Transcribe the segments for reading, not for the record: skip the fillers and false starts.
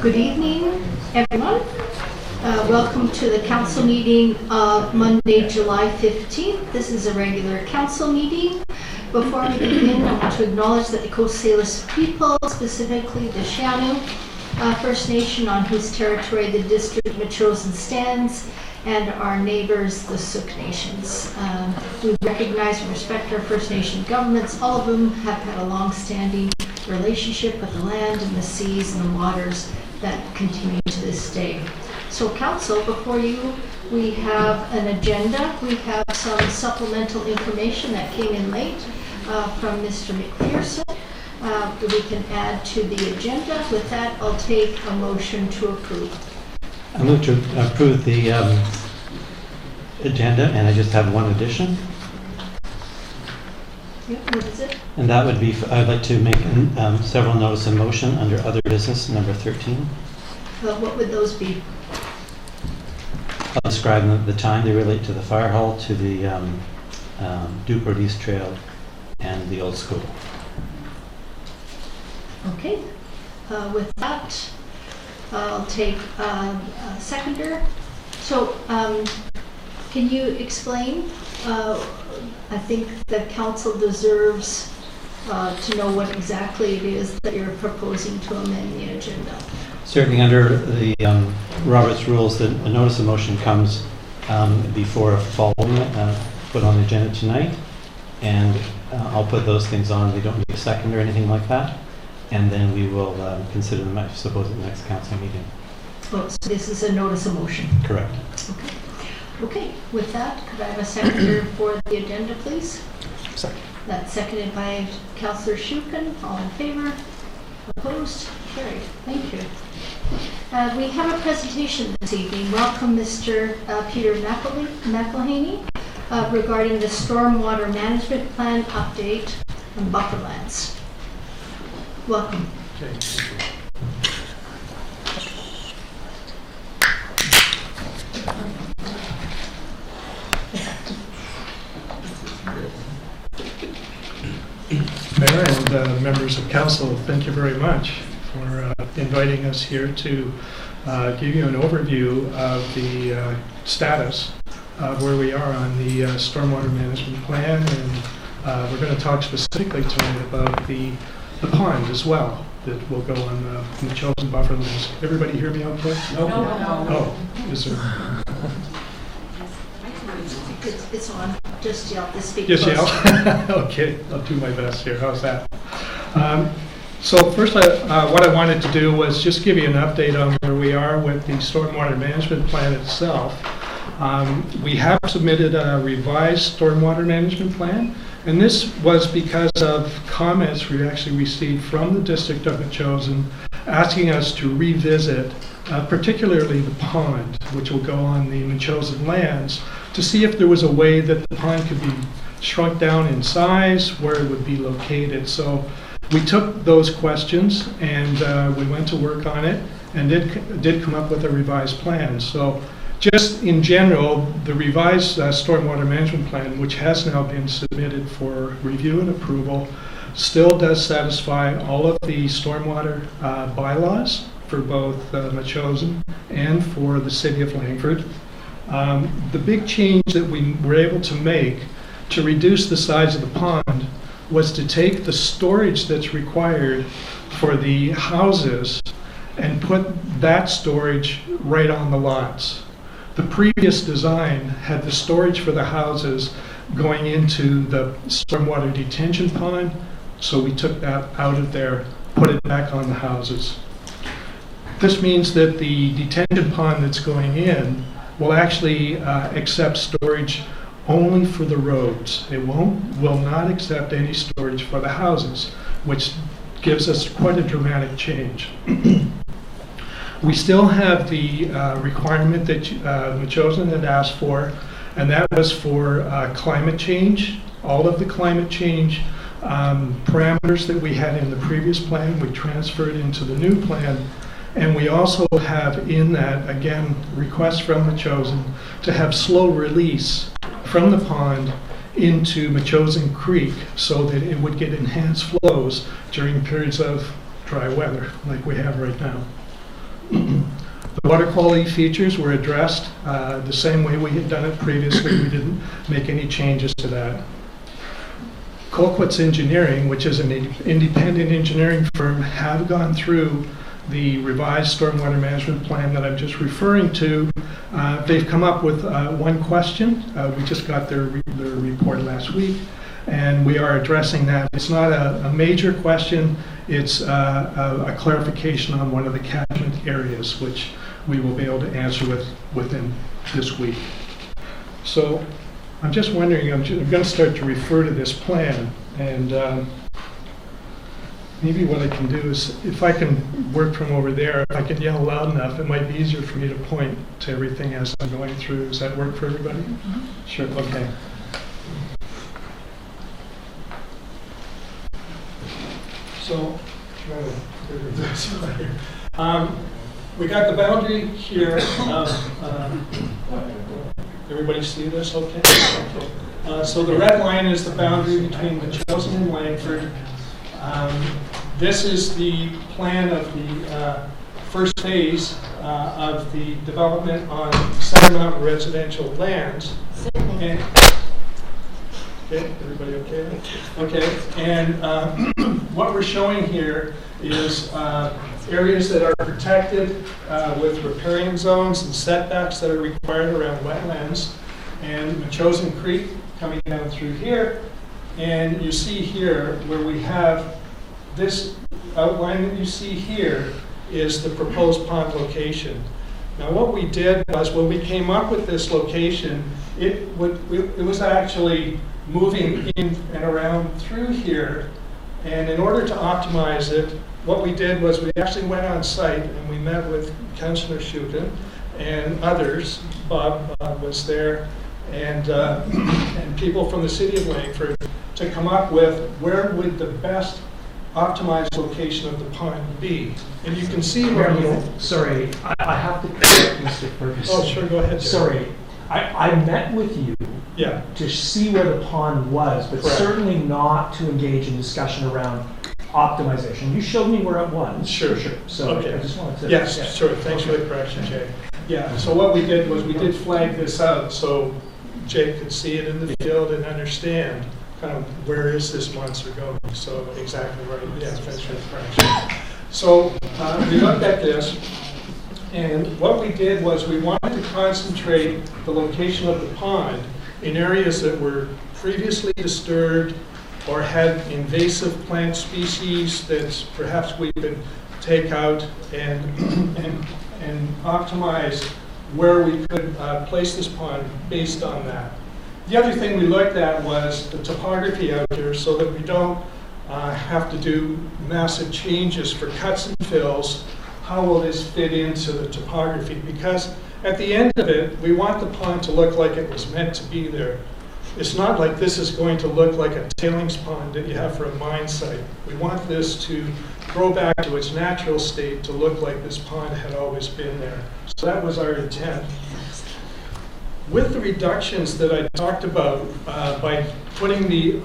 Good evening, everyone. Welcome to the council meeting of Monday, July 15th. This is a regular council meeting. Before we begin, I want to acknowledge that the Coast Salish people, specifically the Shaanu First Nation, on whose territory the district of Metchosin stands, and our neighbors, the Shukin Nations. We recognize and respect our First Nation governments. All of them have had a long-standing relationship with the land and the seas and the waters that continue to this day. So council, before you, we have an agenda. We have some supplemental information that came in late from Mr. McPherson that we can add to the agenda. With that, I'll take a motion to approve. I move to approve the agenda, and I just have one addition. Yep, what is it? And that would be, I'd like to make several notice of motion under other business, number 13. What would those be? I'll describe them at the time. They relate to the fire hall, to the Duport East Trail, and the old school. Okay. With that, I'll take a seconder. So, can you explain? I think the council deserves to know what exactly it is that you're proposing to amend the agenda. Certainly under the Robert's rules, the notice of motion comes before following it, put on the agenda tonight, and I'll put those things on. They don't need a second or anything like that, and then we will consider them, I suppose, at the next council meeting. Oh, so this is a notice of motion? Correct. Okay. Okay, with that, could I have a seconder for the agenda, please? Second. That's seconded by Councillor Shukin. All in favor? Opposed? Carried. Thank you. We have a presentation this evening. Welcome, Mr. Peter McElhanney, regarding the Stormwater Management Plan update on bufferlands. Welcome. Okay. Mayor and members of council, thank you very much for inviting us here to give you an overview of the status of where we are on the stormwater management plan, and we're going to talk specifically tonight about the pond as well that will go on the Metchosin bufferlands. Everybody hear me okay? No. Oh, is there? It's on. Just yell. Just speak. Just yell? Okay, I'll do my best here. How's that? So first, what I wanted to do was just give you an update on where we are with the stormwater management plan itself. We have submitted a revised stormwater management plan, and this was because of comments we actually received from the district of Metchosin asking us to revisit particularly the pond, which will go on the Metchosin lands, to see if there was a way that the pond could be shrunk down in size, where it would be located. So we took those questions and we went to work on it and did come up with a revised plan. So just in general, the revised stormwater management plan, which has now been submitted for review and approval, still does satisfy all of the stormwater bylaws for both Metchosin and for the city of Langford. The big change that we were able to make to reduce the size of the pond was to take the storage that's required for the houses and put that storage right on the lots. The previous design had the storage for the houses going into the stormwater detention pond, so we took that out of there put it back on the houses. This means that the detention pond that's going in will actually accept storage only for the roads. It will not accept any storage for the houses, which gives us quite a dramatic change. We still have the requirement that Metchosin had asked for, and that was for climate change. All of the climate change parameters that we had in the previous plan, we transferred into the new plan. And we also have in that, again, request from Metchosin to have slow release from the pond into Metchosin Creek so that it would get enhanced flows during periods of dry weather like we have right now. The water quality features were addressed the same way we had done it previously. We didn't make any changes to that. Colquitt's Engineering, which is an independent engineering firm, have gone through the revised stormwater management plan that I'm just referring to. They've come up with one question. We just got their report last week, and we are addressing that. It's not a major question. It's a clarification on one of the catchment areas, which we will be able to answer within this week. So I'm just wondering, I'm going to start to refer to this plan, and maybe what I can do is, if I can work from over there, if I can yell loud enough, it might be easier for me to point to everything as I'm going through. Does that work for everybody? Mm-hmm. Sure, okay. So, we got the boundary here. Everybody see this okay? So the red line is the boundary between Metchosin and Langford. This is the plan of the first phase of the development on Center Mountain residential lands. And, okay, everybody okay? Okay, and what we're showing here is areas that are protected with riparian zones and setbacks that are required around wetlands, and Metchosin Creek coming down through here. And you see here where we have this outline that you see here is the proposed pond location. Now what we did was, when we came up with this location, it was actually moving in and around through here, and in order to optimize it, what we did was we actually went on site and we met with Councillor Shukin and others. Bob was there, and people from the city of Langford, to come up with where would the best optimized location of the pond be. And you can see where Sorry, I have to correct Mr. Ferguson. Oh, sure, go ahead. Sorry, I met with you to see where the pond was, but Correct. Certainly not to engage in discussion around optimization. You showed me where it was. Sure. So okay. I just wanted to... Yes, sure. Thanks for the correction, Jay. Yeah, so what we did was we did flag this out so Jay could see it in the field and understand kind of where is this monster going. So exactly right. Yeah, thanks for the correction. So we looked at this, and what we did was we wanted to concentrate the location of the pond in areas that were previously disturbed or had invasive plant species that perhaps we could take out and optimize where we could place this pond based on that. The other thing we looked at was the topography out here, so that we don't have to do massive changes for cuts and fills. How will this fit into the topography? Because at the end of it, we want the pond to look like it was meant to be there. It's not like this is going to look like a tailings pond that you have for a mine site. We want this to grow back to its natural state, to look like this pond had always been there. So that was our intent. With the reductions that I talked about, by putting the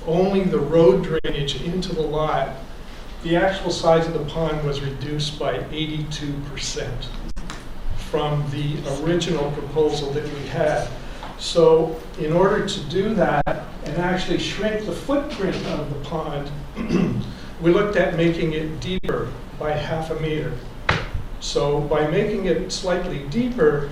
only the road drainage into the lot, the actual size of the pond was reduced by 82% from the original proposal that we had. So in order to do that and actually shrink the footprint of the pond, we looked at making it deeper by 0.5 meter. So by making it slightly deeper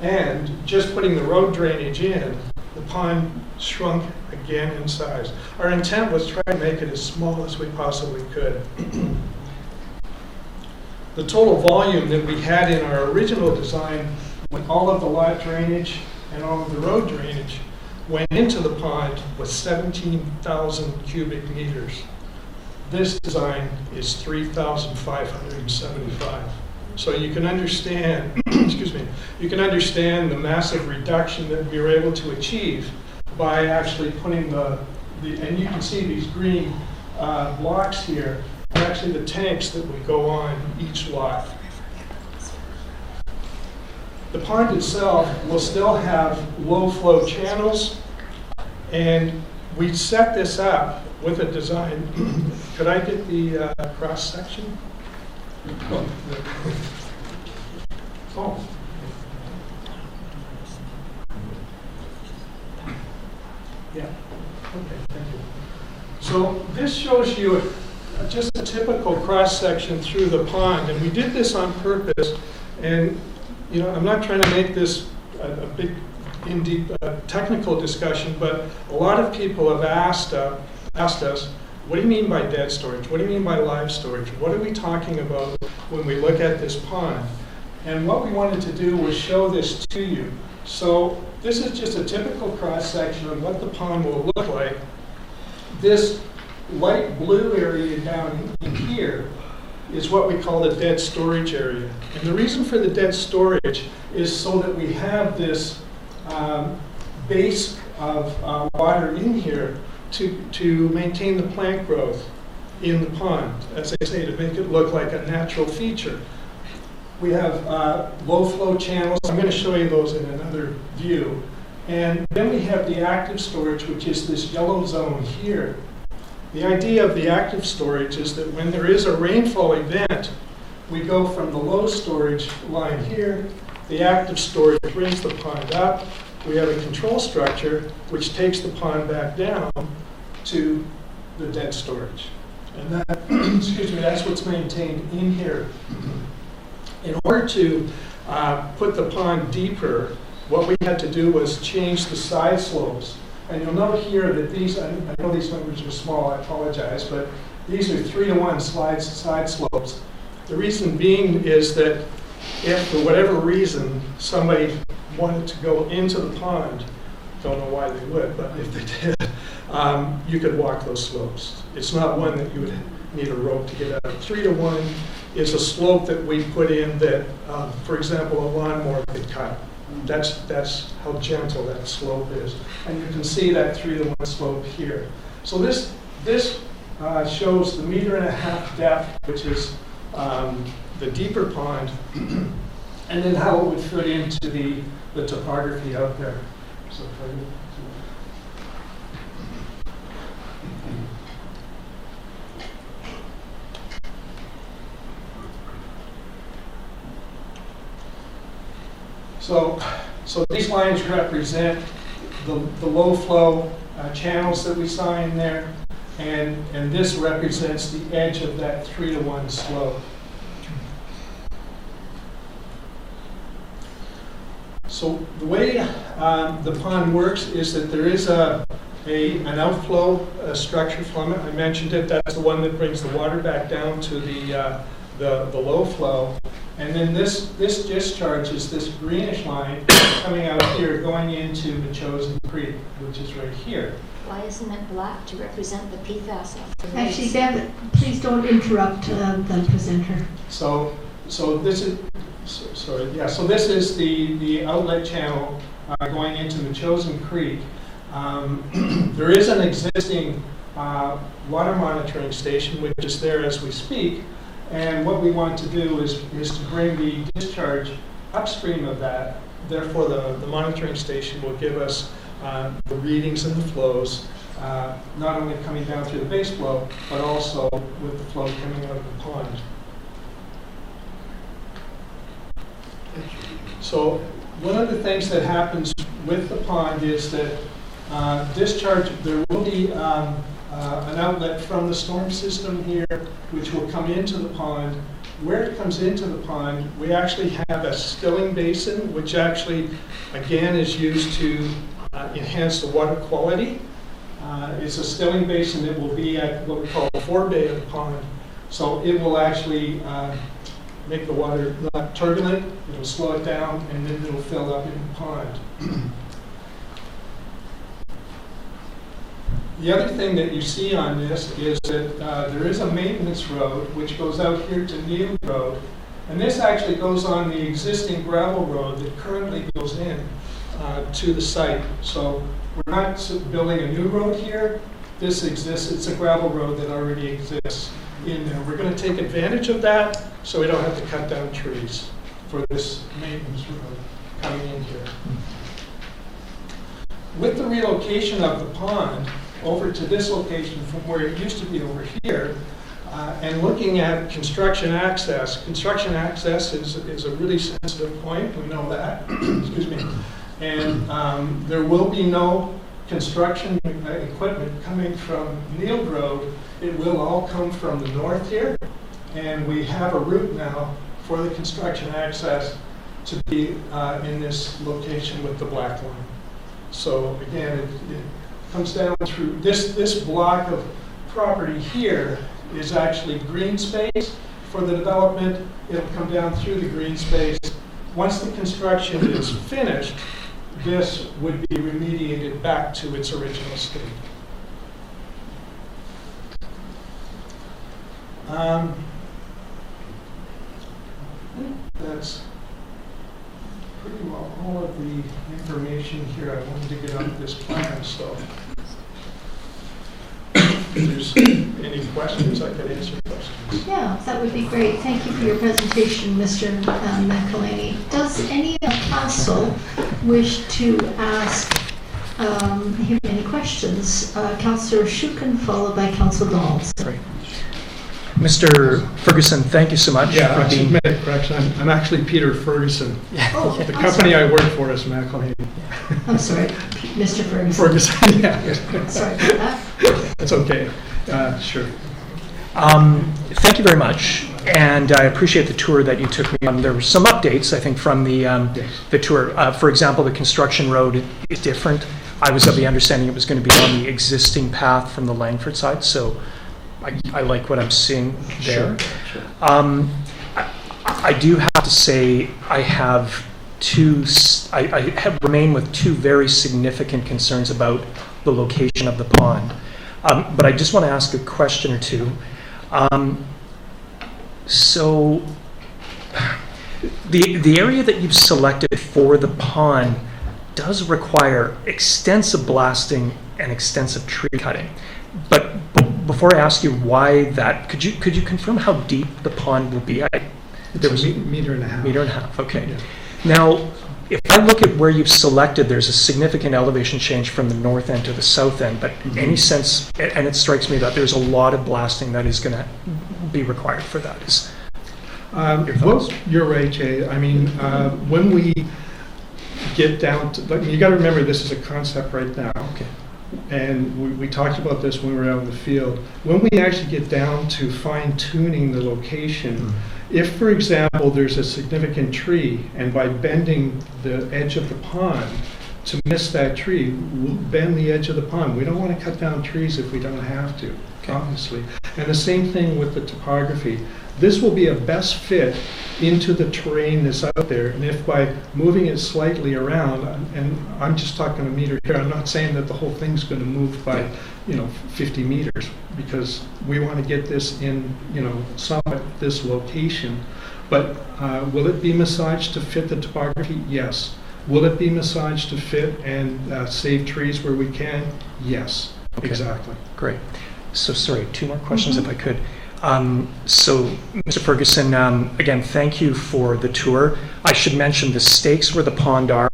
and just putting the road drainage in, the pond shrunk again in size. Our intent was to try to make it as small as we possibly could. The total volume that we had in our original design, with all of the lot drainage and all of the road drainage, went into the pond was 17,000 cubic meters. This design is 3,575. So you can understand, excuse me, you can understand the massive reduction that we were able to achieve by actually putting and you can see these green blocks here are actually the tanks that would go on each lot. The pond itself will still have low flow channels, and we set this up with a design. Could I get the cross section? Oh. Yeah. Okay, thank you. So this shows you just a typical cross section through the pond, and we did this on purpose. And I'm not trying to make this a big, in-deep technical discussion, but a lot of people have asked us, what do you mean by dead storage? What do you mean by live storage? What are we talking about when we look at this pond? And what we wanted to do was show this to you. So this is just a typical cross-section of what the pond will look like. This light blue area down in here is what we call the dead storage area. And the reason for the dead storage is so that we have this base of water in here to maintain the plant growth in the pond, as I say, to make it look like a natural feature. We have low flow channels. I'm going to show you those in another view. And then we have the active storage, which is this yellow zone here. The idea of the active storage is that when there is a rainfall event, we go from the low storage line here, the active storage brings the pond up, we have a control structure which takes the pond back down to the dead storage. And that, excuse me, that's what's maintained in here. In order to put the pond deeper, what we had to do was change the side slopes. And you'll note here that these, I know these numbers are small, I apologize, but these are 3-to-1 side slopes. The reason being is that if, for whatever reason, somebody wanted to go into the pond, don't know why they would, but if they did, you could walk those slopes. It's not one that you would need a rope to get out. 3-to-1 is a slope that we put in that, for example, a lawnmower could cut. That's how gentle that slope is. And you can see that 3-to-1 slope here. So this shows the 1.5 meter depth, which is the deeper pond, and then how it would fit into the topography out there. So So these lines represent the low flow channels that we saw in there, and this represents the edge of that 3-to-1 slope. So the way the pond works is that there is an outflow structure from it. I mentioned it. That's the one that brings the water back down to the low flow. And then this discharge is this greenish line coming out here, going into Metchosin Creek, which is right here. Why isn't it black to represent the PFAS of the Actually, waste? Bev, please don't interrupt the presenter. So this is So this is the outlet channel going into Metchosin Creek. There is an existing water monitoring station which is there as we speak. And what we want to do is to bring the discharge upstream of that. Therefore, the monitoring station will give us the readings and the flows, not only coming down through the base flow, but also with the flow coming out of the pond. So one of the things that happens with the pond is that discharge, there will be an outlet from the storm system here, which will come into the pond. Where it comes into the pond, we actually have a stilling basin, which actually, again, is used to enhance the water quality. It's a stilling basin that will be at what we call the forebay of the pond. So it will actually make the water not turbulent, it'll slow it down, and then it'll fill up in the pond. The other thing that you see on this is that there is a maintenance road which goes out here to Neal Road, and this actually goes on the existing gravel road that currently goes in to the site. So we're not building a new road here. This exists, it's a gravel road that already exists in there. We're going to take advantage of that so we don't have to cut down trees for this maintenance road coming in here. With the relocation of the pond over to this location from where it used to be over here, and looking at construction access is a really sensitive point, we know that, excuse me. And there will be no construction equipment coming from Neal Road. It will all come from the north here, and we have a route now for the construction access to be in this location with the black line. So again, it comes down through this block of property here is actually green space for the development. It'll come down through the green space. Once the construction is finished, this would be remediated back to its original state. I think that's pretty well all of the information here I wanted to get on this plan, so if there's any questions, I could answer questions. Yeah, that would be great. Thank you for your presentation, Mr. McElhanney. Does any of council wish to ask him any questions? Councillor Shukin, followed by Councillor Dawes. Great. Mr. Ferguson, thank you so much Yeah, for I should being... make a correction. I'm actually Peter Ferguson. Oh, The I'm company sorry. I work for is McElhanney. I'm sorry, Mr. Ferguson. Ferguson, yeah. Sorry about that. That's okay. Sure. Thank you very much, and I appreciate the tour that you took me on. There were some updates, I think, from the tour. For example, the construction road is different. I was of the understanding it was going to be on the existing path from the Langford side, so I like what I'm seeing there. Sure. I do have to say I have remain with two very significant concerns about the location of the pond. But I just want to ask a question or two. So the area that you've selected for the pond does require extensive blasting and extensive tree cutting. But before I ask you why that, could you confirm how deep the pond will be? It's a meter and a half. Meter and a half, okay. Yeah. Now, if I look at where you've selected, there's a significant elevation change from the north end to the south end, but any sense, and it strikes me that there's a lot of blasting that is going to be required for that. Your thoughts? Well, you're right, Jay. I mean, when we get down to, you got to remember this is a concept right now. Okay. And we talked about this when we were out in the field. When we actually get down to fine-tuning the location, if, for example, there's a significant tree, and by bending the edge of the pond to miss that tree, we'll bend the edge of the pond. We don't want to cut down trees if we don't have to, obviously. And the same thing with the topography. This will be a best fit into the terrain that's out there, and if by moving it slightly around, and I'm just talking a meter here, I'm not saying that the whole thing's going to move by 50 meters, because we want to get this in somewhat this location. But will it be massaged to fit the topography? Yes. Will it be massaged to fit and save trees where we can? Yes. Okay. Exactly. Great. So sorry, two more questions if I could. So, Mr. Ferguson, again, thank you for the tour. I should mention the stakes where the pond are.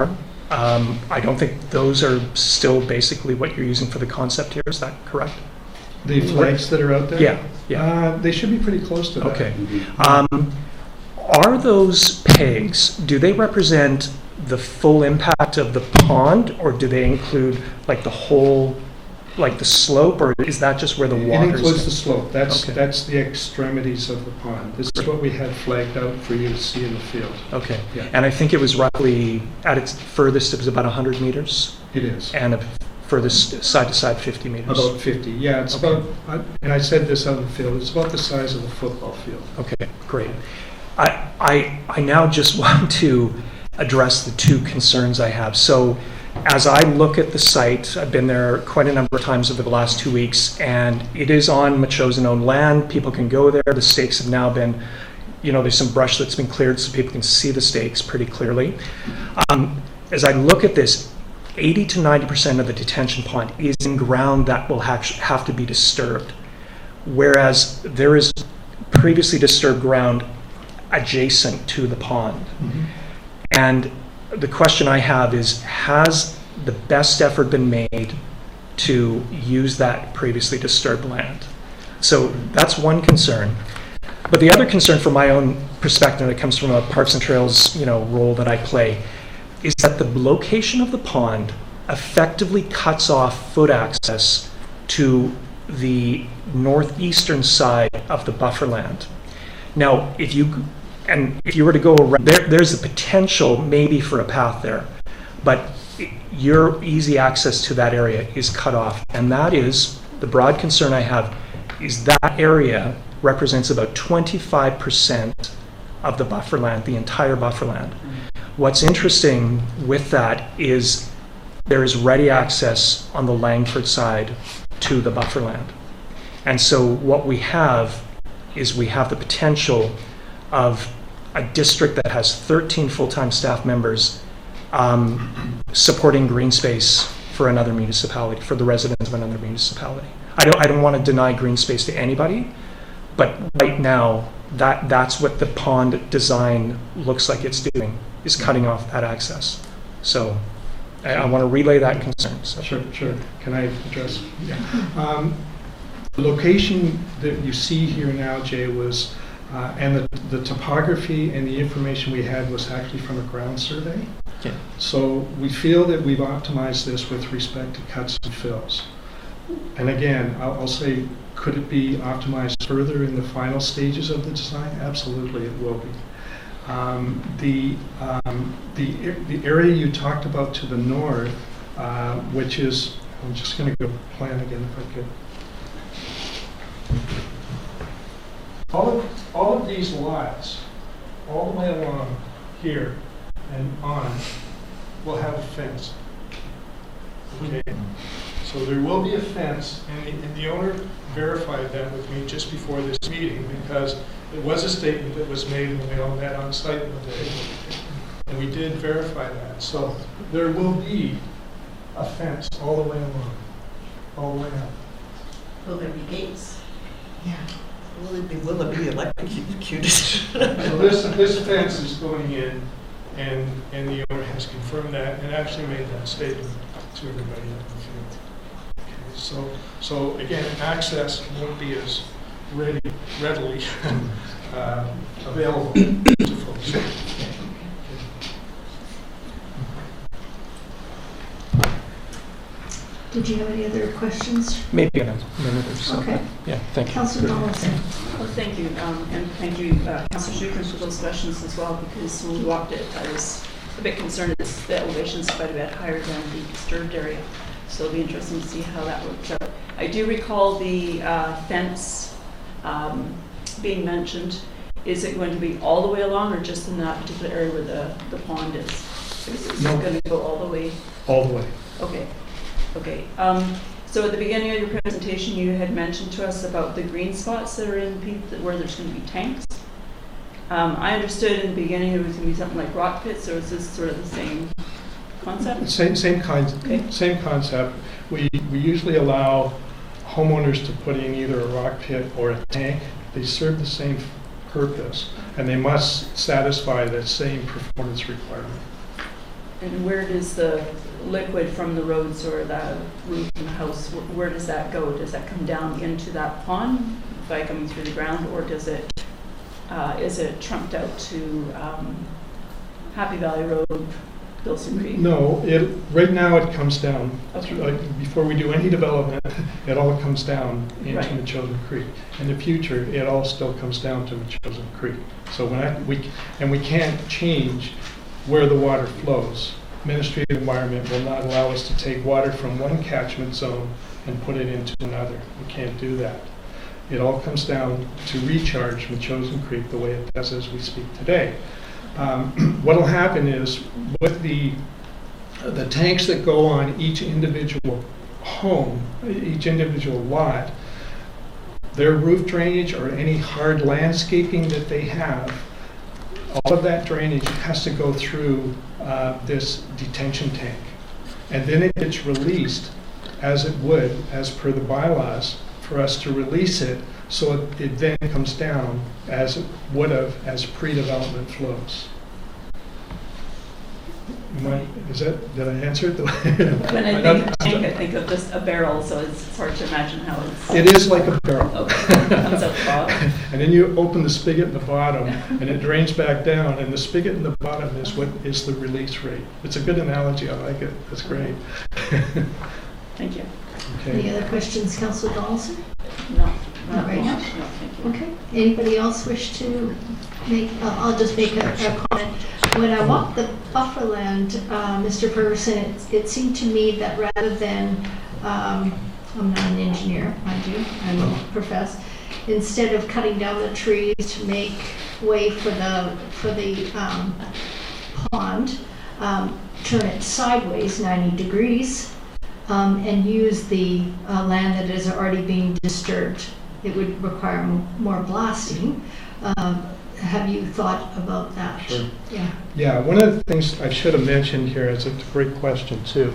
I don't think those are still basically what you're using for the concept here. Is that correct? The flags that are out there? Yeah. They should be pretty close to that. Okay. Are those pegs, do they represent the full impact of the pond, or do they include like the whole like the slope, or is that just where the It water includes the is? slope. Okay. That's the extremities of the pond. This is what we had flagged out for you to see in the field. Okay. Yeah. And I think it was roughly, at its furthest, it was about 100 meters, It is. and a furthest side to side 50 meters. About 50, yeah, it's Okay. about, and I said this out in the field, it's about the size of a football field. Okay, great. I now just want to address the two concerns I have. So as I look at the site, I've been there quite a number of times over the last 2 weeks, and it is on Metchosin-owned land. People can go there. The stakes have now been, there's some brush that's been cleared so people can see the stakes pretty clearly. As I look at this, 80 to 90% of the detention pond is in ground that will have to be disturbed, whereas there is previously disturbed ground adjacent to the pond. Mm-hmm. And the question I have is, has the best effort been made to use that previously disturbed land? So that's one concern. But the other concern from my own perspective, that comes from a Parks and Trails, role that I play, is that the location of the pond effectively cuts off foot access to the northeastern side of the bufferland. Now, if you were to go around, there's a potential maybe for a path there, but your easy access to that area is cut off. And that is, the broad concern I have, is that area represents about 25% of the bufferland, the entire bufferland. What's interesting with that is there is ready access on the Langford side to the bufferland. And so what we have is we have the potential of a district that has 13 full-time staff members supporting green space for another municipality, for the residents of another municipality. I don't want to deny green space to anybody, but right now, that's what the pond design looks like it's doing, is cutting off that access. So I want to relay that concern. So. Sure. Can I address? Yeah. The location that you see here now, Jay, was, and the topography and the information we had was actually from a ground survey. Yeah. So we feel that we've optimized this with respect to cuts and fills. And again, I'll say, could it be optimized further in the final stages of the design? Absolutely, it will be. The area you talked about to the north, which is, I'm just going to go plan again if I could. All of these lots, all the way along here and on, will have a fence. Okay. So there will be a fence, and the owner verified that with me just before this meeting, because it was a statement that was made when we all met on site one day, and we did verify that. So there will be a fence all the way along, all the way up. Will there be gates? Yeah. Will it be electrocuted? So this fence is going in, and the owner has confirmed that and actually made that statement to everybody in the field. Okay, so again, access won't be as readily available to folks. Did you have any other questions? Maybe in a minute or so. Okay. Yeah, thank you. Councillor Donaldson. Well, thank you, and thank you, Councillor Shukin, for those questions as well, because when we walked it, I was a bit concerned that the elevation is quite a bit higher than the disturbed area. So it'll be interesting to see how that works out. I do recall the fence being mentioned. Is it going to be all the way along, or just in that particular area where the pond is? Is No. it going to go all the way? All the way. Okay. So at the beginning of your presentation, you had mentioned to us about the green spots that are in where there's going to be tanks. I understood in the beginning it was going to be something like rock pits, or is this sort of the same concept? Same concept. We usually allow homeowners to put in either a rock pit or a tank. They serve the same purpose, and they must satisfy the same performance requirement. And where does the liquid from the roads or the roof in the house, where does that go? Does that come down into that pond by coming through the ground, or is it trunked out to Happy Valley Road, Bilson Creek? No, right now it comes down. Okay. Before we do any development, it all comes down into Right. Metchosin Creek. In the future, it all still comes down to Metchosin Creek. So we can't change where the water flows. Ministry of Environment will not allow us to take water from one catchment zone and put it into another. We can't do that. It all comes down to recharge Metchosin Creek the way it does as we speak today. What will happen is with the tanks that go on each individual home, each individual lot, their roof drainage or any hard landscaping that they have, all of that drainage has to go through this detention tank. And then it gets released as it would, as per the bylaws, for us to release it, so it then comes down as it would have as pre-development flows. Did I answer it? When I think of tank, I think of just a barrel, so it's hard to imagine how it's... It is like a barrel. Okay, it comes out the bottom. And then you open the spigot in the bottom, and it drains back down, and the spigot in the bottom is what is the release rate. It's a good analogy, I like it, that's great. Thank you. Any Okay. other questions, Councillor Donaldson? No, Not right now? No, thank you. Okay. Anybody else wish to make, I'll just make a comment. When I walked the bufferland, Mr. Ferguson, it seemed to me that rather than, I'm not an engineer, mind you, I will profess, instead of cutting down the trees to make way for the pond, turn it sideways 90 degrees, and use the land that is already being disturbed. It would require more blasting. Have you thought about that? Sure. Yeah. Yeah, one of the things I should have mentioned here is a great question too.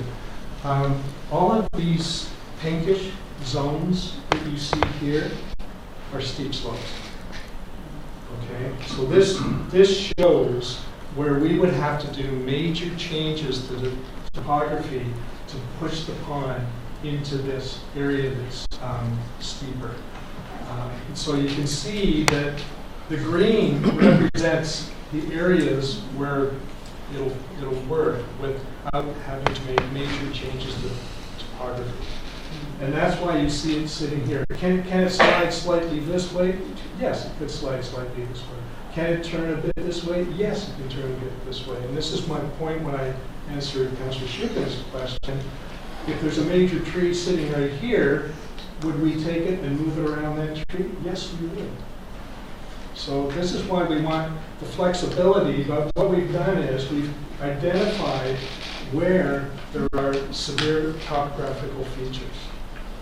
All of these pinkish zones that you see here are steep slopes. Okay, so this shows where we would have to do major changes to the topography to push the pond into this area that's steeper. And so you can see that the green represents the areas where it'll work without having to make major changes to topography. And that's why you see it sitting here. Can it slide slightly this way? Yes, it could slide slightly this way. Can it turn a bit this way? Yes, it can turn a bit this way. And this is my point when I answered Councillor Shukin's question. If there's a major tree sitting right here, would we take it and move it around that tree? Yes, we would. So this is why we want the flexibility, but what we've done is we've identified where there are severe topographical features.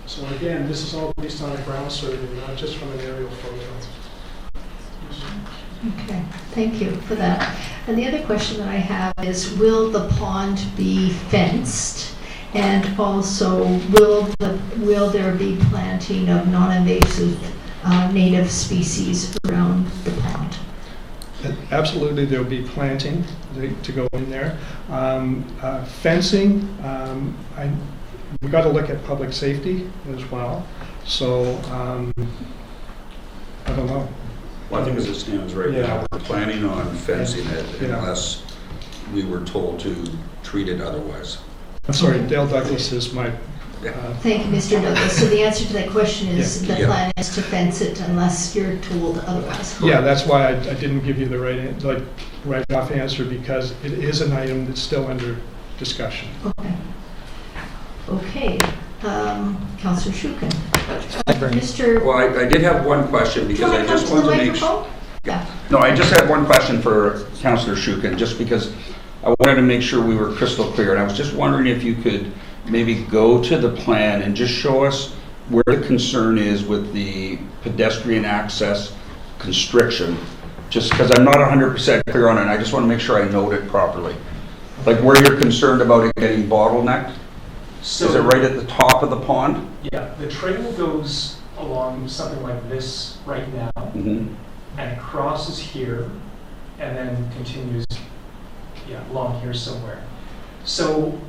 So again, this is all based on a ground survey, not just from an aerial photo. Okay, thank you for that. And the other question that I have is, will the pond be fenced? And also, will there be planting of non-invasive native species around the pond? Absolutely, there'll be planting to go in there. Fencing, we've got to look at public safety as well. So, I don't know. Well, I think as it stands right now, we're planning on fencing it Yeah. unless we were told to treat it otherwise. I'm sorry, Dale Douglas is my, Thank you, Mr. Douglas. So the answer to that question is the Yeah. plan is to fence it unless you're told otherwise. yeah, that's why I didn't give you the right off answer, because it is an item that's still under discussion. Okay. Okay, Councillor Shukin. very much. Mr. Well, I did have one question Do you because want I to come just to the wanted to make sure. microphone? Yeah. No, I just had one question for Councillor Shukin, just because I wanted to make sure we were crystal clear. And I was just wondering if you could maybe go to the plan and just show us where the concern is with the pedestrian access constriction, just because I'm not 100% clear on it. I just want to make sure I note it properly. Like where you're concerned about it getting bottlenecked? Is it right at the top of the pond? Yeah, the trail goes along something like this right now, Mm-hmm. and it crosses here, and then continues, along here somewhere. So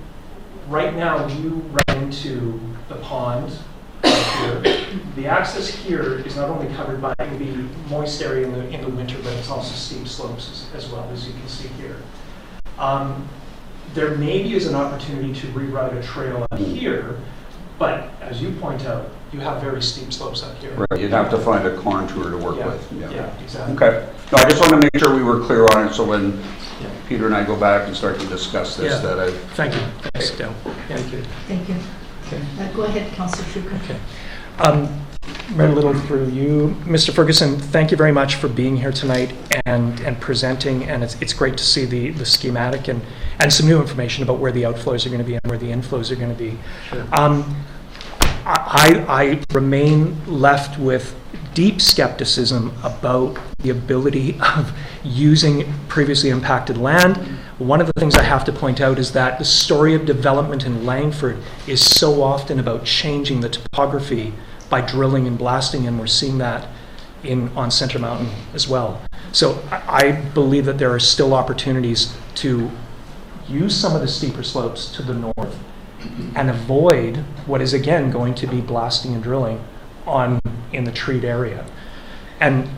right now, you run into the pond right here. The access here is not only covered by, it will be moist area in the winter, but it's also steep slopes as well, as you can see here. there maybe is an opportunity to reroute a trail up here, but as you point out, you have very steep slopes up here. Right, you'd have to find a contour to work Yeah, with. yeah, exactly. Okay. No, I just want to make sure we were clear on it, so when Yeah. Peter and I go back and start to discuss this, Yeah. that I... Thank you. Thanks, Dale. Thank you. Thank you. Go ahead, Councillor Shukin. Okay. Mayor Little, through you. Mr. Ferguson, thank you very much for being here tonight and presenting, and it's great to see the schematic and some new information about where the outflows are going to be and where the inflows are going to be. Sure. I remain left with deep skepticism about the ability of using previously impacted land. One of the things I have to point out is that the story of development in Langford is so often about changing the topography by drilling and blasting, and we're seeing that on Center Mountain as well. So I believe that there are still opportunities to use some of the steeper slopes to the north and avoid what is again going to be blasting and drilling in the treed area. And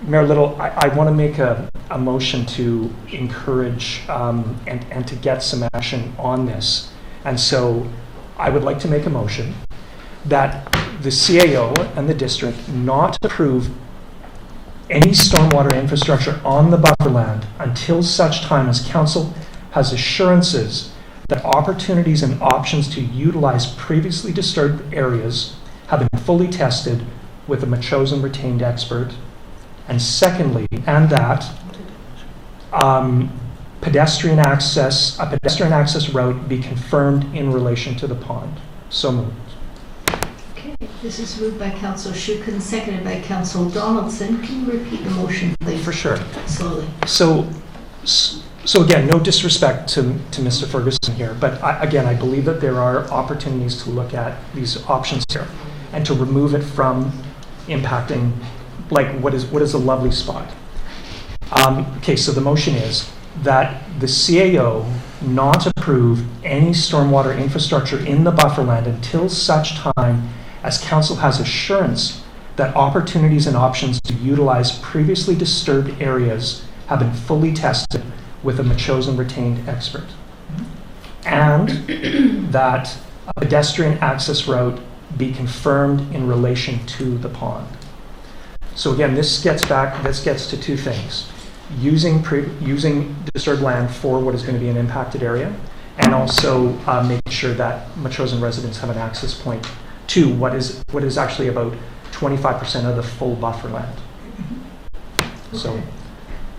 Mayor Little, I want to make a motion to encourage and to get some action on this. And so I would like to make a motion that the CAO and the district not approve any stormwater infrastructure on the bufferland until such time as council has assurances that opportunities and options to utilize previously disturbed areas have been fully tested with a Metchosin retained expert. And secondly, and that a pedestrian access route be confirmed in relation to the pond. So moved. Okay, this is moved by Councillor Shukin, seconded by Councillor Donaldson. Can you repeat the motion, please? For sure. Slowly. So again, no disrespect to Mr. Ferguson here, but I believe that there are opportunities to look at these options here and to remove it from impacting like what is a lovely spot. Okay, so the motion is that the CAO not approve any stormwater infrastructure in the bufferland until such time as council has assurance that opportunities and options to utilize previously disturbed areas have been fully tested with a Metchosin retained expert. And that a pedestrian access route be confirmed in relation to the pond. So again, this gets to two things. Using disturbed land for what is going to be an impacted area, and also making sure that Metchosin residents have an access point to what is actually about 25% of the full buffer land. So,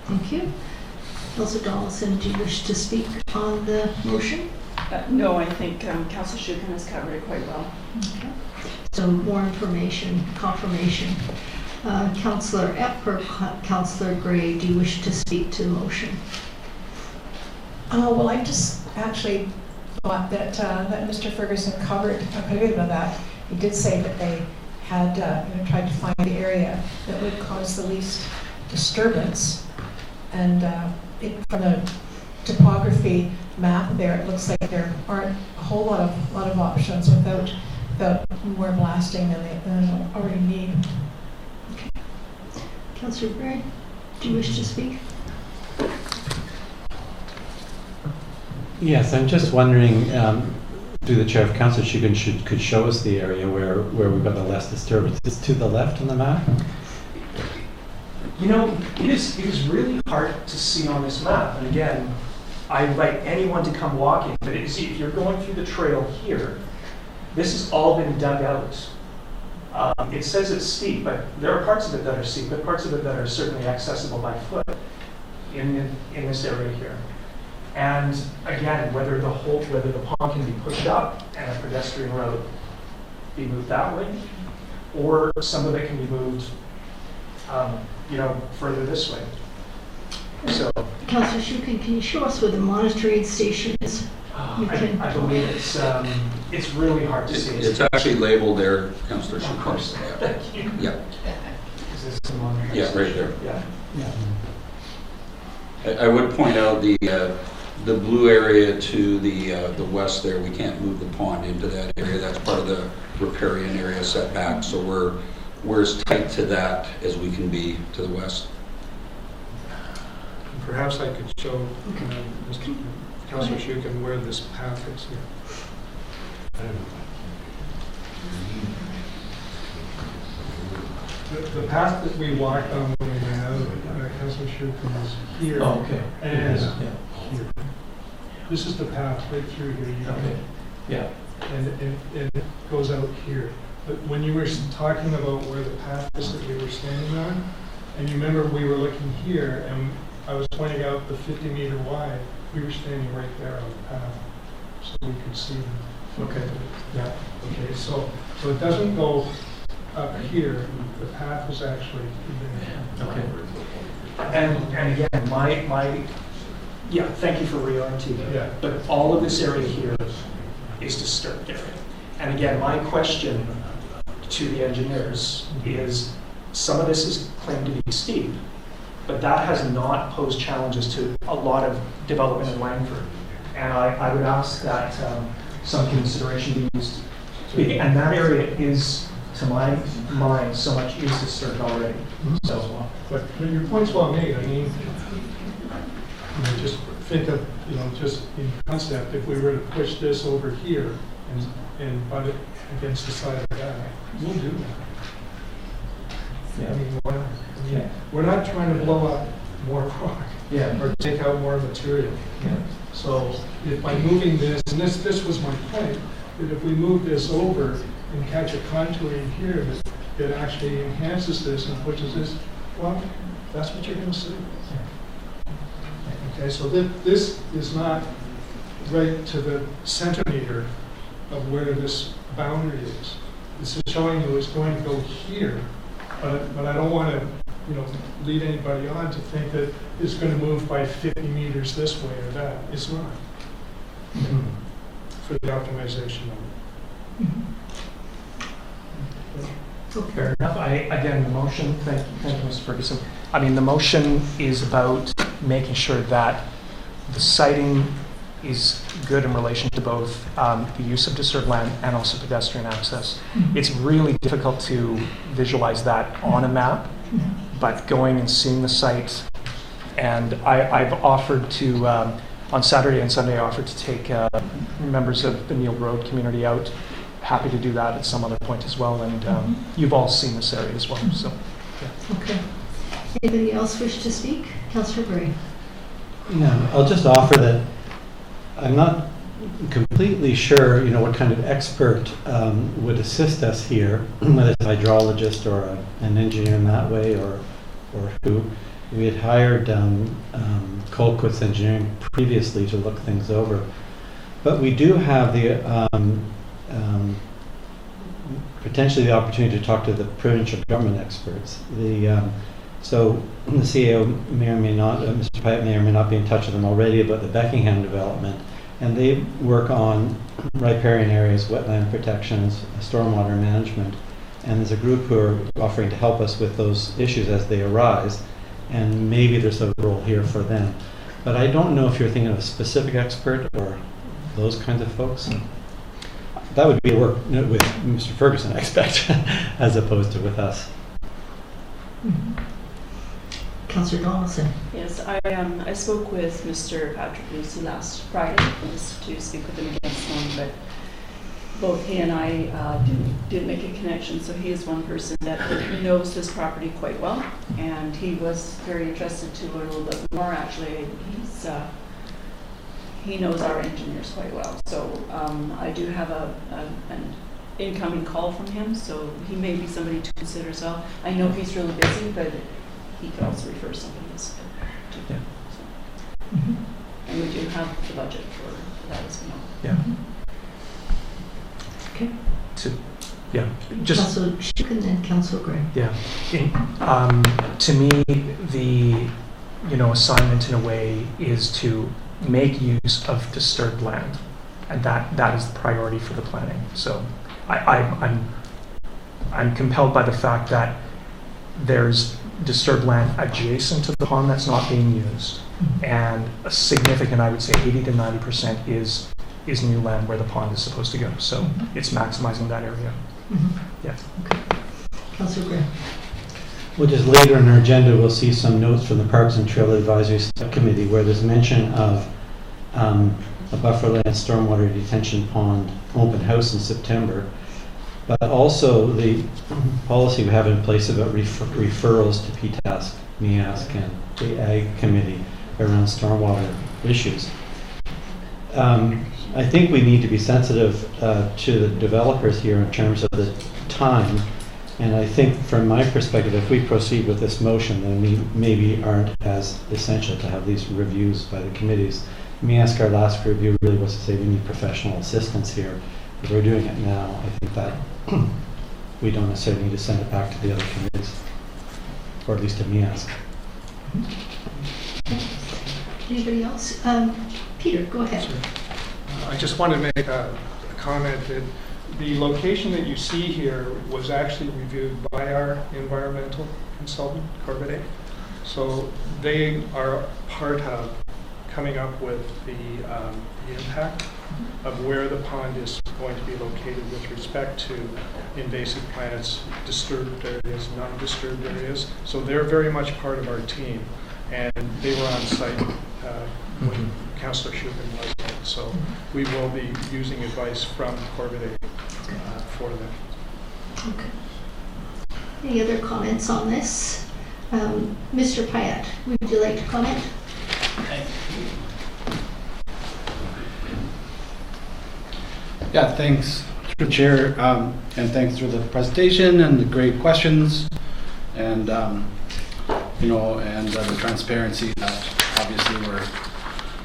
thank you. Councillor Donaldson, do you wish to speak on the motion? No, I think Councillor Shukin has covered it quite well. Okay. So more information, confirmation. Councillor Epp or Councillor Gray, do you wish to speak to the motion? Well, I just actually thought that Mr. Ferguson covered a bit of that. He did say that they had tried to find the area that would cause the least disturbance, and from the topography map there, it looks like there aren't a whole lot of options without more blasting than they already need. Okay. Councillor Gray, do you wish to speak? Yes, I'm just wondering, through the chair, if Councillor Shukin could show us the area where we've got the less disturbance. It's to the left on the map? You know, it is really hard to see on this map. And again, I invite anyone to come walking. But if you're going through the trail here, this has all been dug out. It says it's steep, but there are parts of it that are steep, but parts of it that are certainly accessible by foot in this area here. And again, whether the pond can be pushed up and a pedestrian road be moved that way, or some of it can be moved, further this way. So, Councillor Shukin, can you show us where the monitoring station is? I believe it's really hard to see. It's actually labeled there, Councillor Shukin. Of course. Thank you. Yeah. Is this the monitoring Yeah, right station? there. Yeah. I would point out the blue area to the west there, we can't move the pond into that area. That's part of the riparian area setback, so we're as tight to that as we can be to the west. Perhaps I could show Mr. Councillor Shukin, where this path is here. The path that we walked on when we went out, Councillor Shukin, is here. Oh, okay. And Yeah. here. This is the path right through here. You Okay. Yeah. And it goes out here. But when you were talking about where the path is that we were standing on, and you remember we were looking here, and I was pointing out the 50-meter wide, we were standing right there on the path, so we could see them. Okay. Yeah. Okay, so it doesn't go up here, the path is actually there. Okay. And again, yeah, thank you for reorienting. Yeah. But all of this area here is disturbed area. And again, my question to the engineers is, some of this is claimed to be steep, but that has not posed challenges to a lot of development in Langford. And I would ask that some consideration be used. And that area is, to my mind, so much is disturbed already. So, But your point's well made. I mean, just think of, just in concept, if we were to push this over here and butt it against the side of that, we'll do that. yeah. I mean, why not? I mean, we're not trying to blow up more rock Yeah. or take out more material. Yeah. So if by moving this, and this was my point, that if we move this over and catch a contour in here that actually enhances this and pushes this, well, that's what you're going to see. Okay, so this is not right to the centimeter of where this boundary is. This is showing you it's going to go here, but I don't want to, lead anybody on to think that it's going to move by 50 meters this way or that. It's not. For the optimization of it. Fair enough. Again, the motion, thank you, Mr. Ferguson. I mean, the motion is about making sure that the siting is good in relation to both the use of disturbed land and also pedestrian access. It's really difficult to visualize that on a map, but going and seeing the site, and I've offered to, on Saturday and Sunday, I offered to take members of the Neil Road community out. Happy to do that at some other point as well, and you've all seen this area as well, so. Yeah. Okay. Anybody else wish to speak? Councillor Gray. Yeah, I'll just offer that I'm not completely sure, what kind of expert would assist us here, whether it's a hydrologist or an engineer in that way, or who. We had hired Colquitt's Engineering previously to look things over, but we do have the potentially the opportunity to talk to the provincial government experts. So the CEO may or may not, Mr. Pyatt may or may not be in touch with them already about the Beckingham development, and they work on riparian areas, wetland protections, stormwater management, and there's a group who are offering to help us with those issues as they arise, and maybe there's a role here for them. But I don't know if you're thinking of a specific expert or those kinds of folks. That would be work with Mr. Ferguson, I expect, as opposed to with us. Councillor Donaldson. Yes, I spoke with Mr. Patrick Lucy last Friday to speak with him again this morning, but both he and I did make a connection. So he is one person that knows this property quite well, and he was very interested to learn a little bit more. Actually, he knows our engineers quite well. So I do have an incoming call from him, so he may be somebody to consider as well. I know he's really busy, but he could also refer somebody else to him. So. And we do have the budget for that as well. Yeah. Okay. Just Councillor Shukin and Councillor Gray. yeah. To me, the assignment in a way is to make use of disturbed land, and that is the priority for the planning. So I'm compelled by the fact that there's disturbed land adjacent to the pond that's not being used, and a significant, I would say 80 to 90% is new land where the pond is supposed to go. So it's maximizing that area. Yeah. Okay. Councillor Gray. Well, just later in our agenda, we'll see some notes from the Parks and Trail Advisory Subcommittee where there's mention of a bufferland stormwater detention pond open house in September, but also the policy we have in place about referrals to PTASC, MEASC, and the Ag Committee around stormwater issues. I think we need to be sensitive to the developers here in terms of the time. And I think from my perspective, if we proceed with this motion, then we maybe aren't as essential to have these reviews by the committees. MEASC, our last review really was to say we need professional assistance here. If we're doing it now, I think that we don't necessarily need to send it back to the other committees, or at least to MEASC. Anybody else? Peter, go ahead. I just wanted to make a comment that the location that you see here was actually reviewed by our environmental consultant, Corbett. So they are part of coming up with the impact of where the pond is going to be located with respect to invasive plants, disturbed areas, non-disturbed areas. So they're very much part of our team, and they were on site when Councillor Shukin was there. So we will be using advice from Corbett for them. Okay. Any other comments on this? Mr. Pyatt, would you like to comment? Yeah, thanks, Mr. Chair, and thanks for the presentation and the great questions, and and the transparency that obviously we're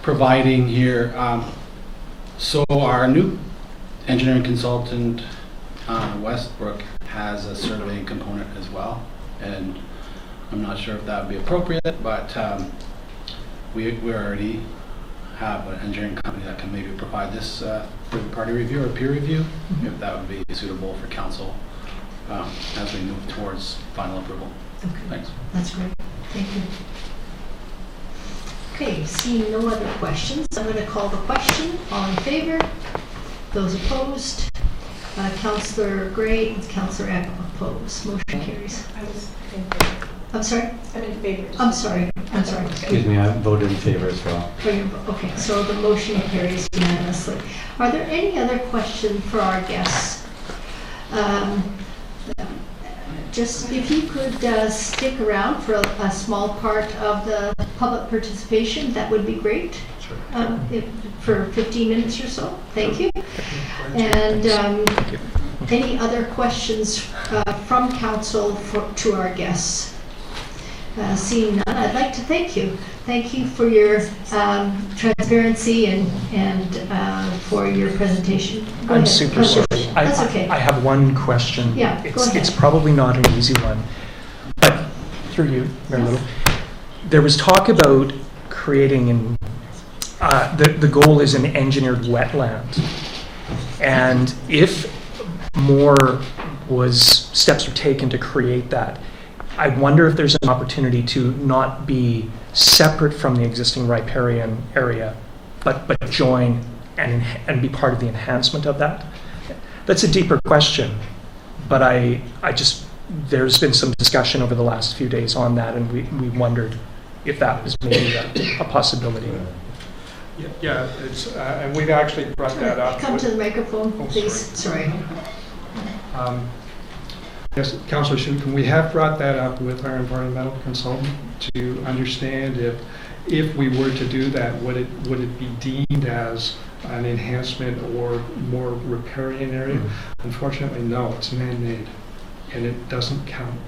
providing here. So our new engineering consultant, Westbrook, has a surveying component as well, and I'm not sure if that would be appropriate, but we already have an engineering company that can maybe provide this third-party review or peer review, if that would be suitable for council as we move towards final approval. Okay. Thanks. That's great. Thank you. Okay, seeing no other questions, I'm going to call the question. All in favor? Those opposed? Councillor Gray and Councillor Eck opposed. Motion carries. I was in favor. I'm sorry? I'm in favor. I'm sorry. I'm sorry. Excuse me, I voted in favor as well. Okay, so the motion carries unanimously. Are there any other questions for our guests? Just if you could stick around for a small part of the public participation, that would be great. Sure. For 15 minutes or so. Thank you. And any other questions from council to our guests? Seeing none, I'd like to thank you. Thank you for your transparency and for your presentation. Go I'm ahead. super sorry. That's okay. I have one question. Yeah, go ahead. It's probably not an easy one, but through you, Mayor Little. There was talk about creating the goal is an engineered wetland. And if more steps were taken to create that, I wonder if there's an opportunity to not be separate from the existing riparian area, but join and be part of the enhancement of that. That's a deeper question, but there's been some discussion over the last few days on that, and we wondered if that was maybe a possibility. Yeah, it's, and we've actually brought that up. Come to the microphone, please. Sorry. Yes, Councillor Shukin, we have brought that up with our environmental consultant to understand if we were to do that, would it be deemed as an enhancement or more riparian area? Unfortunately, no, it's man-made, and it doesn't count.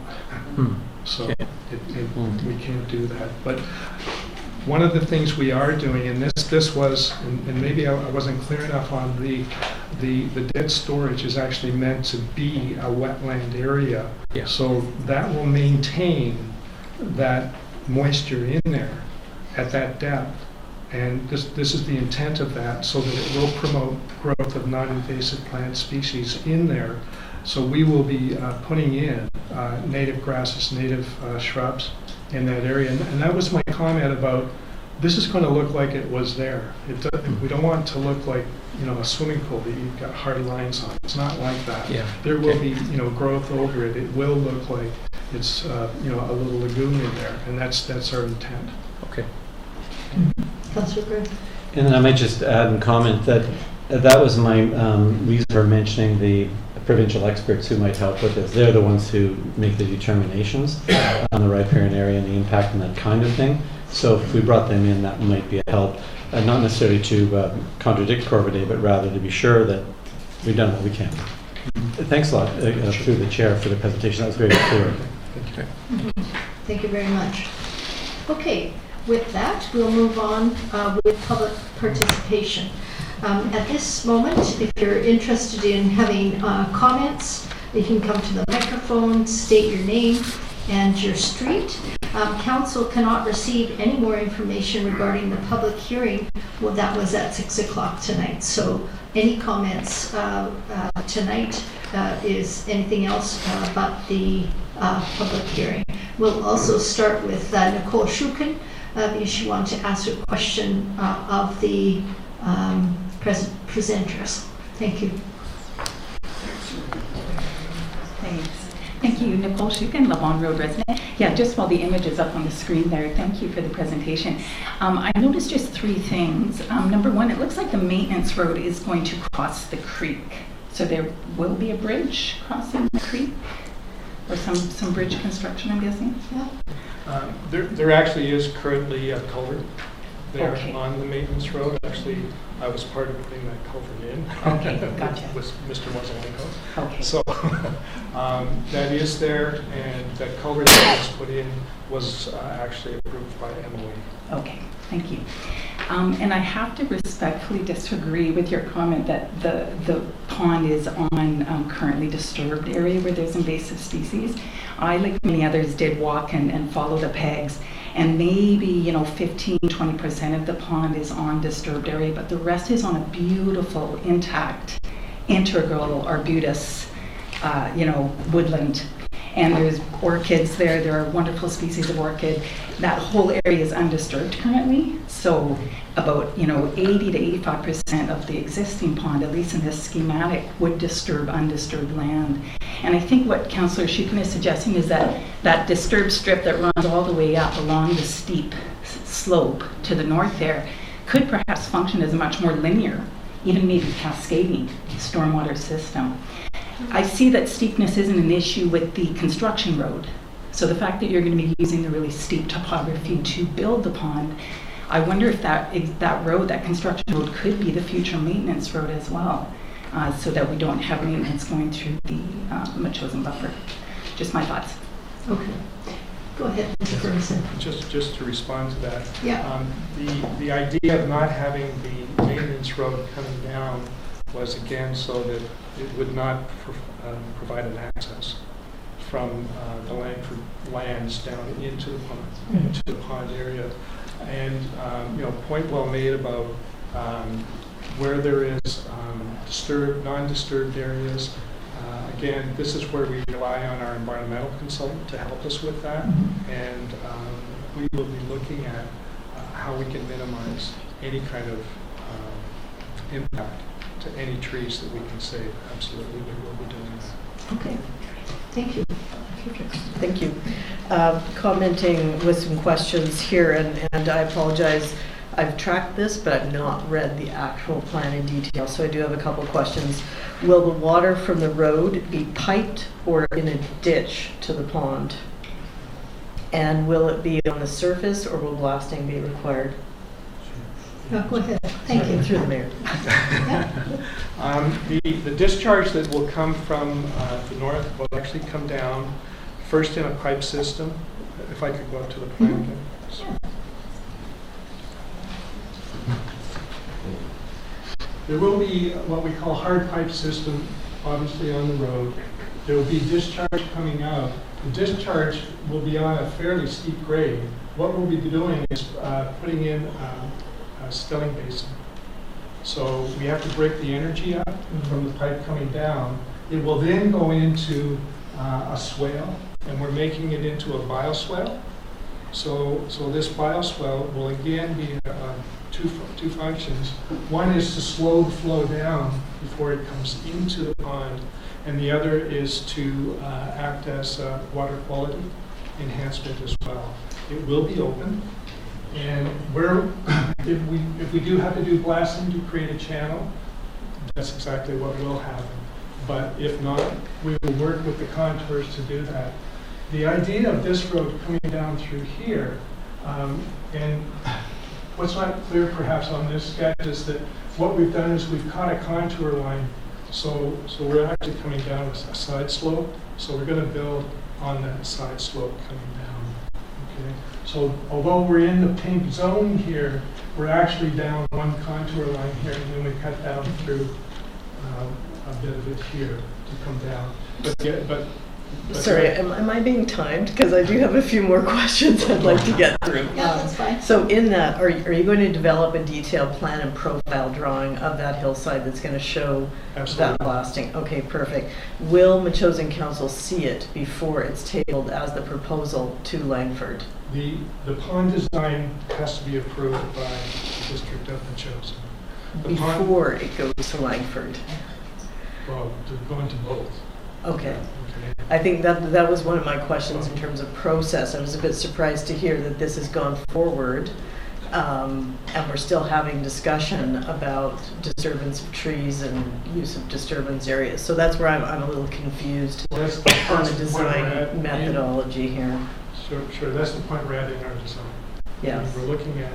So we can't do that. But one of the things we are doing, and this was, and maybe I wasn't clear enough on the dead storage is actually meant to be a wetland area. Yeah. So that will maintain that moisture in there at that depth. And this is the intent of that, so that it will promote growth of non-invasive plant species in there. So we will be putting in native grasses, native shrubs in that area. And that was my comment about, this is going to look like it was there. We don't want it to look like, a swimming pool that you've got hard lines on. It's not like that. Yeah. There will be, growth over it. It will look like it's, a little lagoon in there, and that's our intent. Okay. Councillor Gray. And then I might just add and comment that that was my reason for mentioning the provincial experts who might help with this. They're the ones who make the determinations on the riparian area and the impact and that kind of thing. So if we brought them in, that might be a help, not necessarily to contradict Corvidae, but rather to be sure that we've done what we can. Thanks a lot, through the chair, for the presentation. That was very clear. Thank you very much. Okay, with that, we'll move on with public participation. At this moment, if you're interested in having comments, you can come to the microphone, state your name and your street. Council cannot receive any more information regarding the public hearing. Well, that was at 6 o'clock tonight. So any comments tonight is anything else but the public hearing. We'll also start with Nicole Shukin, because she wanted to ask a question of the presenters. Thank you. Thanks. Thank you, Nicole Shukin, Lombardy Road resident. Yeah, just while the image is up on the screen there, thank you for the presentation. I noticed just three things. Number one, it looks like the maintenance road is going to cross the creek. So there will be a bridge crossing the creek? Or some bridge construction, I'm guessing? Yeah. There actually is currently a culvert there Okay. on the maintenance road. Actually, I was part of putting that culvert in. Okay, gotcha. With Mr. Mozalenko. Okay. So that is there, and that culvert that was put in was actually approved by MOE. Okay, thank you. And I have to respectfully disagree with your comment that the pond is on currently disturbed area where there's invasive species. I, like many others, did walk and follow the pegs, and maybe 15-20% of the pond is on disturbed area, but the rest is on a beautiful, intact, integral arbutus, woodland. And there's orchids there. There are wonderful species of orchid. That whole area is undisturbed currently. So about 80 to 85% of the existing pond, at least in this schematic, would disturb undisturbed land. And I think what Councillor Shukin is suggesting is that disturbed strip that runs all the way up along the steep slope to the north there could perhaps function as a much more linear, even maybe cascading stormwater system. I see that steepness isn't an issue with the construction road. So the fact that you're going to be using the really steep topography to build the pond, I wonder if that road, that construction road, could be the future maintenance road as well, so that we don't have maintenance going through the Metchosin buffer. Just my thoughts. Okay. Go ahead, Mr. Ferguson. Just to respond to that. Yeah. The idea of not having the maintenance road coming down was again so that it would not provide an access from the Langford lands down into the pond, into the pond area. And point well made about where there is disturbed, non-disturbed areas. Again, this is where we rely on our environmental consultant to help us with that, and we will be looking at how we can minimize any kind of impact to any trees that we can save. Absolutely, we will be doing that. Okay. Thank you. Thank you. Commenting with some questions here, and I apologize, I've tracked this, but I've not read the actual plan in detail, so I do have a couple of questions. Will the water from the road be piped or in a ditch to the pond? And will it be on the surface, or will blasting be required? Go ahead. Thank you. Through the mayor. The discharge that will come from the north will actually come down first in a pipe system. If I could go up to the plan again. There will be what we call hard pipe system, obviously on the road. There will be discharge coming out. The discharge will be on a fairly steep grade. What we'll be doing is putting in a stilling basin. So we have to break the energy up from the pipe coming down. It will then go into a swale, and we're making it into a bioswale. So this bioswale will again be two functions. One is to slow the flow down before it comes into the pond, and the other is to act as water quality enhancement as well. It will be open. And if we do have to do blasting to create a channel, that's exactly what will happen. But if not, we will work with the contours to do that. The idea of this road coming down through here, and what's not clear perhaps on this sketch is that what we've done is we've caught a contour line. So we're actually coming down a side slope. So we're going to build on that side slope coming down. Okay. So although we're in the pink zone here, we're actually down one contour line here, and then we cut down through a bit of it here to come down. But Sorry, am I being timed? Because I do have a few more questions I'd like to get through. Yeah, that's fine. So in that, are you going to develop a detailed plan and profile drawing of that hillside that's going to show that blasting? Okay, perfect. Will Metchosin Council see it before it's tabled as the proposal to Langford? The pond design has to be approved by the District of Metchosin. Before it goes to Langford? Well, they're going to both. Okay. I think that was one of my questions in terms of process. I was a bit surprised to hear that this has gone forward, and we're still having discussion about disturbance of trees and use of disturbance areas. So that's where I'm a little confused on the design methodology here. Sure. That's the point we're at in our design. Yes. We're looking at,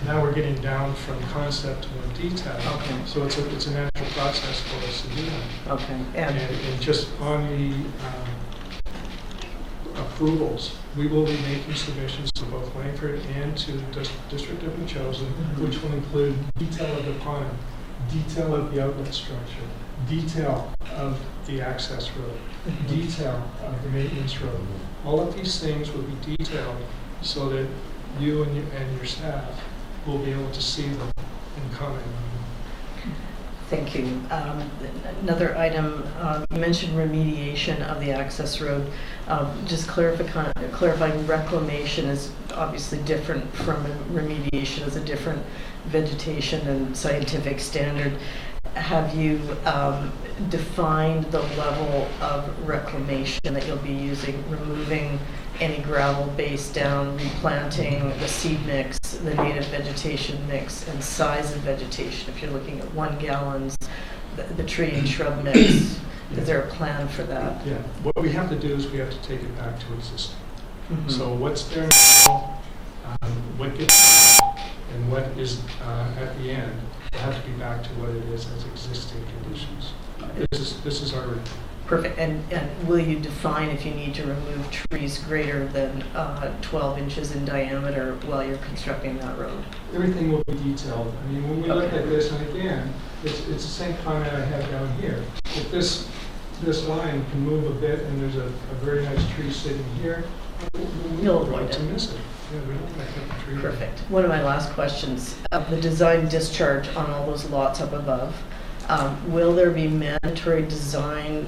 now we're getting down from concept to more detail. Okay. So it's a natural process for us to do that. Okay. And just on the approvals, we will be making submissions to both Langford and to the District of Metchosin, which will include detail of the pond, detail of the outlet structure, detail of the access road, detail of the maintenance road. All of these things will be detailed so that you and your staff will be able to see them and comment on them. Thank you. Another item, you mentioned remediation of the access road. Just clarifying, reclamation is obviously different from remediation, as a different vegetation and scientific standard. Have you defined the level of reclamation that you'll be using, removing any gravel base down, replanting the seed mix, the native vegetation mix, and size of vegetation? If you're looking at 1 gallons, the tree and shrub mix, is there a plan for that? Yeah, what we have to do is we have to take it back to existing. So what's there now, what gets and what is at the end will have to be back to what it is as existing conditions. This is our... Perfect. And will you define if you need to remove trees greater than 12 inches in diameter while you're constructing that road? Everything will be detailed. I mean, when we look at this, and again, it's the same comment I have down here. If this line can move a bit and there's a very nice tree sitting here, you'll avoid to miss it. Yeah, we don't want to hit the tree. Perfect. One of my last questions, the design discharge on all those lots up above, will there be mandatory designs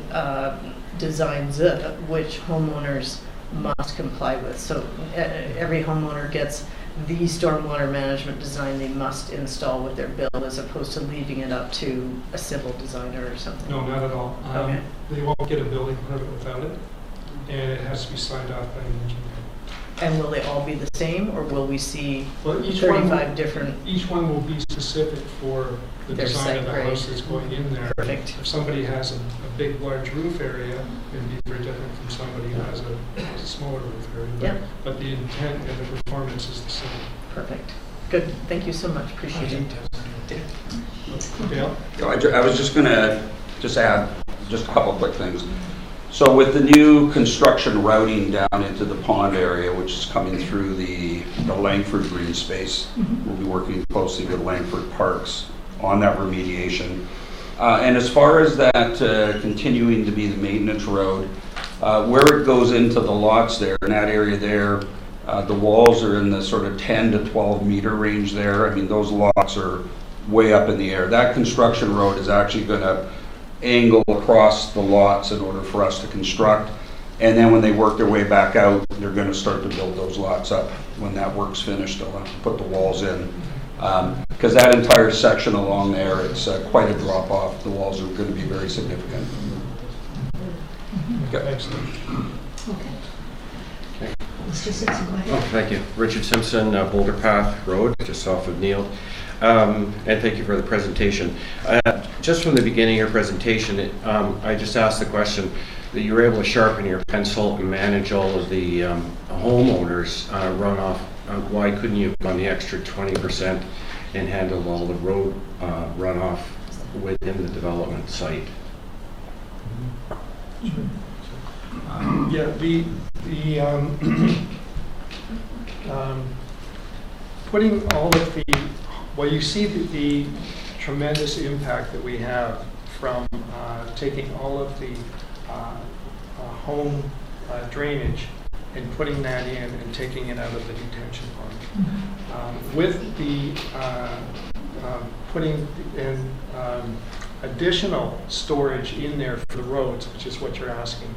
which homeowners must comply with? So every homeowner gets the stormwater management design they must install with their bill, as opposed to leaving it up to a civil designer or something? No, not at all. Okay. They won't get a building permit without it, and it has to be signed off by an engineer. And will they all be the same, or will we see Well, 35 different? Each one will be specific for the Their design site of the grade. house that's going in there. Perfect. If somebody has a big, large roof area, it'd be very different from somebody who has a smaller roof area. Yep. But the intent and the performance is the same. Perfect. Good. Thank you so much. Appreciate it. Dale? I was just going to add just a couple quick things. So with the new construction routing down into the pond area, which is coming through the Langford green space, we'll be working closely with Langford Parks on that remediation. And as far as that continuing to be the maintenance road, where it goes into the lots there, in that area there, the walls are in the sort of 10 to 12 meter range there. I mean, those lots are way up in the air. That construction road is actually going to angle across the lots in order for us to construct. And then when they work their way back out, they're going to start to build those lots up. When that work's finished, they'll have to put the walls in. Because that entire section along there, it's quite a drop off. The walls are going to be very significant. Okay. Excellent. Okay. Mr. Simpson, go Oh, ahead. thank you. Richard Simpson, Boulder Path Road, just off of Neil. And thank you for the presentation. Just from the beginning of your presentation, I just asked the question that you were able to sharpen your pencil and manage all of the homeowners runoff. Why couldn't you have gone the extra 20% and handled all the road runoff within the development site? Putting all of the, well, you see the tremendous impact that we have from taking all of the home drainage and putting that in and taking it out of the detention pond. With the putting in additional storage in there for the roads, which is what you're asking,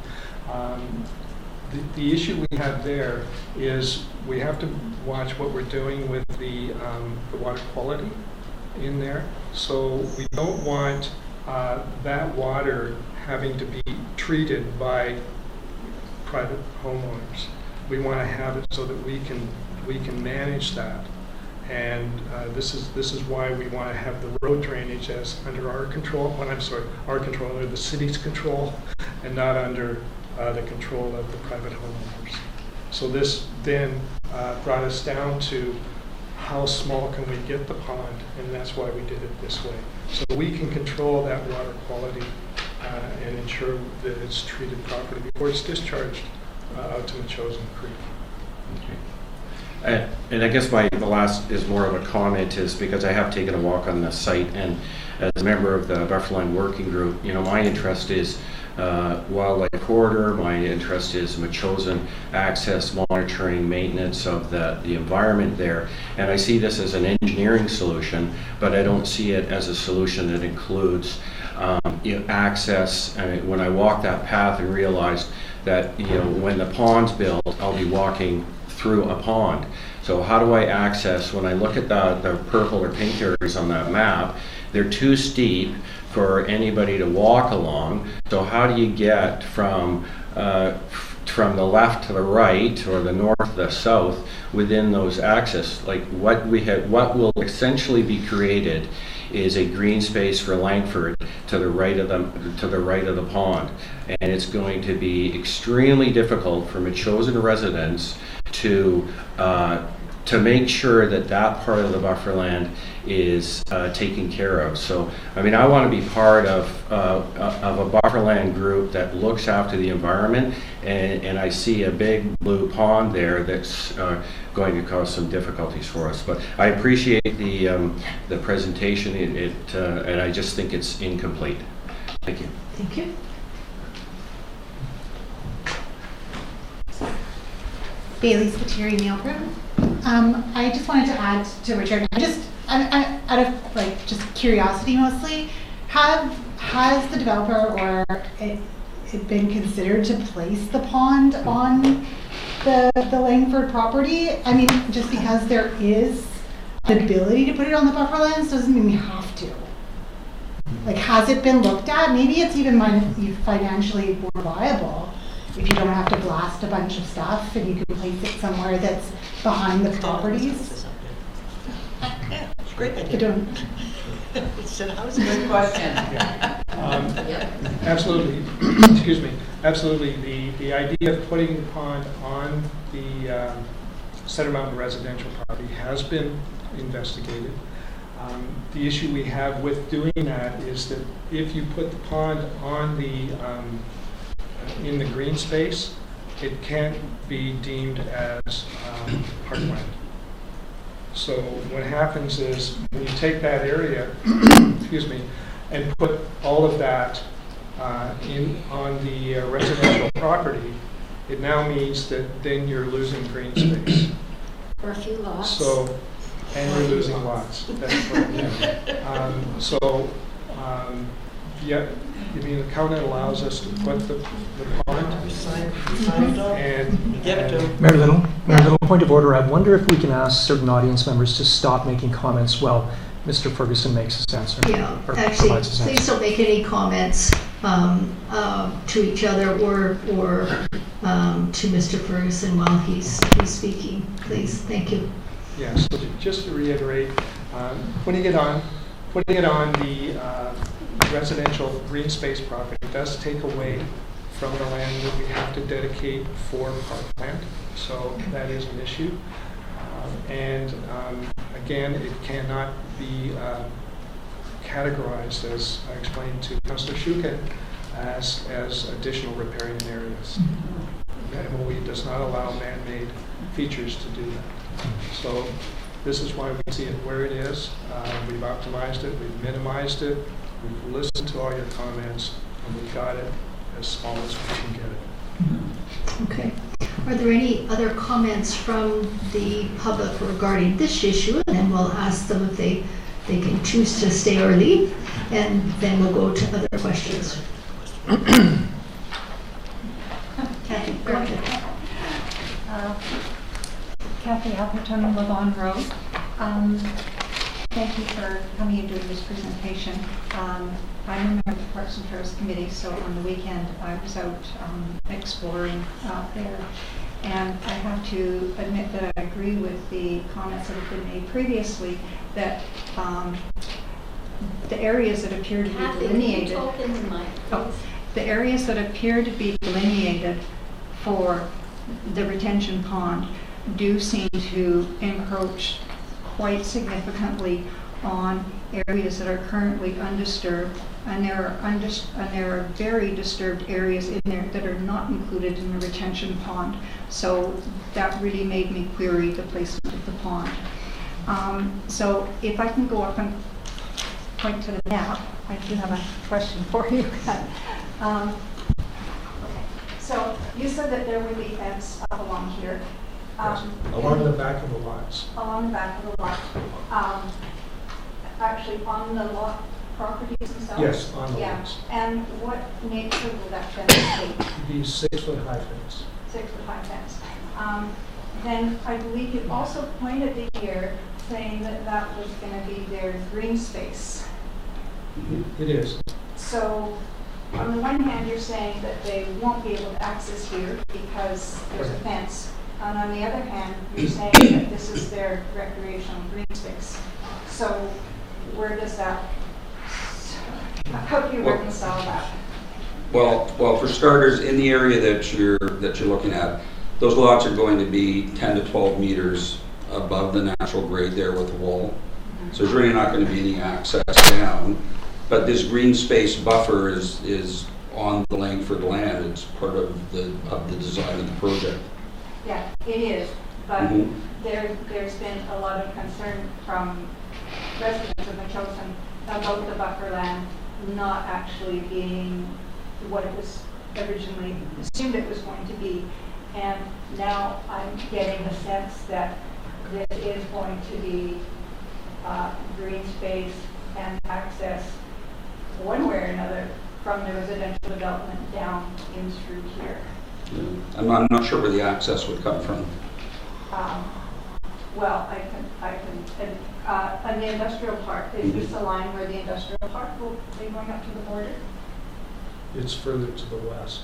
the issue we have there is we have to watch what we're doing with the water quality in there. So we don't want that water having to be treated by private homeowners. We want to have it so that we can manage that. And this is why we want to have the road drainage as under our control. Well, I'm sorry, our control, under the city's control, and not under the control of the private homeowners. So this then brought us down to how small can we get the pond, and that's why we did it this way. So we can control that water quality and ensure that it's treated properly before it's discharged out to Metchosin Creek. Okay. And I guess the last is more of a comment, is because I have taken a walk on the site, and as a member of the Bufferland Working Group, my interest is wildlife corridor, my interest is Metchosin access, monitoring, maintenance of the environment there. And I see this as an engineering solution, but I don't see it as a solution that includes access. I mean, when I walked that path and realized that when the pond's built, I'll be walking through a pond. So how do I access, when I look at the purple or pink areas on that map, they're too steep for anybody to walk along. So how do you get from the left to the right, or the north to the south, within those access? Like what will essentially be created is a green space for Langford to the right of the pond, and it's going to be extremely difficult for Metchosin residents to make sure that part of the bufferland is taken care of. So, I mean, I want to be part of a bufferland group that looks after the environment, and I see a big blue pond there that's going to cause some difficulties for us. But I appreciate the presentation, and I just think it's incomplete. Thank you. Thank you. Bailey Spiteri, Neilbrook. I just wanted to add to Richard. Out of just curiosity mostly, has the developer or it been considered to place the pond on the Langford property? I mean, just because there is the ability to put it on the bufferlands doesn't mean we have to. Like, has it been looked at? Maybe it's even financially more viable if you don't have to blast a bunch of stuff and you can place it somewhere that's behind the properties. Great I idea. don't. Good question. Absolutely. Excuse me. Absolutely. The idea of putting the pond on the Center Mountain residential property has been investigated. The issue we have with doing that is that if you put the pond on in the green space, it can't be deemed as parkland. So what happens is when you take that area, excuse me, and put all of that on the residential property, it now means that then you're losing green space. For a few lots. So, and you're losing lots. That's right. Yeah. Yeah, I mean, the covenant allows us to put the pond and Give it to him. Mayor Little, point of order. I wonder if we can ask certain audience members to stop making comments while Mr. Ferguson makes his answer. Yeah, or actually, provides his please answer. don't make any comments to each other or to Mr. Ferguson while he's speaking, please. Thank you. Yeah, so just to reiterate, putting it on the residential green space property does take away from the land that we have to dedicate for parkland, so that is an issue. Again, it cannot be categorized, as I explained to Councillor Shukin, as additional riparian areas. The MOE does not allow man-made features to do that. So this is why we see it where it is. We've optimized it, we've minimized it, we've listened to all your comments, and we've got it as small as we can get it. Okay. Are there any other comments from the public regarding this issue? And then we'll ask them if they can choose to stay or leave, and then we'll go to other questions. Kathy, go ahead. Kathy Appleton, Lavon Road. Thank you for coming and doing this presentation. I'm a member of the Parks and Trails Committee, so on the weekend I was out exploring out there. And I have to admit that I agree with the comments that have been made previously, that the areas that appear to be delineated, the areas that appear to be delineated for the retention pond do seem to encroach quite significantly on areas that are currently undisturbed, and there are very disturbed areas in there that are not included in the retention pond. So that really made me query the placement of the pond. So if I can go up and point to the map, I do have a question for you. So you said that there would be fence up along here. Along the back of the lots. Along the back of the lot. Actually, on the lot properties themselves? Yes, on the lots. And what nature will that fence be? Be 6-foot high fence. 6-foot high fence. Then I believe you also pointed it here saying that that was going to be their green space. It is. So on the one hand, you're saying that they won't be able to access here because there's a fence. And on the other hand, you're saying that this is their recreational green space. So where does that, how do you reconcile that? Well, for starters, in the area that you're looking at, those lots are going to be 10 to 12 meters above the natural grade there with the wall. So there's really not going to be any access down. But this green space buffer is on the Langford land. It's part of the design of the project. Yeah, it is. But there's been a lot of concern from residents of Metchosin about the buffer land not actually being what it was originally assumed it was going to be. And now I'm getting the sense that this is going to be green space and access one way or another from the residential development down in through here. I'm not sure where the access would come from. Well, I can, on the industrial park, is this a line where the industrial park will be going up to the border? It's further to the west.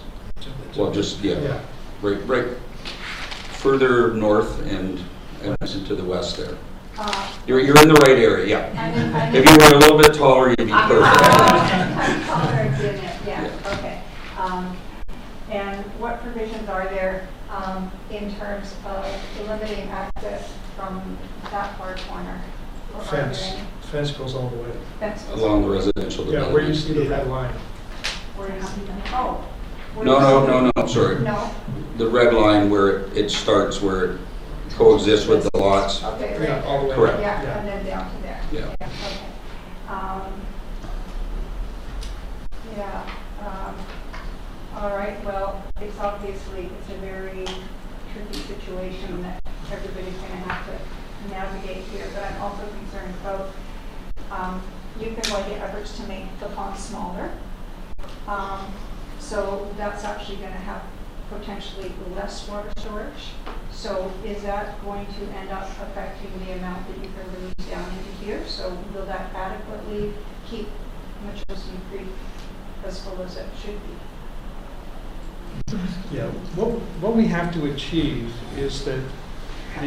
Well, just, right further north and to the west there. You're in the right area, yeah. If you were a little bit taller, you'd be perfect. I'm taller than it, yeah, okay. And what provisions are there in terms of limiting access from that far corner? Fence goes all the way. Along the residential development. Yeah, where you see the red line. Where you see the, oh. No, sorry. No. The red line where it starts, where it coexists with the lots. Okay, right. Yeah, all the way. Correct. Yeah, and then down to there. Yeah. Okay. All right, well, it's obviously, it's a very tricky situation that everybody's going to have to navigate here, but I'm also concerned about, you've been making efforts to make the pond smaller. So that's actually going to have potentially less water storage. So is that going to end up affecting the amount that you can release down into here? So will that adequately keep Metchosin Creek as full as it should be. Yeah, what we have to achieve is that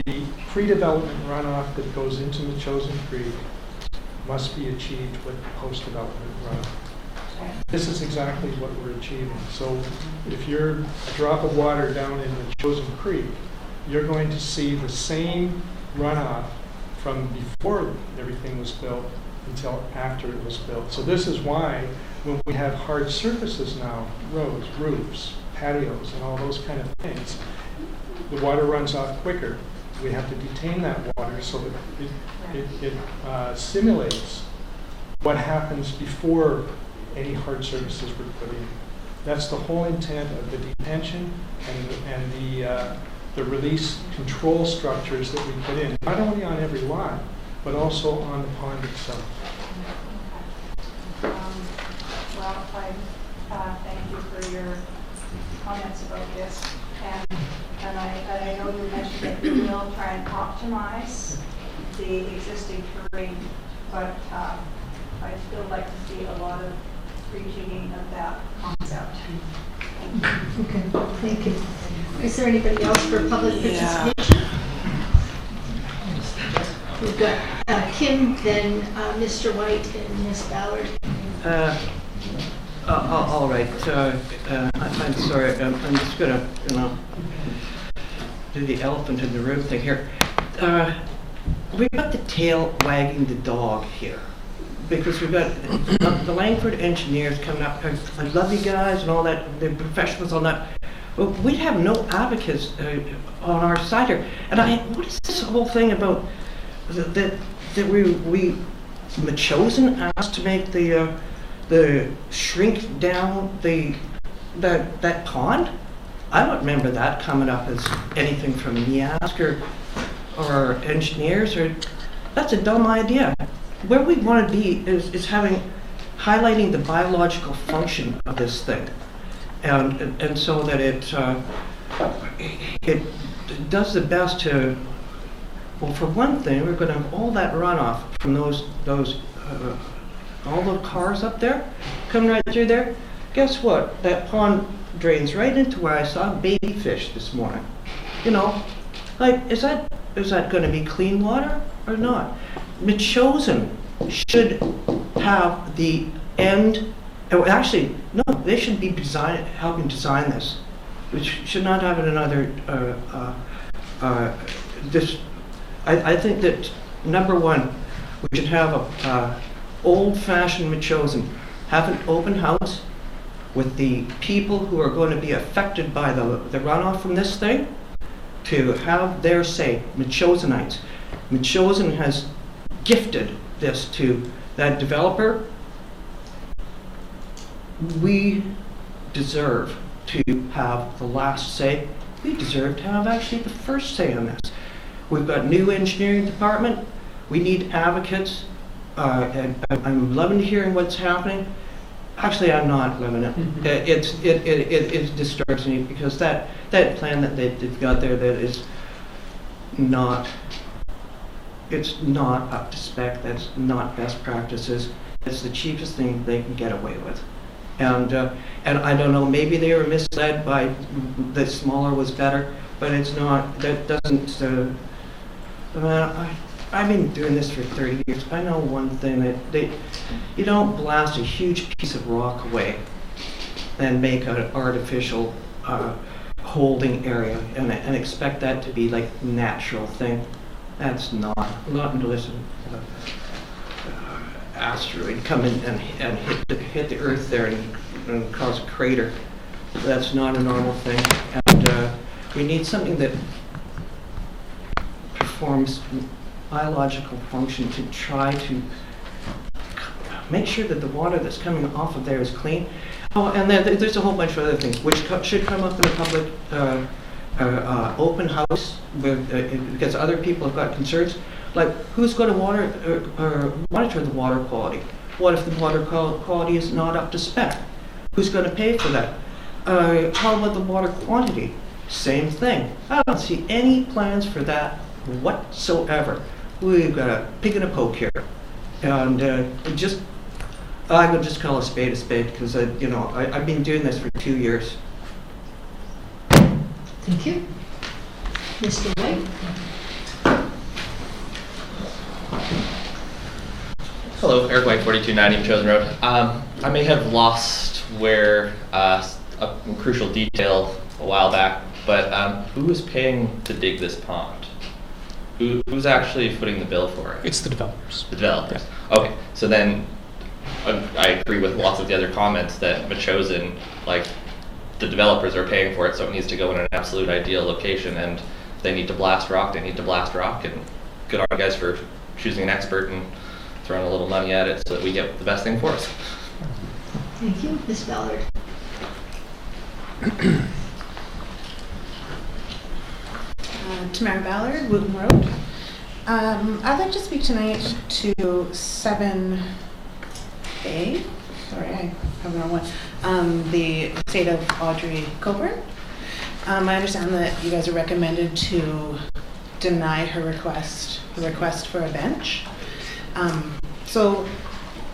the pre-development runoff that goes into Metchosin Creek must be achieved with post-development runoff. This is exactly what we're achieving. So if you're a drop of water down in Metchosin Creek, you're going to see the same runoff from before everything was built until after it was built. So this is why when we have hard surfaces now, roads, roofs, patios, and all those kind of things, the water runs off quicker. We have to detain that water so that it simulates what happens before any hard surfaces were put in. That's the whole intent of the detention and the release control structures that we put in, not only on every lot, but also on the pond itself. Well, I thank you for your comments about this, and I know you mentioned that you will try and optimize the existing terrain, but I'd still like to see a lot of rejigging of that concept. Okay, thank you. Is there anybody else for public participation? We've got Kim, then Mr. White, and Ms. Ballard. All right. I'm sorry. I'm just gonna, do the elephant in the room thing here. We've got the tail wagging the dog here, because we've got the Langford engineers coming up. I love you guys and all that. They're professionals on that. But we have no advocates on our side here. And what is this whole thing about that we Metchosin asked to make the shrink down that pond? I don't remember that coming up as anything from NIASC or engineers. That's a dumb idea. Where we want to be is highlighting the biological function of this thing, and so that it does the best to. Well, for one thing, we're going to have all that runoff from those all the cars up there coming right through there. Guess what? That pond drains right into where I saw baby fish this morning. Like, is that going to be clean water or not? Metchosin should have the end. Oh, actually, no, they should be helping design this. We should not have another. I think that number one, we should have a old-fashioned Metchosin. Have an open house with the people who are going to be affected by the runoff from this thing, to have their say. Metchosinites. Metchosin has gifted this to that developer. We deserve to have the last say. We deserve to have actually the first say on this. We've got new engineering department. We need advocates. And I'm loving hearing what's happening. Actually, I'm not loving it. It disturbs me, because that plan that they've got there, that is not. It's not up to spec. That's not best practices. It's the cheapest thing they can get away with. And I don't know. Maybe they were misled by that smaller was better, but it's not. That doesn't. I've been doing this for 30 years. I know one thing, that you don't blast a huge piece of rock away and make an artificial holding area and expect that to be like natural thing. That's not unless an asteroid come in and hit the earth there and cause a crater. That's not a normal thing. And we need something that performs biological function to try to make sure that the water that's coming off of there is clean. Oh, and then there's a whole bunch of other things which should come up in a public open house, because other people have got concerns. Like, who's going to monitor the water quality? What if the water quality is not up to spec? Who's going to pay for that? How about the water quantity? Same thing. I don't see any plans for that whatsoever. We've got a pig in a poke here, and I would just call a spade because I've been doing this for 2 years. Thank you. Mr. White? Hello, Eric White, 4290 Metchosin Road. I may have lost where a crucial detail a while back, but who is paying to dig this pond? Who's actually footing the bill for it? It's the developers. The developers. Yeah. Okay, so then I agree with lots of the other comments that Metchosin, like, the developers are paying for it, so it needs to go in an absolute ideal location, and they need to blast rock, and good on you guys for choosing an expert and throwing a little money at it so that we get the best thing for us. Thank you. Ms. Ballard? Tamara Ballard, Wootton Road. I'd like to speak tonight to 7A. Sorry, I have the wrong one. The estate of Audrey Coburn. I understand that you guys are recommended to deny her request for a bench. So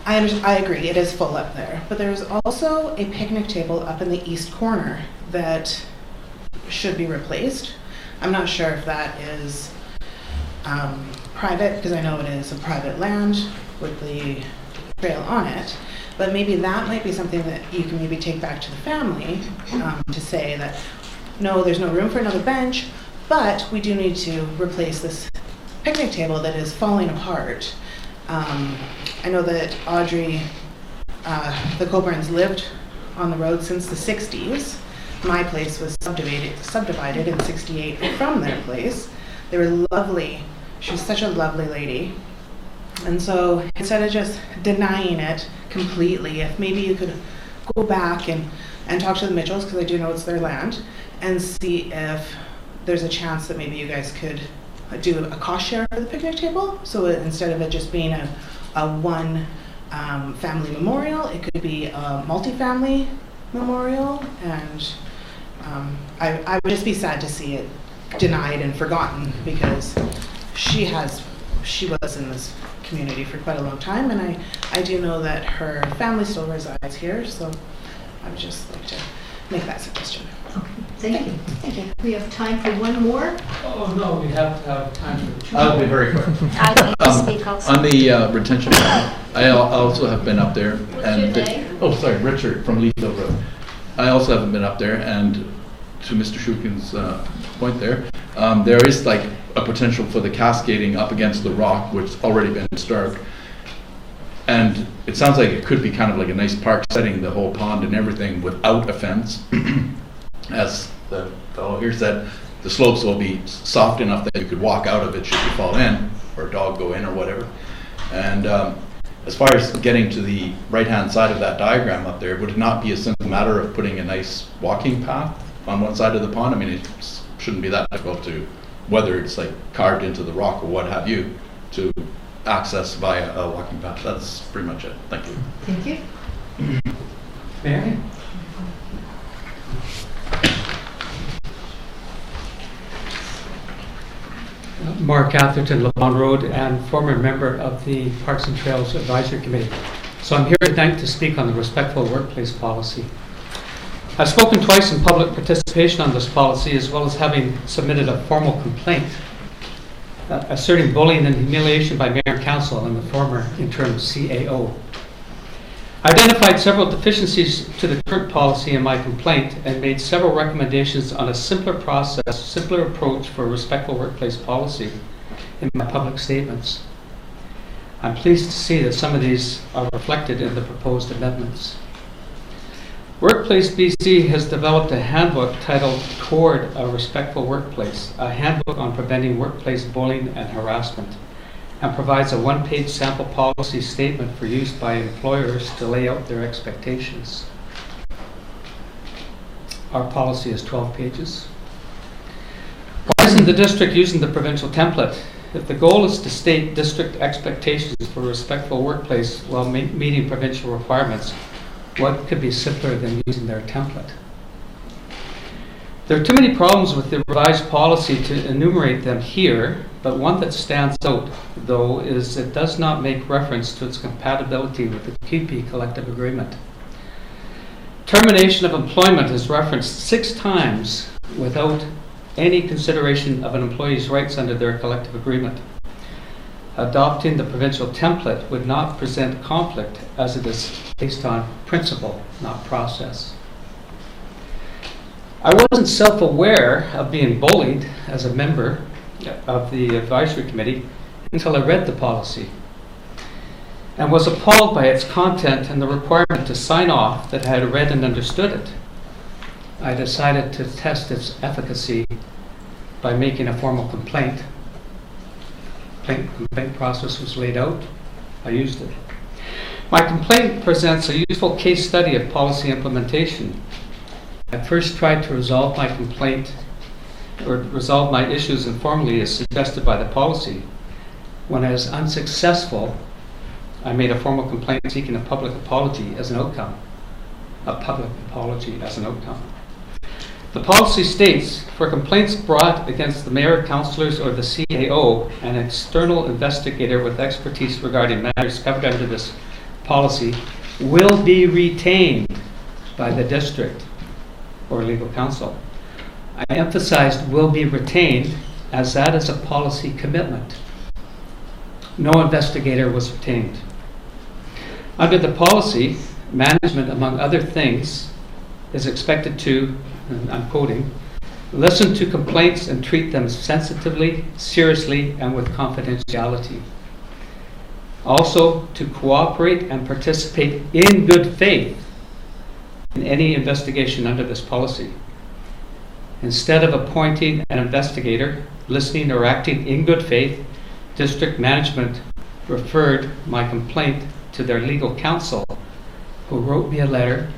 I agree, it is full up there, but there's also a picnic table up in the east corner that should be replaced. I'm not sure if that is private, because I know it is a private land with the trail on it, but maybe that might be something that you can maybe take back to the family to say that, no, there's no room for another bench, but we do need to replace this picnic table that is falling apart. I know that Audrey, the Coburns lived on the road since the 60s. My place was subdivided in 68 from their place. They were lovely. She was such a lovely lady. And so instead of just denying it completely, if maybe you could go back and talk to the Mitchells, because I do know it's their land, and see if there's a chance that maybe you guys could do a cost share for the picnic table. So instead of it just being a one family memorial, it could be a multi-family memorial. And I would just be sad to see it denied and forgotten, because she was in this community for quite a long time, and I do know that her family still resides here, so I would just like to make that suggestion. Okay, thank you. Thank you. We have time for one more. Oh, no, we have to have time for two. I'll be very quick. I'd like to speak also. On the retention plan, I also have been up there. What's your name? Oh, sorry, Richard from Leithville Road. I also haven't been up there, and to Mr. Shukin's point there is like a potential for the cascading up against the rock, which has already been disturbed. And it sounds like it could be kind of like a nice park setting, the whole pond and everything, without a fence. As the fellow here said, the slopes will be soft enough that you could walk out of it should you fall in, or a dog go in or whatever. And as far as getting to the right-hand side of that diagram up there, would it not be a simple matter of putting a nice walking path on one side of the pond? I mean, it shouldn't be that difficult to, whether it's like carved into the rock or what have you, to access via a walking path. That's pretty much it. Thank you. Thank you. Mary? Mark Atherton, Lamont Road, and former member of the Parks and Trails Advisory Committee. So I'm here tonight to speak on the respectful workplace policy. I've spoken twice in public participation on this policy, as well as having submitted a formal complaint asserting bullying and humiliation by Mayor and Council and the former interim CAO. I identified several deficiencies to the current policy in my complaint and made several recommendations on a simpler process, simpler approach for a respectful workplace policy in my public statements. I'm pleased to see that some of these are reflected in the proposed amendments. Workplace BC has developed a handbook titled Toward a Respectful Workplace, a handbook on preventing workplace bullying and harassment, and provides a one-page sample policy statement for use by employers to lay out their expectations. Our policy is 12 pages. Why isn't the district using the provincial template? If the goal is to state district expectations for a respectful workplace while meeting provincial requirements, what could be simpler than using their template? There are too many problems with the revised policy to enumerate them here, but one that stands out, though, is it does not make reference to its compatibility with the QP collective agreement. Termination of employment is referenced 6 times without any consideration of an employee's rights under their collective agreement. Adopting the provincial template would not present conflict, as it is based on principle, not process. I wasn't self-aware of being bullied as a member of the advisory committee until I read the policy and was appalled by its content and the requirement to sign off that I had read and understood it. I decided to test its efficacy by making a formal complaint. Complaint process was laid out. I used it. My complaint presents a useful case study of policy implementation. I first tried to resolve my complaint or resolve my issues informally as suggested by the policy. When I was unsuccessful, I made a formal complaint seeking a public apology as an outcome. A public apology as an outcome. The policy states, for complaints brought against the mayor, councillors, or the CAO, an external investigator with expertise regarding matters covered under this policy will be retained by the district or legal counsel. I emphasized will be retained as that is a policy commitment. No investigator was retained. Under the policy, management, among other things, is expected to, and I'm quoting, listen to complaints and treat them sensitively, seriously, and with confidentiality. Also, to cooperate and participate in good faith in any investigation under this policy. Instead of appointing an investigator, listening or acting in good faith, district management referred my complaint to their legal counsel, who wrote me a letter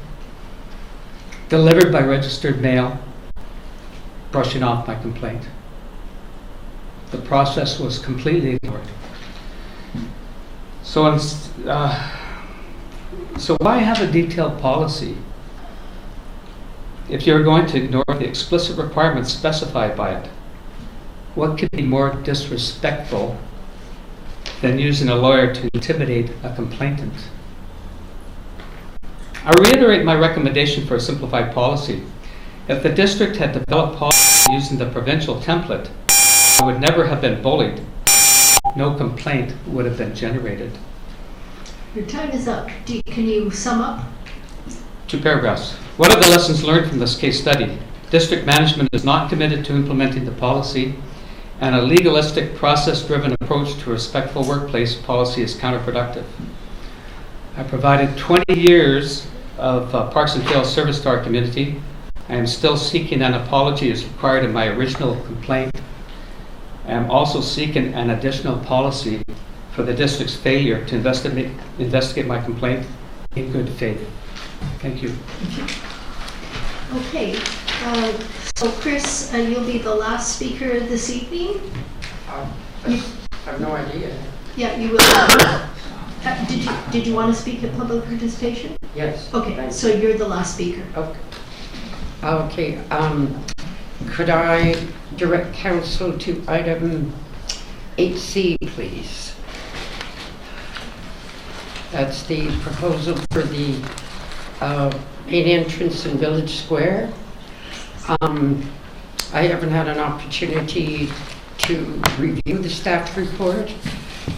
delivered by registered mail, brushing off my complaint. The process was completely ignored. So why have a detailed policy if you're going to ignore the explicit requirements specified by it? What could be more disrespectful than using a lawyer to intimidate a complainant? I reiterate my recommendation for a simplified policy. If the district had developed policy using the provincial template, I would never have been bullied. No complaint would have been generated. Your time is up. Can you sum up? 2 paragraphs. What are the lessons learned from this case study? District management is not committed to implementing the policy, and a legalistic, process-driven approach to a respectful workplace policy is counterproductive. I provided 20 years of Parks and Trails service to our community. I am still seeking an apology as required in my original complaint. I am also seeking an additional policy for the district's failure to investigate my complaint in good faith. Thank you. Okay. So Chris, you'll be the last speaker this evening. I have no idea. Yeah, you will. Did you want to speak at public participation? Yes. Okay, so you're the last speaker. Okay. Could I direct council to item 8C, please? That's the proposal for the main entrance in Village Square. I haven't had an opportunity to review the staff report,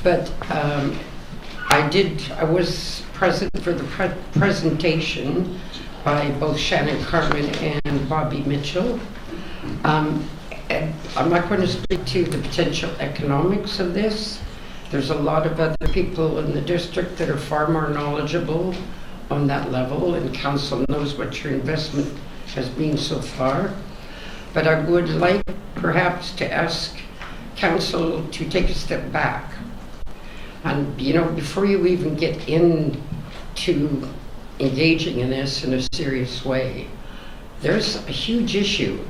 but I was present for the presentation by both Shannon Carmen and Bobby Mitchell. And I'm not going to speak to the potential economics of this. There's a lot of other people in the district that are far more knowledgeable on that level, and council knows what your investment has been so far. But I would like perhaps to ask council to take a step back. And, before you even get into engaging in this in a serious way, there's a huge issue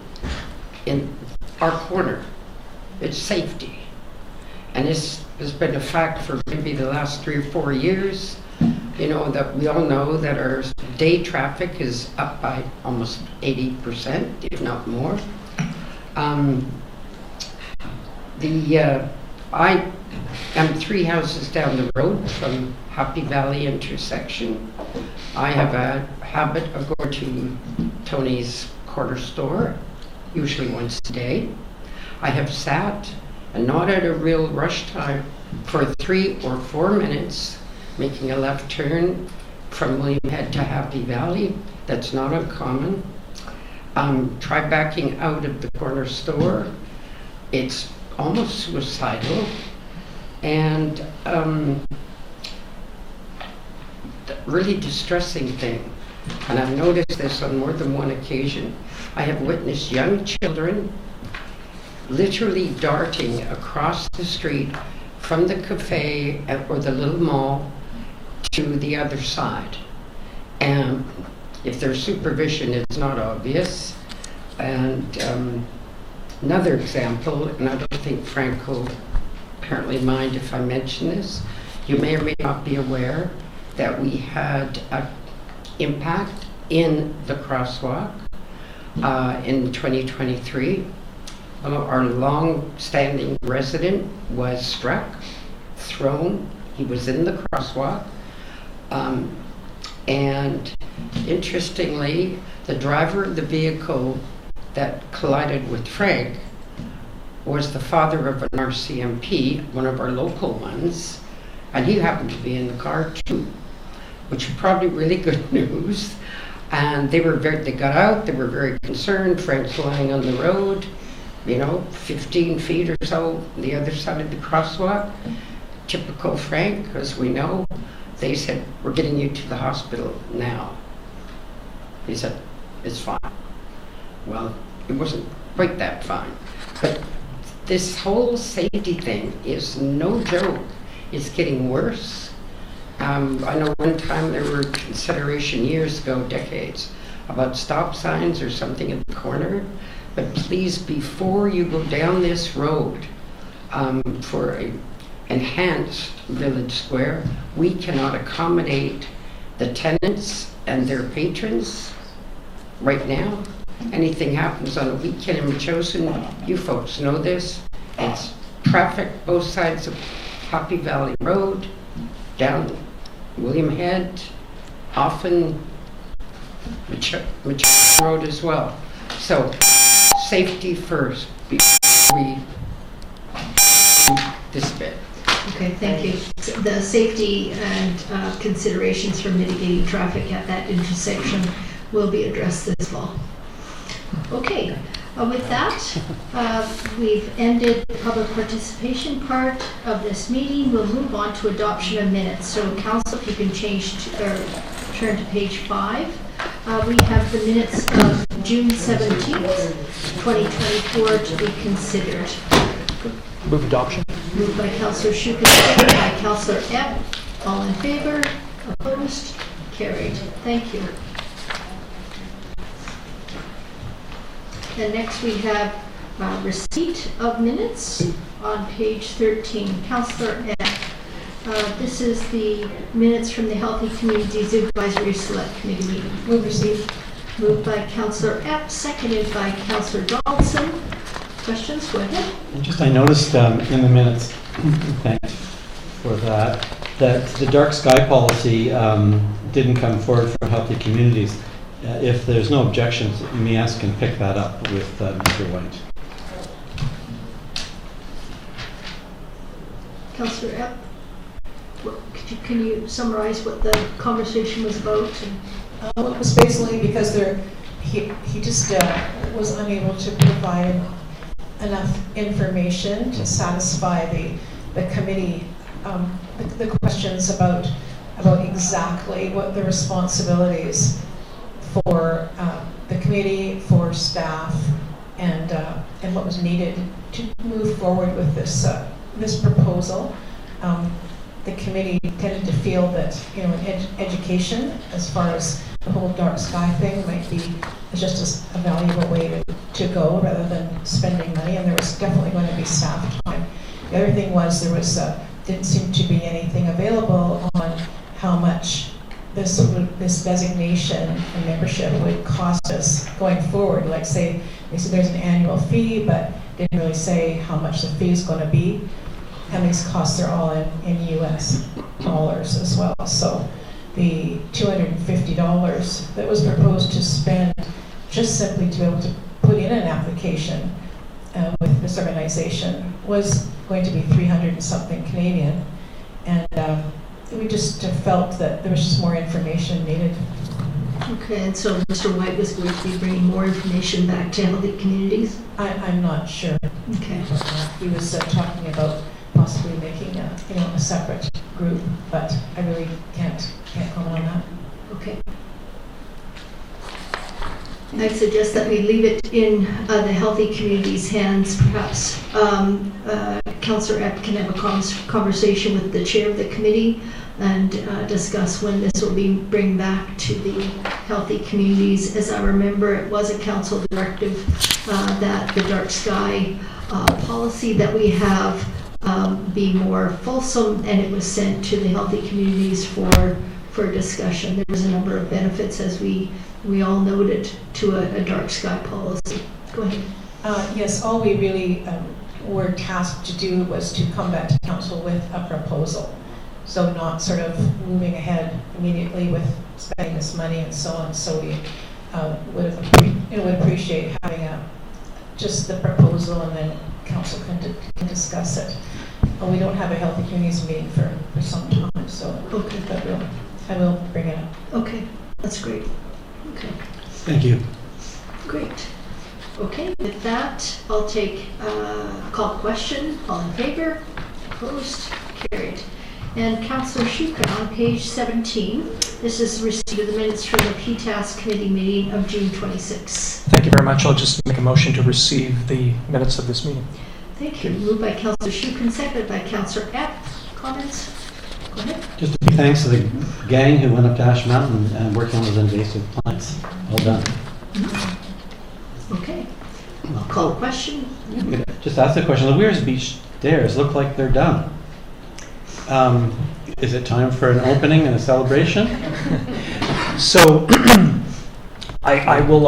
in our corner. It's safety. And this has been a fact for maybe the last 3 or 4 years. you know, that we all know that our day traffic is up by almost 80%, if not more. I am 3 houses down the road from Happy Valley intersection. I have a habit of going to Tony's corner store, usually once a day. I have sat, and not at a real rush time, for 3 or 4 minutes, making a left turn from William Head to Happy Valley. That's not uncommon. Try backing out of the corner store. It's almost suicidal. And the really distressing thing, and I've noticed this on more than one occasion, I have witnessed young children literally darting across the street from the cafe or the little mall to the other side. And if their supervision is not obvious, and another example, and I don't think Frank will apparently mind if I mention this, you may or may not be aware that we had an impact in the crosswalk in 2023. Our long-standing resident was struck, thrown. He was in the crosswalk. And interestingly, the driver of the vehicle that collided with Frank was the father of an RCMP, one of our local ones, and he happened to be in the car too, which is probably really good news. And they got out, they were very concerned. Frank's lying on the road, 15 feet or so the other side of the crosswalk. Typical Frank, as we know. They said, "We're getting you to the hospital now." He said, "It's fine." Well, it wasn't quite that fine. But this whole safety thing is no joke. It's getting worse. I know one time there were consideration years ago, decades, about stop signs or something at the corner. But please, before you go down this road for an enhanced village square, we cannot accommodate the tenants and their patrons right now. Anything happens on a weekend in Metchosin, you folks know this. It's traffic both sides of Happy Valley Road, down William Head, often Metchosin Road as well. So safety first before we do this bit. Okay, thank you. The safety and considerations for mitigating traffic at that intersection will be addressed this fall. Okay, with that, we've ended the public participation part of this meeting. We'll move on to adoption of minutes. So council, if you can turn to page 5. We have the minutes of June 17th, 2024 to be considered. Move adoption. Moved by Councillor Shukin, seconded by Councillor Epp. All in favor? Opposed? Carried. Thank you. And next we have receipt of minutes on page 13. Councillor Epp. This is the minutes from the Healthy Communities Advisory Select Committee meeting. Move receipt. Moved by Councillor Epp, seconded by Councillor Donaldson. Questions? Go ahead. I noticed in the minutes, thanks for that the dark sky policy didn't come forward from Healthy Communities. If there's no objections, you may ask and pick that up with Mr. White. Councillor Epp, can you summarize what the conversation was about? It was basically because he just was unable to provide enough information to satisfy the committee, the questions about exactly what the responsibilities for the committee, for staff, and what was needed to move forward with this proposal. The committee tended to feel that education, as far as the whole dark sky thing, might be just a valuable way to go rather than spending money, and there was definitely going to be staff time. The other thing was there was didn't seem to be anything available on how much this designation and membership would cost us going forward. Like say, they said there's an annual fee, but didn't really say how much the fee is going to be. And these costs are all in US dollars as well. So the $250 that was proposed to spend just simply to be able to put in an application with this organization was going to be 300 and something Canadian. And we just felt that there was just more information needed. Okay, and so Mr. White was going to be bringing more information back to healthy communities? I'm not sure. Okay. He was talking about possibly making a separate group, but I really can't comment on that. Okay. I'd suggest that we leave it in the healthy communities' hands. Perhaps Councillor Epp can have a conversation with the chair of the committee and discuss when this will be bring back to the healthy communities. As I remember, it was a council directive that the dark sky policy that we have be more fulsome, and it was sent to the healthy communities for discussion. There was a number of benefits, as we all noted, to a dark sky policy. Go ahead. Yes, all we really were tasked to do was to come back to council with a proposal. So not sort of moving ahead immediately with spending this money and so on. So we would appreciate having just the proposal, and then council can discuss it. But we don't have a healthy communities meeting for some time, so okay. But I will bring it up. Okay, that's great. Okay. Thank you. Great. Okay, with that, I'll take a call question. All in favor? Opposed? Carried. And Councillor Shukin on page 17. This is receipt of the minutes from the PTAS committee meeting of June 26. Thank you very much. I'll just make a motion to receive the minutes of this meeting. Thank you. Moved by Councillor Shukin, seconded by Councillor Epp. Comments? Go ahead. Just a big thanks to the gang who went up to Ash Mountain and worked on those invasive plants. Well done. Okay. I'll call a question. Just ask the question. The Weirs Beach stairs look like they're done. Is it time for an opening and a celebration? So I will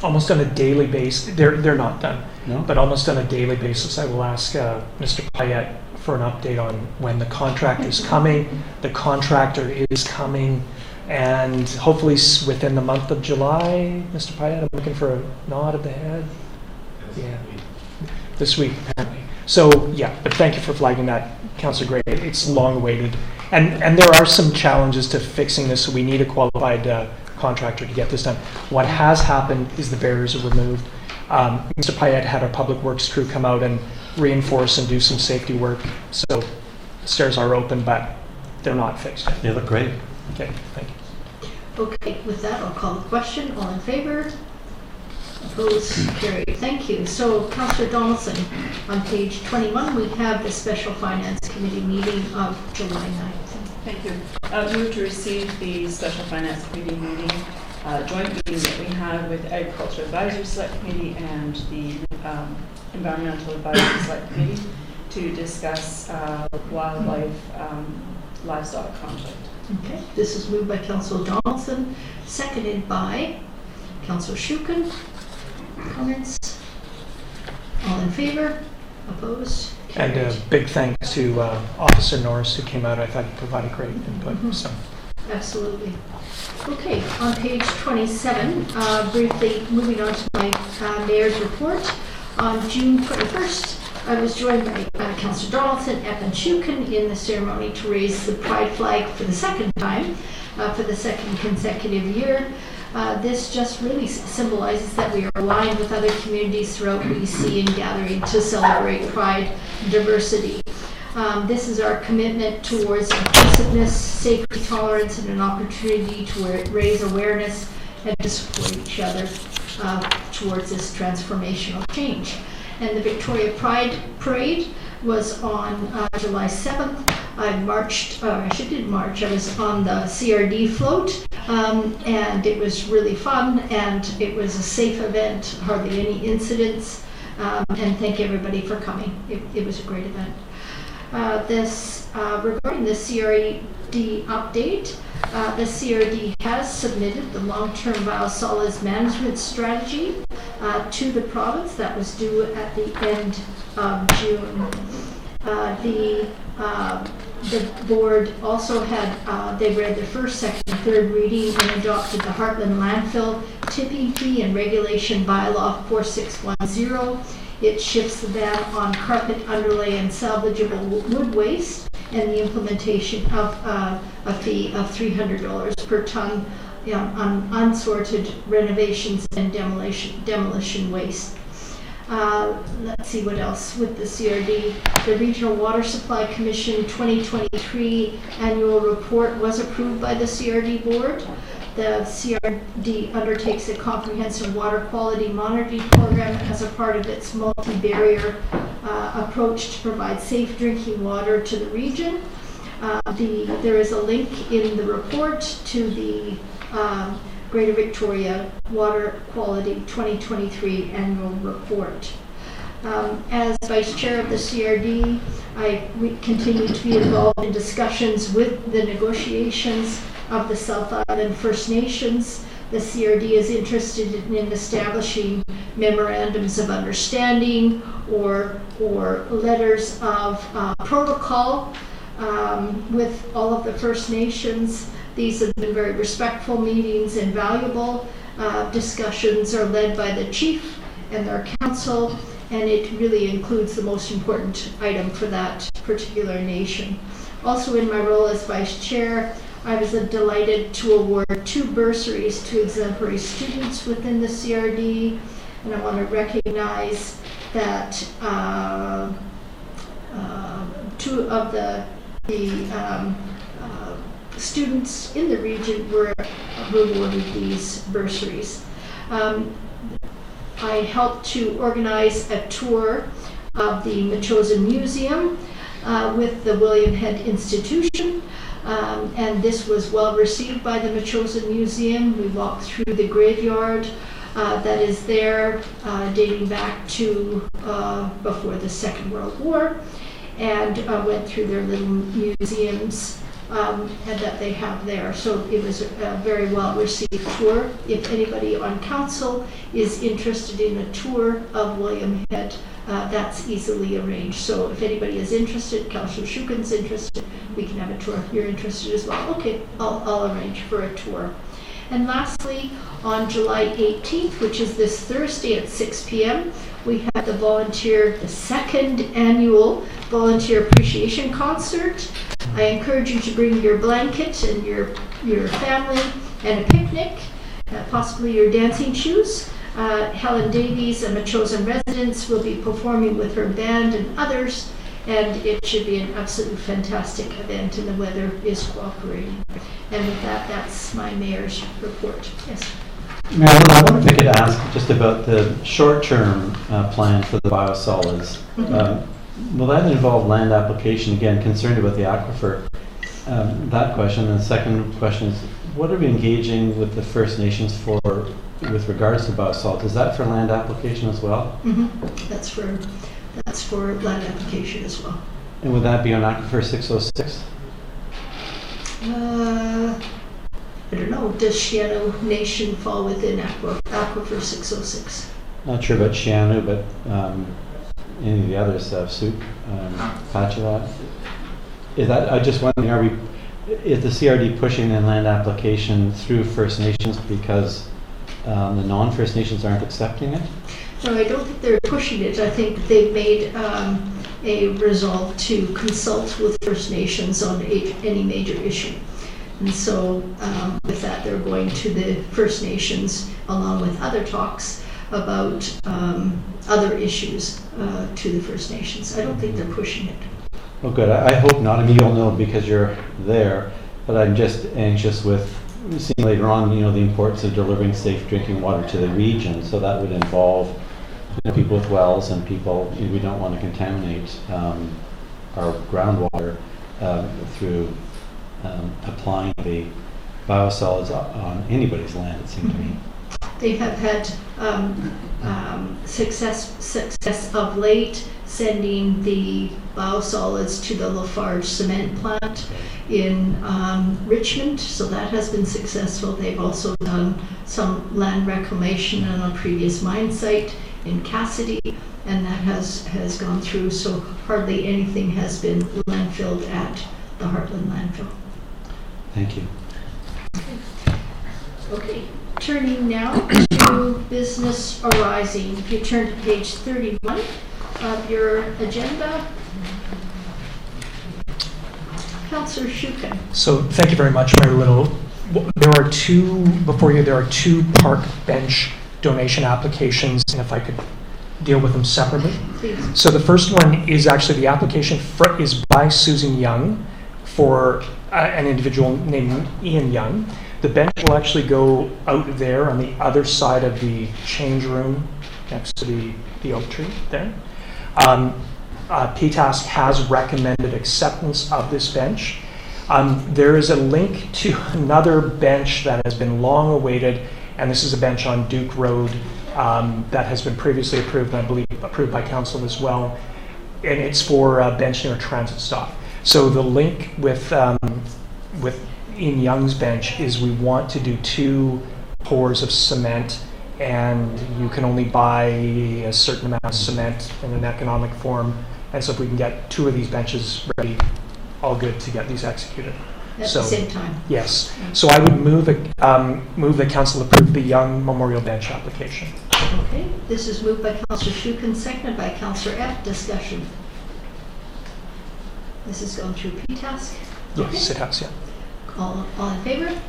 almost on a daily basis, they're not done, no? But almost on a daily basis I will ask Mr. Payette for an update on when the contractor is coming. The contractor is coming, and hopefully within the month of July. Mr. Payette, I'm looking for a nod of the head. Yeah, this week apparently. So yeah, but thank you for flagging that, Councillor Gray. It's long awaited, and there are some challenges to fixing this. So we need a qualified contractor to get this done. What has happened is the barriers are removed. Mr. Payette had our public works crew come out and reinforce and do some safety work. So the stairs are open, but they're not fixed. They look great. Okay, thank you. Okay, with that, I'll call the question. All in favor? Opposed? Carried. Thank you. So, Councillor Donaldson, on page 21, we have the Special Finance Committee meeting of July 9th. Thank you. Move to receive the Special Finance Committee meeting, joint meeting that we had with Agriculture Advisory Select Committee and the Environmental Advisory Select Committee to discuss wildlife livestock conflict. Okay, this is moved by Councillor Donaldson, seconded by Councillor Shukin. Comments? All in favor? Opposed? Carried. And a big thanks to Officer Norris, who came out. I thought he provided great input. So. Absolutely. Okay, on page 27, briefly moving on to my mayor's report. On June 21st, I was joined by Councillor Donaldson, Epp and Shukin in the ceremony to raise the pride flag for the second time, for the second consecutive year. This just really symbolizes that we are aligned with other communities throughout BC in gathering to celebrate pride and diversity. This is our commitment towards inclusiveness, safety, tolerance, and an opportunity to raise awareness and to support each other towards this transformational change. And the Victoria Pride Parade was on July 7th. I marched, actually didn't march, I was on the CRD float, and it was really fun, and it was a safe event, hardly any incidents, and thank everybody for coming. It was a great event. Regarding the CRD update, The CRD has submitted the long-term biosolids management strategy to the province. That was due at the end of June. The board also had, they read the first, second, and third reading and adopted the Heartland landfill tipping fee and regulation bylaw 4610. It shifts the ban on carpet, underlay, and salvageable wood waste, and the implementation of a fee of $300 per ton on unsorted renovations and demolition waste. Let's see what else with the CRD. The Regional Water Supply Commission 2023 annual report was approved by the CRD board. The CRD undertakes a comprehensive water quality monitoring program as a part of its multi-barrier approach to provide safe drinking water to the region. There is a link in the report to the Greater Victoria Water Quality 2023 annual report. As Vice Chair of the CRD, I continue to be involved in discussions with the negotiations of the South Island First Nations. The CRD is interested in establishing memorandums of understanding or letters of protocol with all of the First Nations. These have been very respectful meetings and valuable. Discussions are led by the chief and their council, and it really includes the most important item for that particular nation. Also in my role as Vice Chair, I was delighted to award 2 bursaries to exemplary students within the CRD, and I want to recognize that 2 of the students in the region were awarded these bursaries. I helped to organize a tour of the Metchosin Museum with the William Head Institution. And this was well received by the Metchosin Museum. We walked through the graveyard that is there, dating back to before the Second World War, and went through their little museums and that they have there. So it was a very well received tour. If anybody on council is interested in a tour of William Head, that's easily arranged. So if anybody is interested, Councillor Shukin's interested, we can have a tour. You're interested as well? Okay, I'll arrange for a tour. And lastly, on July 18th, which is this Thursday at 6 p.m., we have the second annual Volunteer Appreciation Concert. I encourage you to bring your blanket and your family and a picnic, possibly your dancing shoes. Helen Davies, a Metchosin resident, will be performing with her band and others, and it should be an absolutely fantastic event, and the weather is cooperating. And with that, that's my mayor's report. Yes. Mayor, I wonder if I could ask just about the short-term plan for the biosolids. Will that involve land application? Again, concerned about the aquifer. That question. And the second question is, what are we engaging with the First Nations for with regards to biosolids? Is that for land application as well? Mm-hmm. That's for land application as well. And would that be on Aquifer 606? I don't know. Does Shiano Nation fall within Aquifer 606? Not sure about Shiano, but any of the others have soup, Pachavat. Is that, I just wondering, is the CRD pushing in land application through First Nations because the non-First Nations aren't accepting it? No, I don't think they're pushing it. I think they've made a resolve to consult with First Nations on any major issue. And so with that, they're going to the First Nations along with other talks about other issues to the First Nations. I don't think they're pushing it. Well, good. I hope not. I mean, you'll know because you're there, but I'm just anxious with seeing later on, the importance of delivering safe drinking water to the region. So that would involve people with wells and people, we don't want to contaminate our groundwater through applying the biosolids on anybody's land, it seems to me. They have had success of late, sending the biosolids to the Lafarge cement plant in Richmond, so that has been successful. They've also done some land reclamation on a previous mine site in Cassidy, and that has gone through, so hardly anything has been landfilled at the Heartland landfill. Thank you. Okay, turning now to business arising. If you turn to page 31 of your agenda, Councillor Shukin. So thank you very much, Mayor Little. There are two park bench donation applications, and if I could deal with them separately. Please. So the first one is actually, the application is by Susan Young for an individual named Ian Young. The bench will actually go out there on the other side of the change room next to the oak tree there. PTASC has recommended acceptance of this bench. There is a link to another bench that has been long awaited, and this is a bench on Duke Road that has been previously approved, and I believe approved by council as well, and it's for a bench near a transit stop. So the link with Ian Young's bench is we want to do 2 pours of cement, and you can only buy a certain amount of cement in an economic form, and so if we can get 2 of these benches ready, all good to get these executed. At the same time. Yes. So I would move that council approve the Young Memorial Bench application. Okay, this is moved by Councillor Shukin, seconded by Councillor F. Discussion. This has gone through PTASC? Yes, it has, yeah. All in favor?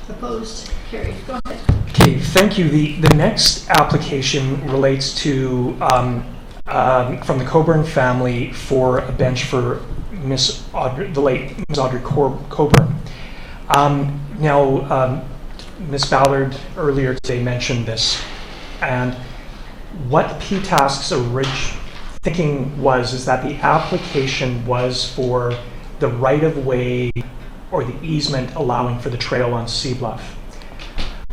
Opposed? Carried. Go ahead. Okay, thank you. The next application relates to from the Coburn family for a bench for the late Miss Audrey Coburn. Now, Ms. Ballard earlier today mentioned this, and what PTASC's original thinking is that the application was for the right-of-way or the easement allowing for the trail on Sea Bluff.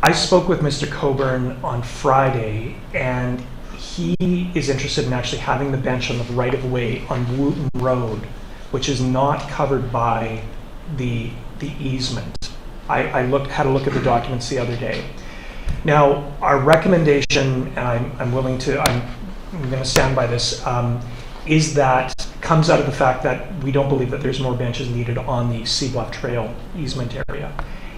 I spoke with Mr. Coburn on Friday, and he is interested in actually having the bench on the right-of-way on Wootton Road, which is not covered by the easement. I had a look at the documents the other day. Now, our recommendation, and I'm going to stand by this, is that comes out of the fact that we don't believe that there's more benches needed on the Sea Bluff Trail easement area.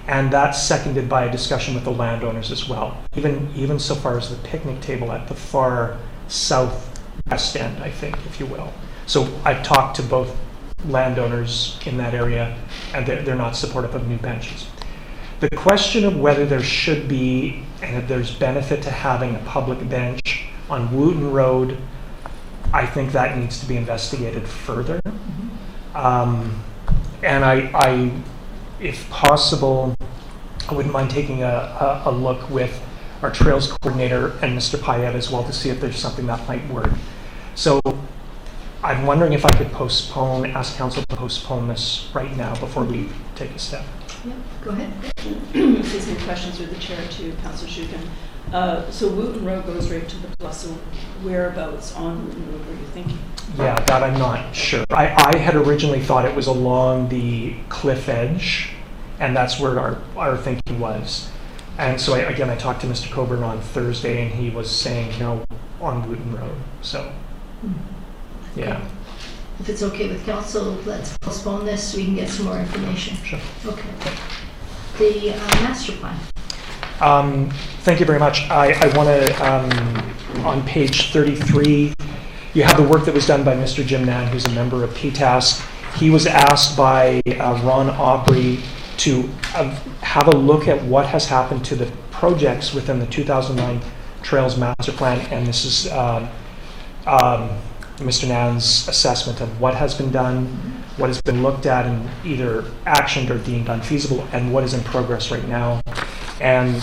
And that's seconded by a discussion with the landowners as well, even so far as the picnic table at the far southwest end, I think, if you will. So I've talked to both landowners in that area, and they're not supportive of new benches. The question of whether there should be, and if there's benefit to having a public bench on Wootton Road, I think that needs to be investigated further. And I, if possible, I wouldn't mind taking a look with our trails coordinator and Mr. Payette as well to see if there's something that might work. So I'm wondering if I could ask council to postpone this right now before we take a step. Yeah, go ahead. Excuse me, questions through the chair to Councillor Shukin. So Wootton Road goes right to the plus, so whereabouts on Wootton Road were you thinking? Yeah, that I'm not sure. I had originally thought it was along the cliff edge, and that's where our thinking was. And so I talked to Mr. Coburn on Thursday, and he was saying no on Wootton Road. So, yeah. Okay. If it's okay with council, let's postpone this so we can get some more information. Sure. Okay. The master plan. Thank you very much. I want to, on page 33, you have the work that was done by Mr. Jim Nan, who's a member of PTASC. He was asked by Ron Audrey to have a look at what has happened to the projects within the 2009 Trails Master Plan, and this is Mr. Nan's assessment of what has been done, what has been looked at and either actioned or deemed unfeasible, and what is in progress right now. And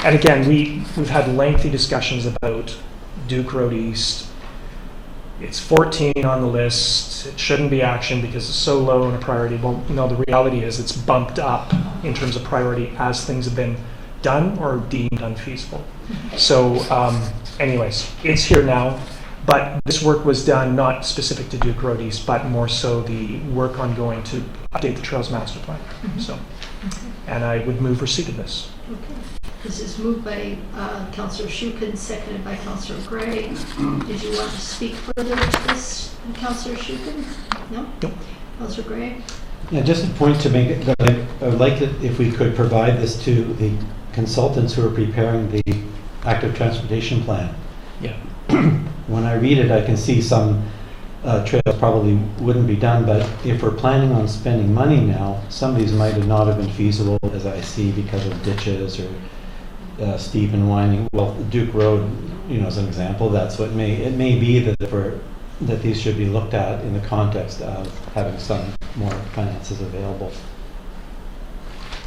again, we've had lengthy discussions about Duke Road East. It's 14 on the list. It shouldn't be actioned because it's so low in a priority. Well, no, the reality is it's bumped up in terms of priority as things have been done or deemed unfeasible. So anyways, it's here now, but this work was done not specific to Duke Road East, but more so the work ongoing to update the Trails Master Plan. So, and I would move receipt of this. Okay. This is moved by Councillor Shukin, seconded by Councillor Gray. Did you want to speak further to this, Councillor Shukin? No? Nope. Councillor Gray? Yeah, just a point to make, that I would like it if we could provide this to the consultants who are preparing the active transportation plan. Yeah. When I read it, I can see some trails probably wouldn't be done, but if we're planning on spending money now, some of these might not have been feasible, as I see, because of ditches or steep and winding. Well, Duke Road, as an example, that's what it may be that these should be looked at in the context of having some more finances available.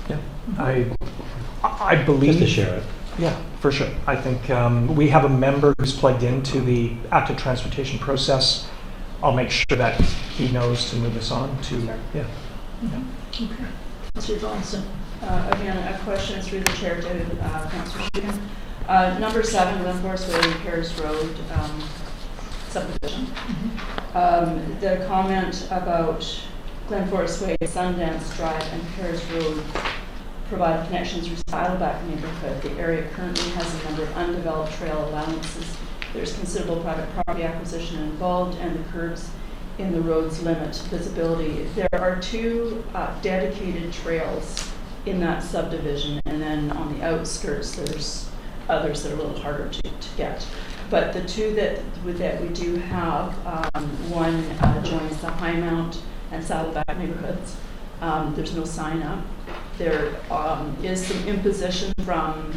Yeah, I believe. Just to share it. Yeah, for sure. I think we have a member who's plugged into the active transportation process. I'll make sure that he knows to move us on to, yeah. Okay. Councillor Johnson. Again, a question through the chair to Councillor Shukin. Number 7, Glenforce Way, Paris Road subdivision. The comment about Glenforce Way, Sundance Drive, and Paris Road provide connections through Saddleback neighborhood. The area currently has a number of undeveloped trail allowances. There's considerable private property acquisition involved, and the curves in the roads limit visibility. There are 2 dedicated trails in that subdivision, and then on the outskirts there's others that are a little harder to get. But the 2 that we do have, one joins the High Mount and Saddleback neighborhoods. There's no sign up. There is some imposition from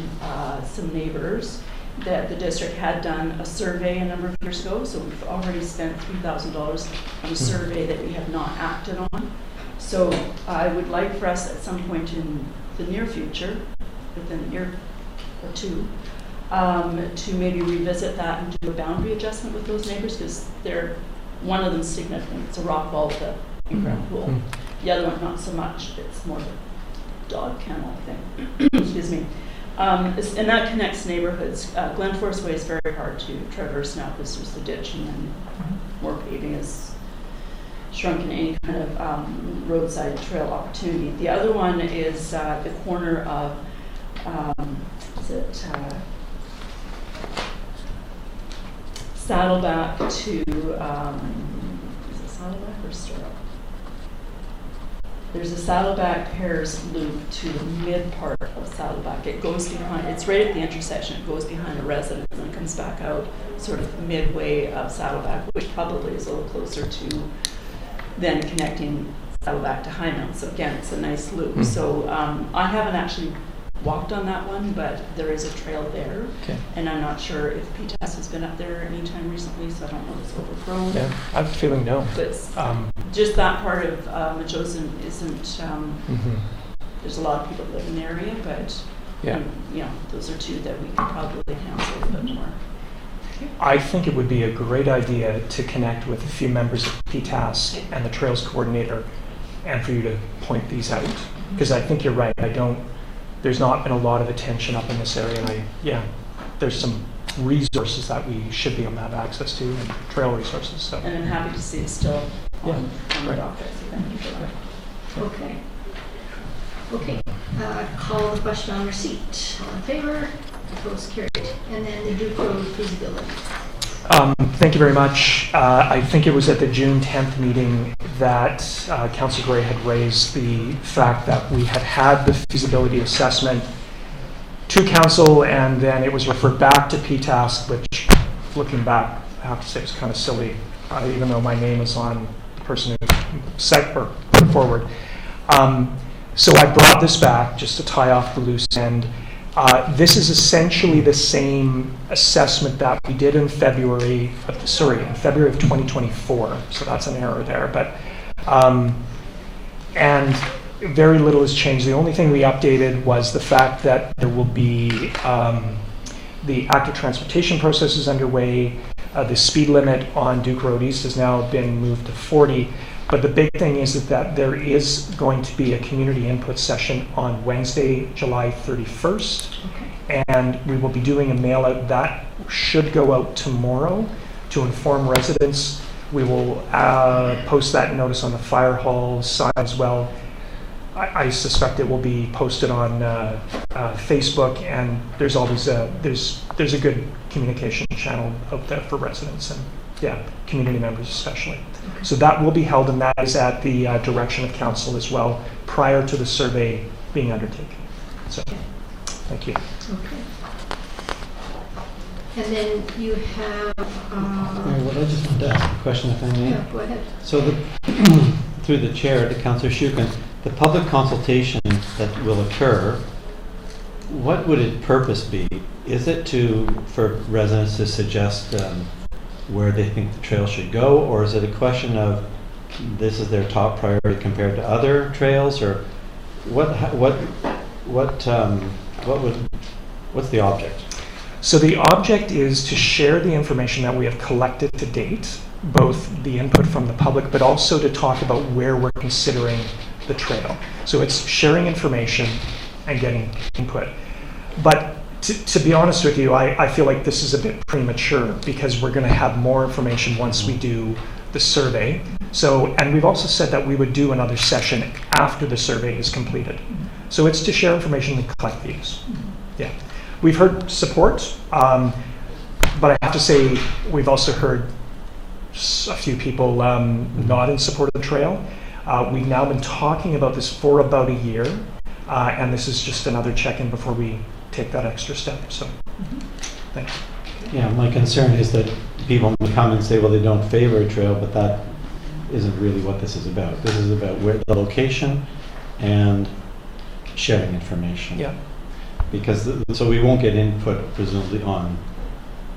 some neighbors that the district had done a survey a number of years ago, so we've already spent $3,000 on a survey that we have not acted on. So I would like for us at some point in the near future, within a year or 2, to maybe revisit that and do a boundary adjustment with those neighbors, because one of them's significant. It's a rock wall with a in-ground pool. The other one, not so much. It's more of a dog kennel, I think. Excuse me. And that connects neighborhoods. Glenforce Way is very hard to traverse now because there's the ditch, and then more paving has shrunken any kind of roadside trail opportunity. The other one is the corner of, Saddleback to, is it Saddleback or Stirrup? There's a Saddleback Pears loop to the mid part of Saddleback. It goes behind, it's right at the intersection, it goes behind a residence and then comes back out sort of midway of Saddleback, which probably is a little closer to then connecting Saddleback to High Mount. So again, it's a nice loop. So I haven't actually walked on that one, but there is a trail there. Okay. And I'm not sure if PTAS has been up there anytime recently, so I don't know if it's overgrown. Yeah, I have a feeling no. But just that part of Metchosin isn't, there's a lot of people that live in the area, but those are 2 that we could probably enhance a little bit more. I think it would be a great idea to connect with a few members of PTAS and the Trails Coordinator, and for you to point these out. Because I think you're right, there's not been a lot of attention up in this area, and there's some resources that we should be able to have access to, and trail resources. So. And I'm happy to see it still on the docket, so thank you for that. Okay. Call the question on receipt. All in favor? Opposed? Carried. And then the Duke Road feasibility. Thank you very much. I think it was at the June 10th meeting that Councillor Gray had raised the fact that we had the feasibility assessment to council, and then it was referred back to PTAS, which, looking back, I have to say it's kind of silly, even though my name is on the person who put it forward. So I brought this back just to tie off the loose end. This is essentially the same assessment that we did in February of 2024. So that's an error there, but and very little has changed. The only thing we updated was the fact that there will be the active transportation process is underway. The speed limit on Duke Road East has now been moved to 40. But the big thing is that there is going to be a community input session on Wednesday, July 31st. And we will be doing a mail out that should go out tomorrow to inform residents. We will post that notice on the fire hall sign as well. I suspect it will be posted on Facebook, and there's always there's a good communication channel out there for residents and community members especially. So that will be held, and that is at the direction of council as well, prior to the survey being undertaken. So, thank you. Okay. And then you have. Well, I just wanted to ask a question, if I may. Yeah, go ahead. So, through the chair to Councillor Shukin, the public consultation that will occur, what would its purpose be? Is it for residents to suggest where they think the trail should go, or is it a question of this is their top priority compared to other trails, or what's the object? So the object is to share the information that we have collected to date, both the input from the public, but also to talk about where we're considering the trail. So it's sharing information and getting input. But to be honest with you, I feel like this is a bit premature because we're going to have more information once we do the survey. So, and we've also said that we would do another session after the survey is completed. So it's to share information and collect views. Yeah. We've heard support, but I have to say we've also heard a few people not in support of the trail. We've now been talking about this for about a year, and this is just another check-in before we take that extra step. So, thanks. Yeah, my concern is that people come and say, well, they don't favor a trail, but that isn't really what this is about. This is about where the location and sharing information. Yeah. Because so we won't get input presumably on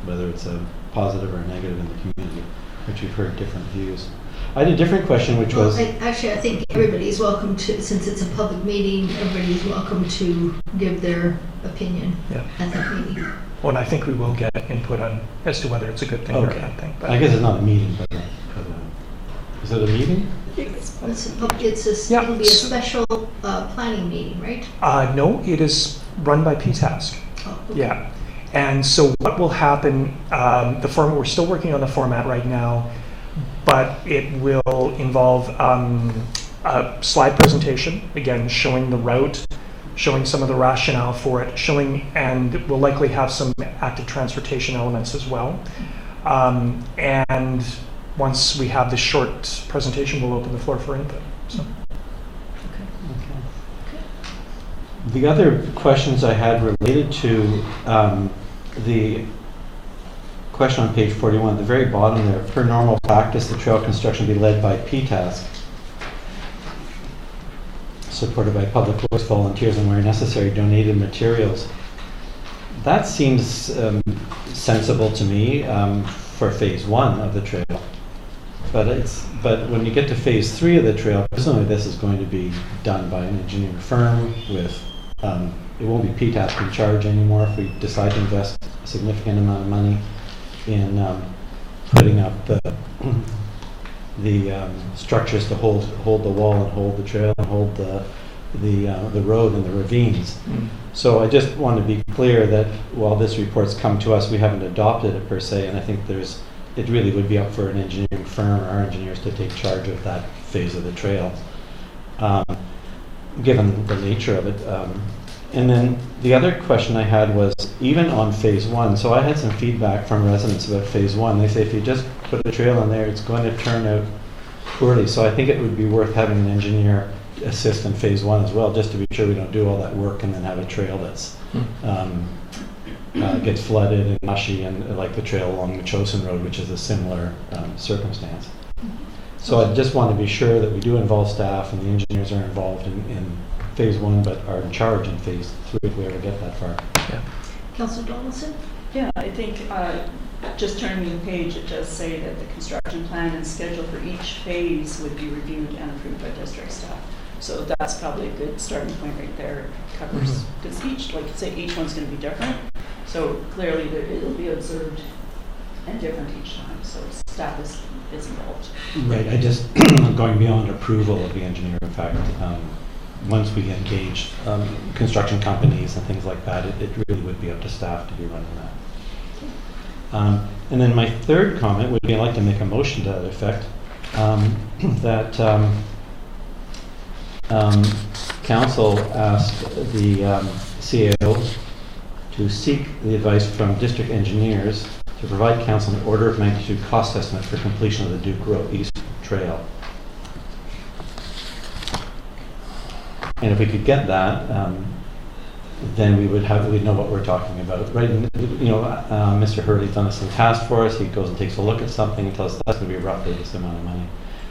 whether it's a positive or a negative in the community, which we've heard different views. I had a different question, which was... Actually, I think everybody's welcome to, since it's a public meeting, everybody's welcome to give their opinion at that meeting. Well, and I think we will get input on as to whether it's a good thing or a bad thing. But I guess it's not a meeting, but is it a meeting? It'll be a special planning meeting, right? No, it is run by PTASC. Oh, okay. Yeah. And so what will happen, the format, we're still working on the format right now, but it will involve a slide presentation, again, showing the route, showing some of the rationale for it, and we'll likely have some active transportation elements as well. And once we have this short presentation, we'll open the floor for input. So. The other questions I had related to the question on page 41, at the very bottom there, per normal practice, the trail construction be led by PTASC, supported by public works volunteers and where necessary, donated materials. That seems sensible to me for phase 1 of the trail. But when you get to phase 3 of the trail, presumably this is going to be done by an engineering firm with, it won't be PTASC in charge anymore if we decide to invest a significant amount of money in putting up the structures to hold the wall and hold the trail and hold the road and the ravines. So I just want to be clear that while this report's come to us, we haven't adopted it per se, and I think it really would be up for an engineering firm or our engineers to take charge of that phase of the trail, given the nature of it. And then the other question I had was, even on phase 1, so I had some feedback from residents about phase 1. They say if you just put a trail in there, it's going to turn out poorly. So I think it would be worth having an engineer assist in phase 1 as well, just to be sure we don't do all that work and then have a trail that's gets flooded and mushy, and like the trail along Metchosin Road, which is a similar circumstance. So I just want to be sure that we do involve staff and the engineers are involved in phase 1, but are in charge in phase 3 if we ever get that far. Yeah. Councillor Donaldson? Yeah, I think just turning the page, it does say that the construction plan and schedule for each phase would be reviewed and approved by district staff. So that's probably a good starting point right there. It covers, because each, like you say, each one's going to be different. So clearly it'll be observed and different each time, so staff is involved. Right, I just, going beyond approval of the engineer, in fact, once we engage construction companies and things like that, it really would be up to staff to be running that. And then my third comment would be, I'd like to make a motion to that effect, that council asked the CAO to seek the advice from district engineers to provide council an order of magnitude cost estimate for completion of the Duke Road East Trail. And if we could get that, then we'd know what we're talking about. Right? Mr. Hurley's done this in the past for us. He goes and takes a look at something and tells us that's going to be roughly this amount of money.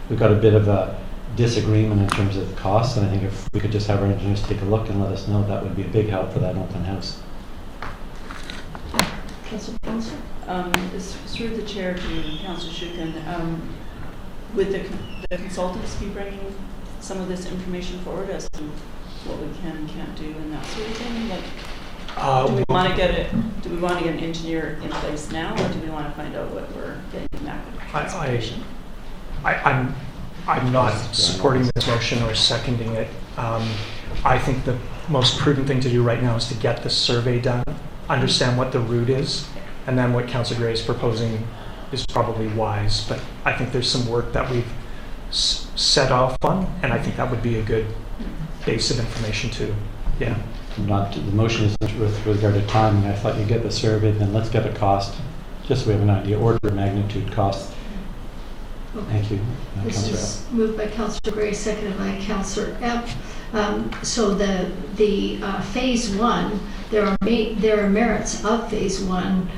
We've got a bit of a disagreement in terms of costs, and I think if we could just have our engineers take a look and let us know, that would be a big help for that open house. Councillor? Through the chair to Councillor Shukin, would the consultants be bringing some of this information forward as to what we can and can't do and that sort of thing? Like, do we want to get an engineer in place now, or do we want to find out what we're getting from that consultation? I'm not supporting this motion or seconding it. I think the most prudent thing to do right now is to get the survey done, understand what the route is, and then what Councillor Gray is proposing is probably wise. But I think there's some work that we've set off on, and I think that would be a good base of information too. Yeah. The motion is with regard to timing. I thought you'd get the survey, then let's get a cost, just so we have an idea, order of magnitude cost. Okay. Thank you. This is moved by Councillor Gray, seconded by Councillor Epp. So the phase one, there are merits of phase one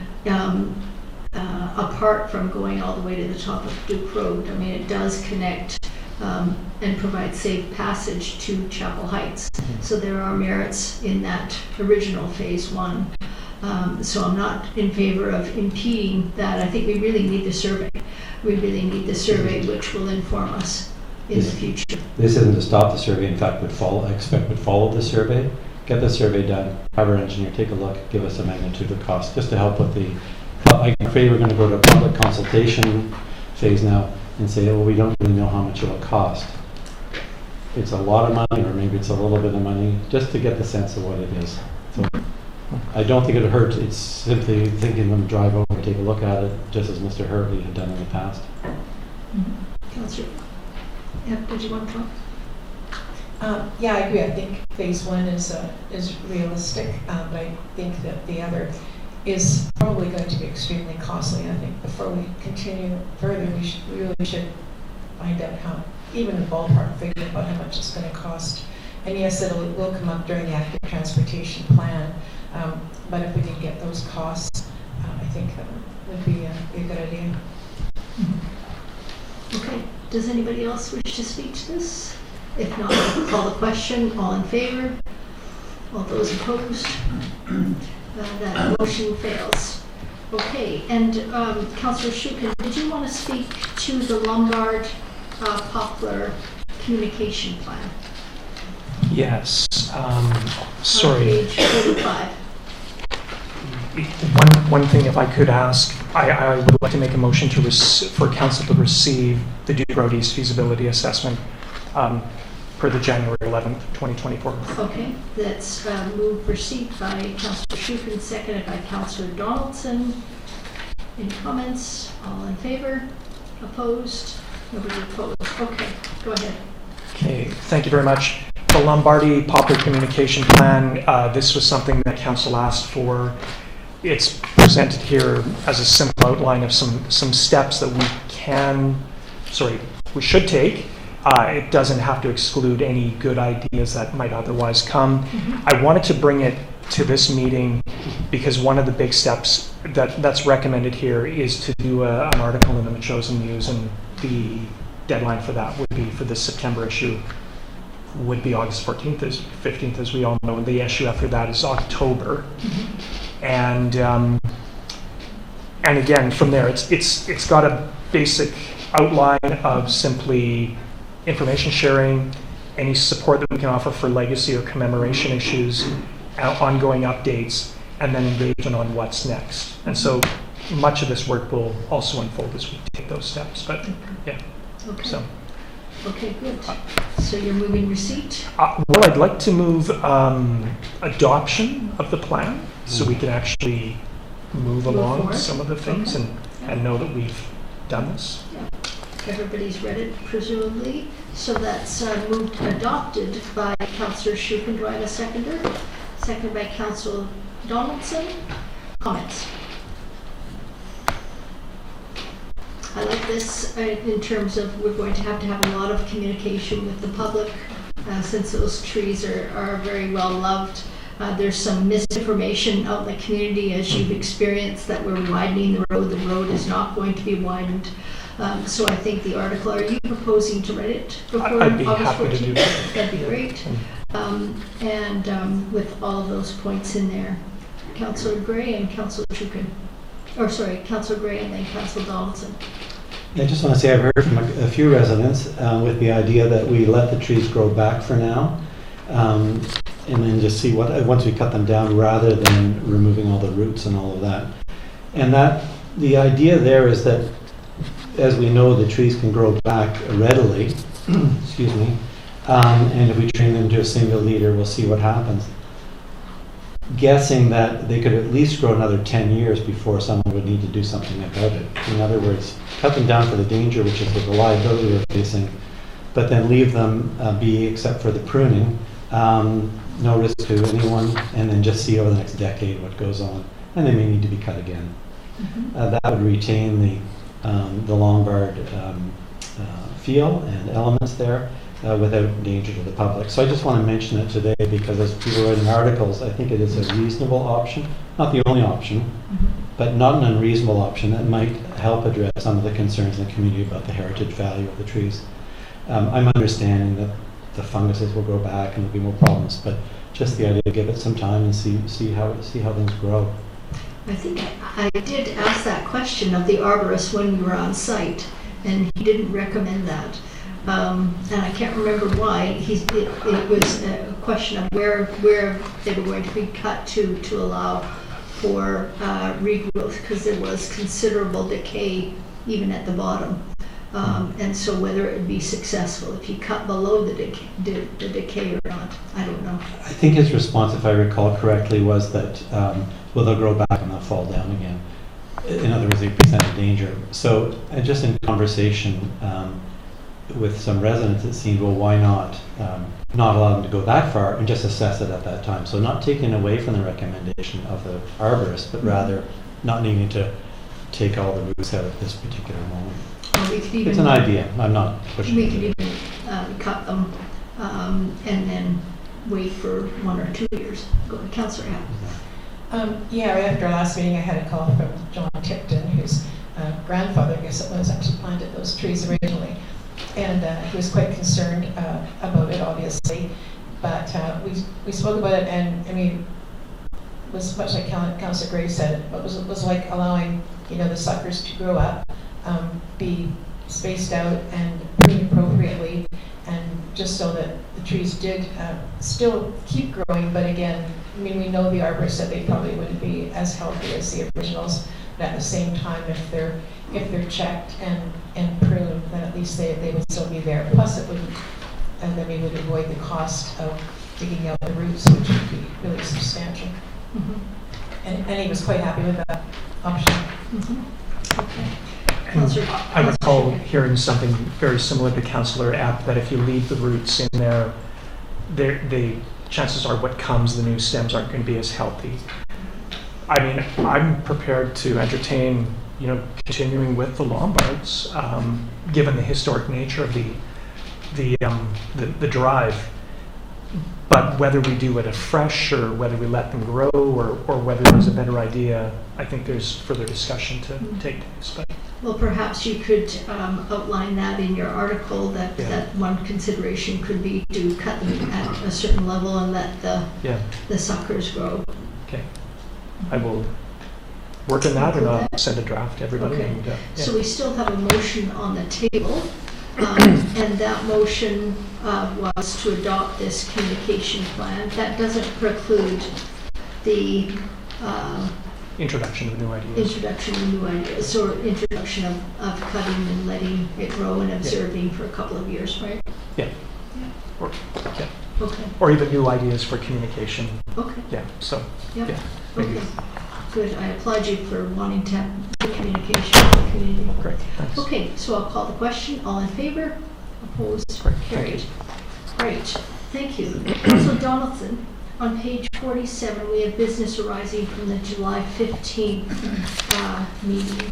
apart from going all the way to the top of Duke Road. I mean, it does connect and provide safe passage to Chapel Heights. So there are merits in that original phase one. So I'm not in favor of impeding that. I think we really need the survey. We really need the survey, which will inform us in the future. This isn't to stop the survey. In fact, I expect would follow the survey. Get the survey done, have our engineer take a look, give us a magnitude of cost, just to help with the. I'm afraid we're going to go to a public consultation phase now and say, well, we don't really know how much it will cost. It's a lot of money, or maybe it's a little bit of money, just to get the sense of what it is. So I don't think it would hurt. It's simply thinking them drive over and take a look at it, just as Mr. Hurley had done in the past. Councillor, did you want to talk? Yeah, I agree. I think phase one is realistic, but I think that the other is probably going to be extremely costly. I think before we continue further, we really should find out how, even a ballpark figure about how much it's going to cost. And yes, it will come up during the active transportation plan. But if we can get those costs, I think that would be a good idea. Okay. Does anybody else wish to speak to this? If not, I'll call the question. All in favor? All those opposed? That motion fails. Okay. And Councillor Shukin, did you want to speak to the Lombard Poplar communication plan? Yes. Sorry. Page 45. One thing, if I could ask, I would like to make a motion for council to receive the Duke Road East feasibility assessment per the January 11th, 2024. Okay, that's moved received by Councillor Shukin, seconded by Councillor Donaldson. Any comments? All in favor? Opposed? Nobody opposed. Okay, go ahead. Okay, thank you very much. The Lombardy Poplar communication plan, this was something that council asked for. It's presented here as a simple outline of some steps that we should take. It doesn't have to exclude any good ideas that might otherwise come. I wanted to bring it to this meeting because one of the big steps that's recommended here is to do an article in the Metchosin News, and the deadline for that would be for the September issue would be August 15th, as we all know. The issue after that is October. And again, from there, it's got a basic outline of simply information sharing, any support that we can offer for legacy or commemoration issues, ongoing updates, and then engagement on what's next. And so much of this work will also unfold as we take those steps, but yeah. Okay. So. Okay, good. So you're moving receipt? Well, I'd like to move adoption of the plan so we can actually move along forward. some of the things and know that we've done this. Yeah. Everybody's read it, presumably. So that's moved adopted by Councillor Shukin. Do I have a seconder? Seconded by Councillor Donaldson. Comments? I like this in terms of we're going to have a lot of communication with the public since those trees are very well loved. There's some misinformation out in the community as you've experienced that we're widening the road. The road is not going to be widened. So I think the article, are you proposing to read it before I'd be August happy 14th? to do that. That'd be great. And with all of those points in there, Councillor Gray and Councillor Shukin. Or sorry, Councillor Gray and then Councillor Donaldson. I just want to say I've heard from a few residents with the idea that we let the trees grow back for now, and then just see what once we cut them down, rather than removing all the roots and all of that. And that the idea there is that, as we know, the trees can grow back readily. Excuse me. And if we train them to a single leader, we'll see what happens. Guessing that they could at least grow another 10 years before someone would need to do something about it. In other words, cut them down for the danger, which is the liability we're facing, but then leave them be, except for the pruning, no risk to anyone, and then just see over the next decade what goes on. And they may need to be cut again. That would retain the Lombard feel and elements there, without danger to the public. So I just want to mention it today because as people are writing articles, I think it is a reasonable option, not the only option, but not an unreasonable option that might help address some of the concerns in the community about the heritage value of the trees. I'm understanding that the funguses will grow back and there'll be more problems, but just the idea to give it some time and see how things grow. I think I did ask that question of the arborist when we were on site, and he didn't recommend that. And I can't remember why. It was a question of where they were going to be cut to allow for regrowth, because there was considerable decay even at the bottom. And so whether it would be successful if you cut below the decay or not, I don't know. I think his response, if I recall correctly, was that, well, they'll grow back and they'll fall down again. In other words, they present a danger. So just in conversation with some residents, it seemed, well, why not allow them to go that far and just assess it at that time? So not taking away from the recommendation of the arborist, but rather not needing to take all the roots out at this particular moment. It's an idea. I'm not pushing it. We could even cut them and then wait for 1 or 2 years. Go to Councillor Apple. Yeah, right after our last meeting, I had a call from John Tipton, whose grandfather, I guess it was, actually planted those trees originally. And he was quite concerned about it, obviously. But we spoke about it, and I mean, it was much like Councillor Gray said, it was like allowing, the suckers to grow up, be spaced out and pruned appropriately, and just so that the trees did still keep growing. But again, I mean, we know the arborist said they probably wouldn't be as healthy as the originals, but at the same time, if they're checked and pruned, then at least they would still be there. Plus, it would, and then we would avoid the cost of digging out the roots, which would be really substantial. And he was quite happy with that option. Okay. I recall hearing something very similar to Councillor App, that if you leave the roots in there, the chances are what comes, the new stems aren't going to be as healthy. I mean, I'm prepared to entertain, continuing with the Lombards, given the historic nature of the drive. But whether we do it afresh or whether we let them grow or whether there's a better idea, I think there's further discussion to take place. But well, perhaps you could outline that in your article, that one consideration could be to cut them at a certain level and let the suckers grow. Okay. I will work on that, and I'll send a draft to everybody. Okay. And, So we still have a motion on the table, and that motion was to adopt this communication plan. That doesn't preclude the introduction of new ideas. Introduction of new ideas, or introduction of cutting and letting it grow and observing for a couple of years, right? Yeah. Yeah. Or, yeah. Okay. Or even new ideas for communication. Okay. Yeah, so, Yeah. yeah. Maybe. Okay. Good. I applaud you for wanting to have good communication with the community. Great, thanks. Okay, so I'll call the question. All in favor? Opposed? Great, Carried. Great. Thank you. Councillor Donaldson, on page 47, we have business arising from the July 15th meeting.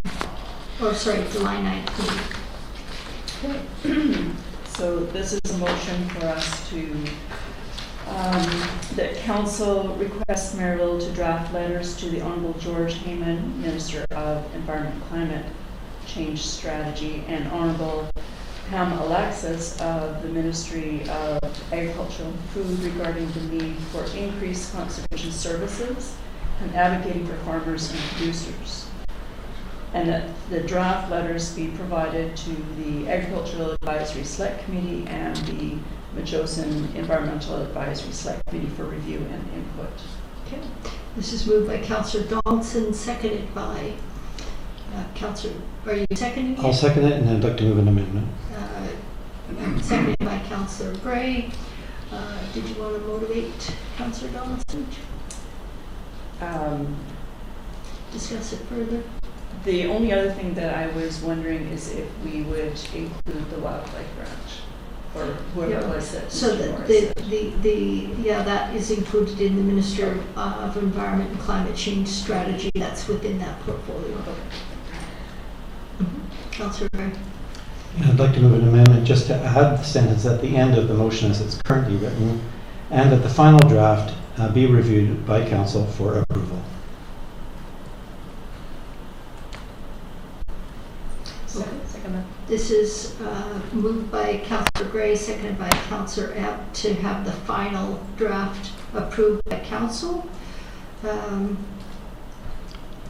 Or sorry, July 9th meeting. So this is a motion for us to, that council requests Maryville to draft letters to the Honorable George Heyman, Minister of Environment and Climate Change Strategy, and Honorable Pam Alexis of the Ministry of Agriculture and Food regarding the need for increased conservation services and advocating for farmers and producers. And that the draft letters be provided to the Agricultural Advisory Select Committee and the Metchosin Environmental Advisory Select Committee for review and input. Okay. This is moved by Councillor Donaldson, seconded by Councillor, are you seconding it? I'll second it, and I'd like to move an amendment. Seconded by Councillor Gray. Did you want to motivate Councillor Donaldson? Discuss it further. The only other thing that I was wondering is if we would include the wildlife branch, or whoever it was that. So that is included in the Minister of Environment and Climate Change Strategy. That's within that portfolio. Councillor Gray. I'd like to move an amendment just to add the sentence at the end of the motion as it's currently written, and that the final draft be reviewed by council for approval. Second. This is moved by Councillor Gray, seconded by Councillor Epp, to have the final draft approved by council.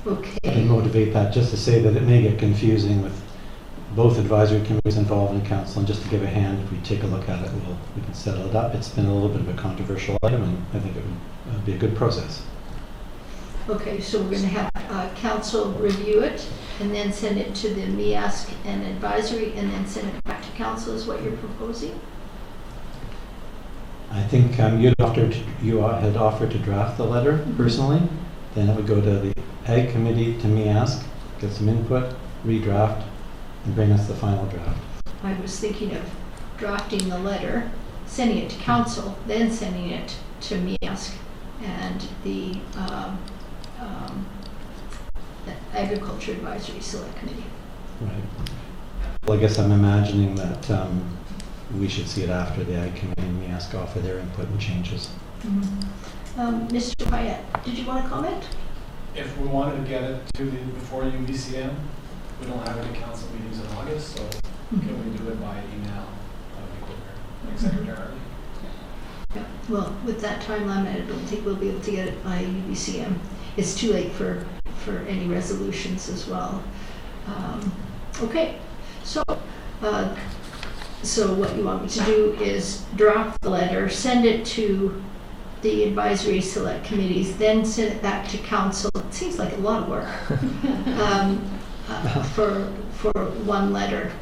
Okay. And motivate that just to say that it may get confusing with both advisory committees involved in council, and just to give a hand, if we take a look at it, we can settle it up. It's been a little bit of a controversial item, and I think it would be a good process. Okay, so we're going to have council review it and then send it to the MEASC and advisory, and then send it back to council is what you're proposing? I think you had offered to draft the letter personally, then it would go to the Ag Committee, to MEASC, get some input, redraft, and bring us the final draft. I was thinking of drafting the letter, sending it to council, then sending it to MEASC and the Agriculture Advisory Select Committee. Right. Well, I guess I'm imagining that we should see it after the Ag Committee and MEASC offer their input and changes. Mr. Pyatt, did you want to comment? If we wanted to get it to before UBCM, we don't have any council meetings in August, so can we do it by email? That would be quicker, like secretarially. Yeah. Well, with that timeline, I don't think we'll be able to get it by UBCM. It's too late for any resolutions as well. Okay, so what you want me to do is draft the letter, send it to the advisory select committees, then send it back to council. It seems like a lot of work for one letter.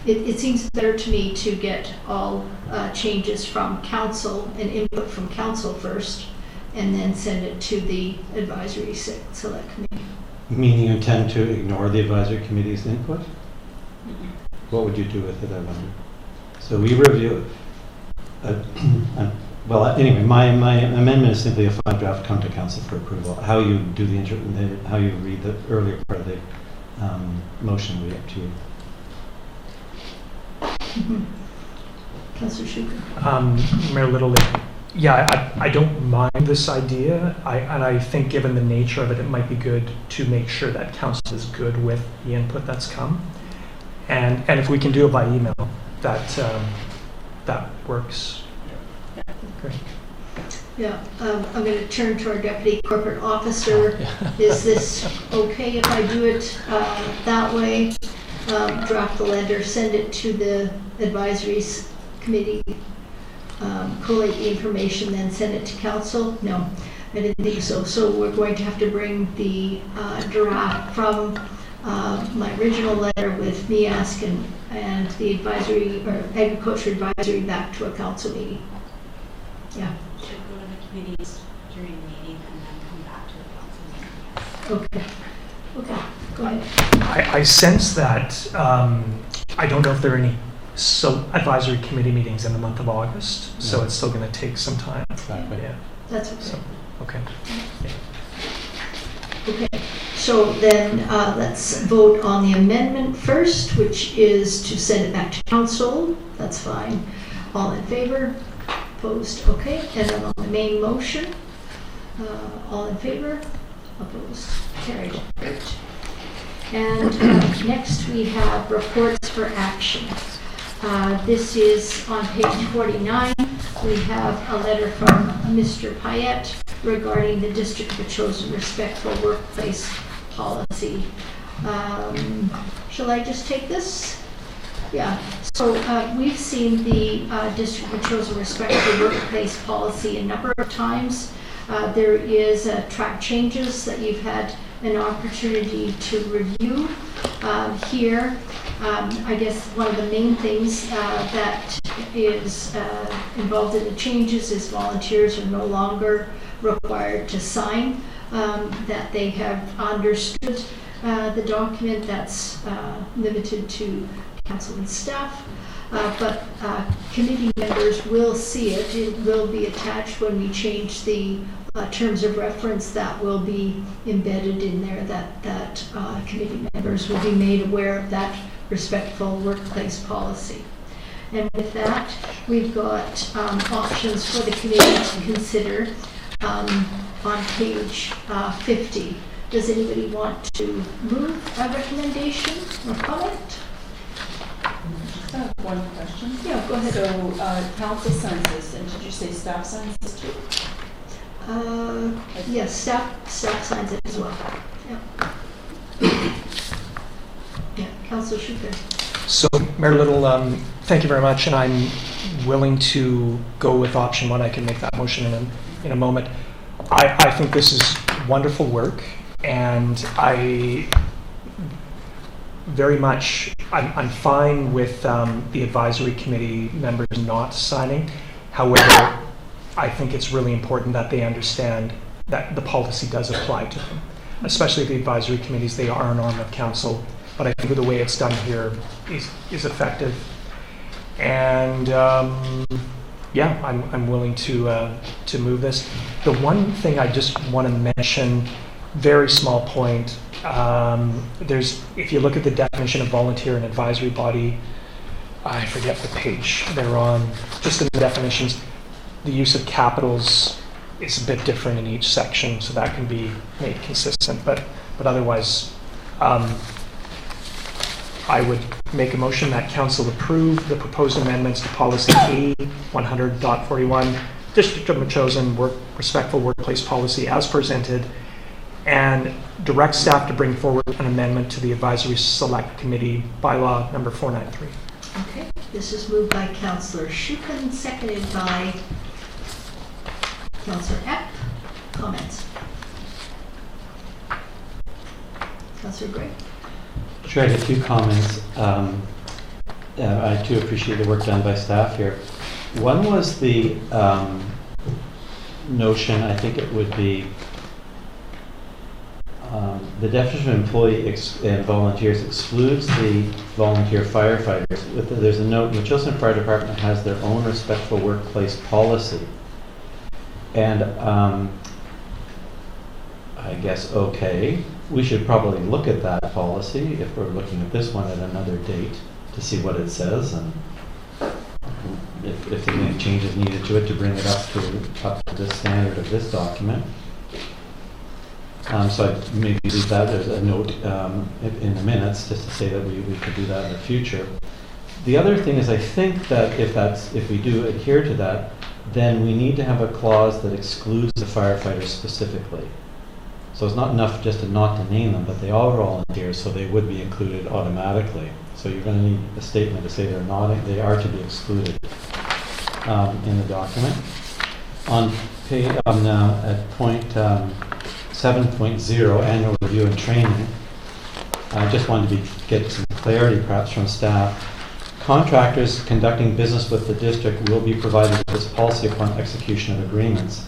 It seems better to me to get all changes from council and input from council first, and then send it to the advisory select committee. Meaning you intend to ignore the advisory committee's input? What would you do with it, I wonder? So we review well, anyway, my amendment is simply a final draft come to council for approval. How you do how you read the earlier part of the motion will be up to you. Councillor Shukin. Mayor Little, yeah, I don't mind this idea, and I think given the nature of it, it might be good to make sure that council is good with the input that's come, and if we can do it by email, that works. Great. Yeah, I'm going to turn to our deputy corporate officer. Is this okay if I do it that way? Draft the letter, send it to the advisory committee, collate the information, then send it to council? No. I didn't think so. So we're going to have to bring the draft from my original letter with me asking and the advisory or agriculture advisory back to a council meeting. Yeah. Should go to the committees during the meeting and then come back to the council meeting. Okay. Okay. Go ahead. I sense that, I don't know if there are any advisory committee meetings in the month of August, so it's still going to take some time. Exactly. Yeah. That's okay. So, okay. Okay, so then let's vote on the amendment first, which is to send it back to council. That's fine. All in favor? Opposed? Okay. And then on the main motion, all in favor? Opposed? Carried. Great. And next we have reports for action. This is on page 49. We have a letter from Mr. Payette regarding the District of Metchosin Respectful Workplace Policy. Shall I just take this? Yeah. So we've seen the District of Metchosin Respectful Workplace Policy a number of times. There is track changes that you've had an opportunity to review here. I guess one of the main things that is involved in the changes is volunteers are no longer required to sign, that they have understood the document that's limited to council and staff. But committee members will see it. It will be attached when we change the terms of reference that will be embedded in there, that committee members will be made aware of that respectful workplace policy. And with that, we've got options for the committee to consider on page 50. Does anybody want to move a recommendation or comment? I have one question. Yeah, go ahead. So, council signs this, and did you say staff signs this too? Yes, staff signs it as well. Yeah. Yeah, Councillor Shukin. So, Mayor Little, thank you very much, and I'm willing to go with option one. I can make that motion in a moment. I think this is wonderful work, and I'm fine with the advisory committee members not signing. However, I think it's really important that they understand that the policy does apply to them, especially the advisory committees. They are an arm of council, but I think the way it's done here is effective. And yeah, I'm willing to move this. The one thing I just want to mention, very small point. If you look at the definition of volunteer and advisory body, I forget the page they're on, just in the definitions, the use of capitals is a bit different in each section, so that can be made consistent, but otherwise, I would make a motion that council approve the proposed amendments to policy A100.41, District of Metchosin respectful workplace policy as presented, and direct staff to bring forward an amendment to the Advisory Select Committee bylaw number 493. Okay, this is moved by Councillor Shukin, seconded by Councillor Epp. Comments? Councillor Gray. Sure, I had a few comments. I too appreciate the work done by staff here. One was the notion, I think it would be the definition of employee and volunteers excludes the volunteer firefighters. There's a note, Metchosin Fire Department has their own respectful workplace policy. And I guess, okay, we should probably look at that policy if we're looking at this one at another date to see what it says, and if there's any changes needed to it to bring it up to the standard of this document. So I'd maybe leave that as a note in the minutes, just to say that we could do that in the future. The other thing is, I think that if we do adhere to that, then we need to have a clause that excludes the firefighters specifically. So it's not enough just not to name them, but they are volunteers, so they would be included automatically. So you're going to need a statement to say they are to be excluded in the document. On Okay, at point 7.0, annual review and training, I just wanted to get some clarity perhaps from staff. Contractors conducting business with the district will be provided with this policy upon execution of agreements.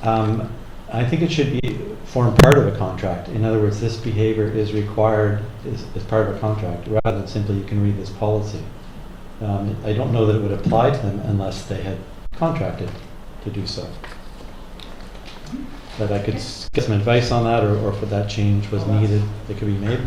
I think it should form part of a contract. In other words, this behavior is required as part of a contract, rather than simply you can read this policy. I don't know that it would apply to them unless they had contracted to do so. But I could get some advice on that, or if that change was needed, it could be made.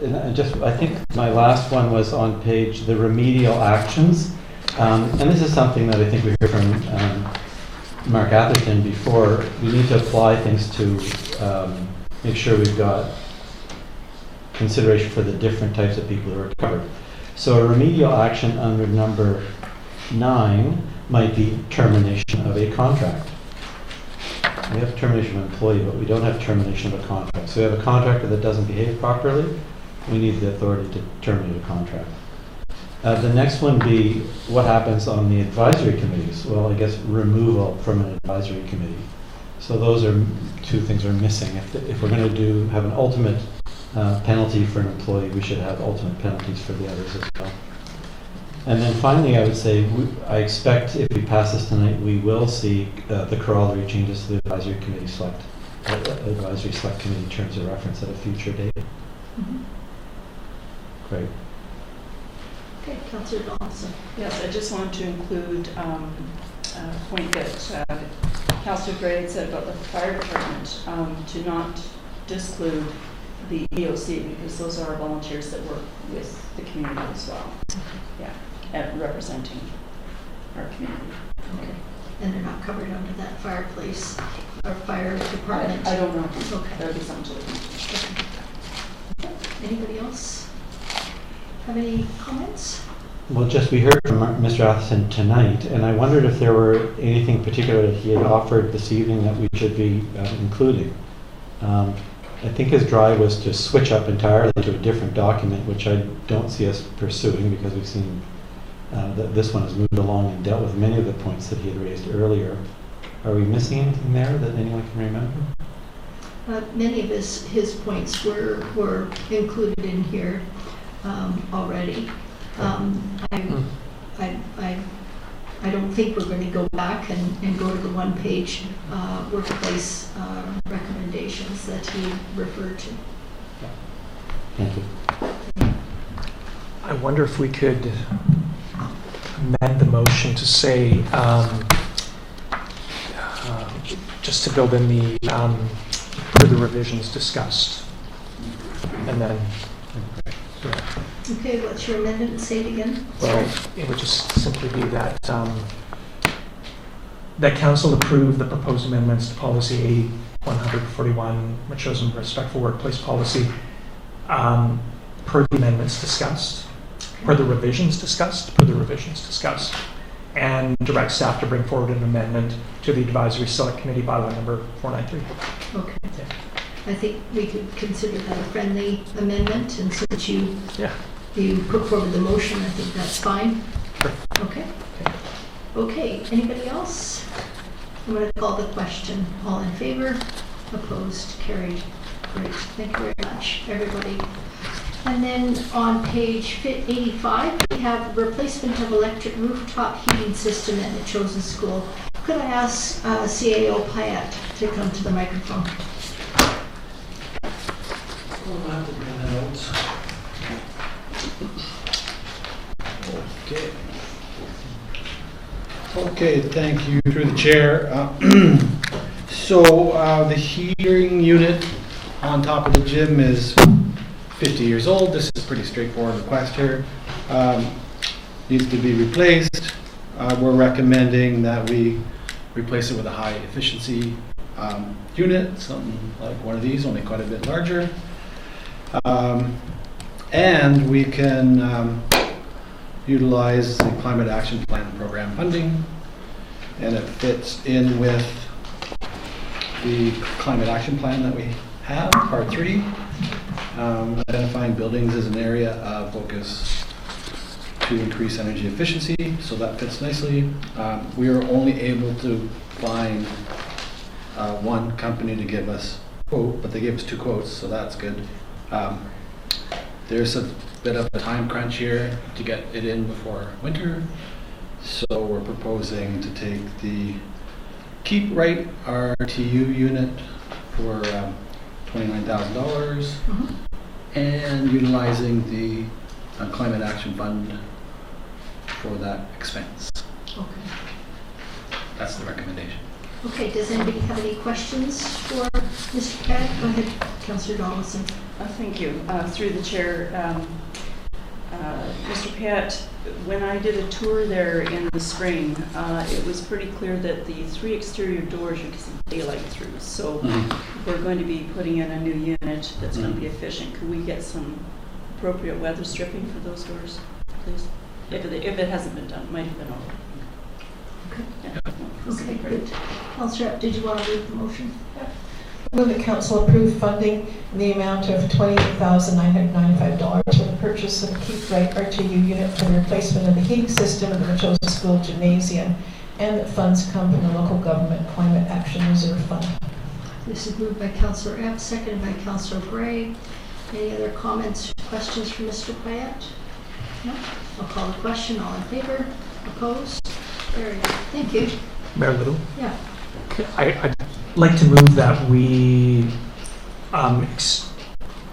And I think my last one was on page, the remedial actions. And this is something that I think we heard from Mark Atherton before. We need to apply things to make sure we've got consideration for the different types of people who are covered. So a remedial action under number 9 might be termination of a contract. We have termination of an employee, but we don't have termination of a contract. So we have a contractor that doesn't behave properly, we need the authority to terminate a contract. The next one be what happens on the advisory committees. Well, I guess removal from an advisory committee. So those are two things are missing. If we're going to have an ultimate penalty for an employee, we should have ultimate penalties for the others as well. And then finally, I would say, I expect if we pass this tonight, we will see the corollary changes to the advisory select committee terms of reference at a future date. Mm-hmm. Great. Okay, Councillor Donaldson. Yes, I just wanted to include a point that Councillor Gray said about the fire department, to not disclude the EOC, because those are volunteers that work with the community as well. Yeah, and representing our community. Okay. And they're not covered under that fireplace or fire department? I don't know. Okay. That would be something to look into. Okay. Anybody else have any comments? Well, we heard from Mr. Atherton tonight, and I wondered if there were anything particular that he had offered this evening that we should be including. I think his drive was to switch up entirely to a different document, which I don't see us pursuing because we've seen that this one has moved along and dealt with many of the points that he had raised earlier. Are we missing anything there that anyone can remember? Many of his points were included in here already. I don't think we're going to go back and go to the one-page workplace recommendations that he referred to. Thank you. I wonder if we could amend the motion to say, just to build in the further revisions discussed, and then. Okay, what's your amendment? Say it again. Well, it would just simply be that that council approve the proposed amendments to policy A141, Metchosin respectful workplace policy, per the amendments discussed, per the revisions discussed, and direct staff to bring forward an amendment to the advisory select committee bylaw number 493. Okay. Yeah. I think we could consider that a friendly amendment, and since you put forward the motion, I think that's fine. Sure. Okay. Okay, anybody else? I'm going to call the question. All in favor? Opposed? Carried. Great. Thank you very much, everybody. And then on page 85, we have replacement of electric rooftop heating system at Metchosin School. Could I ask CAO Pyatt to come to the microphone? Okay, thank you through the chair. So the heating unit on top of the gym is 50 years old. This is a pretty straightforward request here. Needs to be replaced. We're recommending that we replace it with a high efficiency unit, something like one of these, only quite a bit larger. And we can utilize the Climate Action Plan program funding, and it fits in with the Climate Action Plan that we have, Part 3, identifying buildings as an area of focus to increase energy efficiency, so that fits nicely. We were only able to find one company to give us a quote, but they gave us 2 quotes, so that's good. There's a bit of a time crunch here to get it in before winter, so we're proposing to take the Keep Right RTU unit for $29,000 and utilizing the Climate Action Fund for that expense. Okay. That's the recommendation. Okay, does anybody have any questions for Mr. Pett? Go ahead, Councillor Donaldson. Thank you. Through the chair, Mr. Pett, when I did a tour there in the spring, it was pretty clear that the 3 exterior doors you can see daylight through. So we're going to be putting in a new unit that's going to be efficient. Could we get some appropriate weather stripping for those doors, please? If it hasn't been done, it might have been already. Okay. Yeah. Okay, great. Councillor, did you want to read the motion? Move that council approve funding in the amount of $28,995 for the purchase of a Keep Right RTU unit for the replacement of the heating system of the Metchosin School Gymnasium, and that funds come from the local government Climate Action Reserve Fund. This is moved by Councillor Epp, seconded by Councillor Gray. Any other comments, questions from Mr. Payette? No? I'll call the question. All in favor? Opposed? Carried. Thank you. Mayor Little? Yeah. I'd like to move that we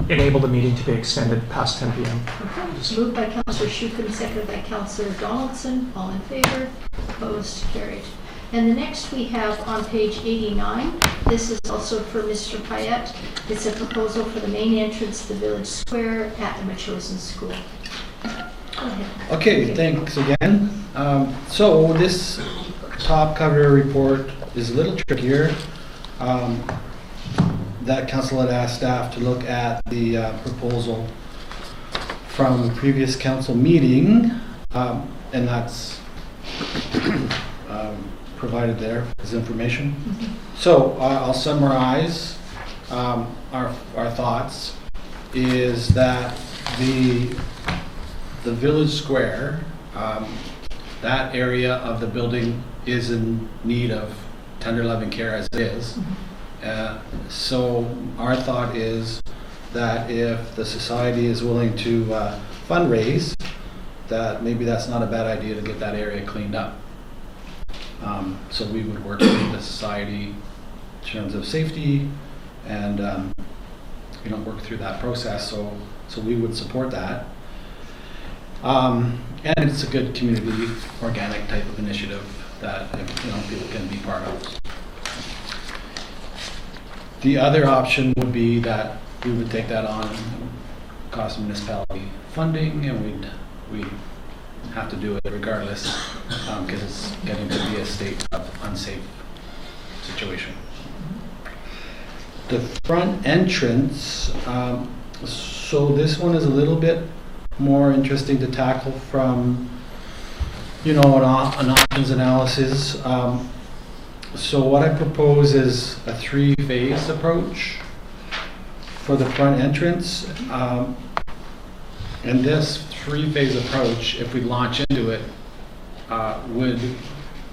enable the meeting to be extended past 10 p.m. Okay. Moved by Councillor Shukin, seconded by Councillor Donaldson. All in favor? Opposed? Carried. And the next we have on page 89, this is also for Mr. Payette. It's a proposal for the main entrance to the village square at the Metchosin School. Go ahead. Okay, thanks again. So this top cover report is a little trickier. That council had asked staff to look at the proposal from the previous council meeting, and that's provided there as information. So I'll summarize our thoughts. Is that the village square, that area of the building is in need of tender loving care as it is. So our thought is that if the society is willing to fundraise, that maybe that's not a bad idea to get that area cleaned up. So we would work with the society in terms of safety and work through that process. So we would support that. And it's a good community organic type of initiative that people can be part of. The other option would be that we would take that on, cost municipality funding, and we'd have to do it regardless because it's getting to be a state of unsafe situation. The front entrance, so this one is a little bit more interesting to tackle from an options analysis. So what I propose is a 3-phase approach for the front entrance. And this 3-phase approach, if we launch into it,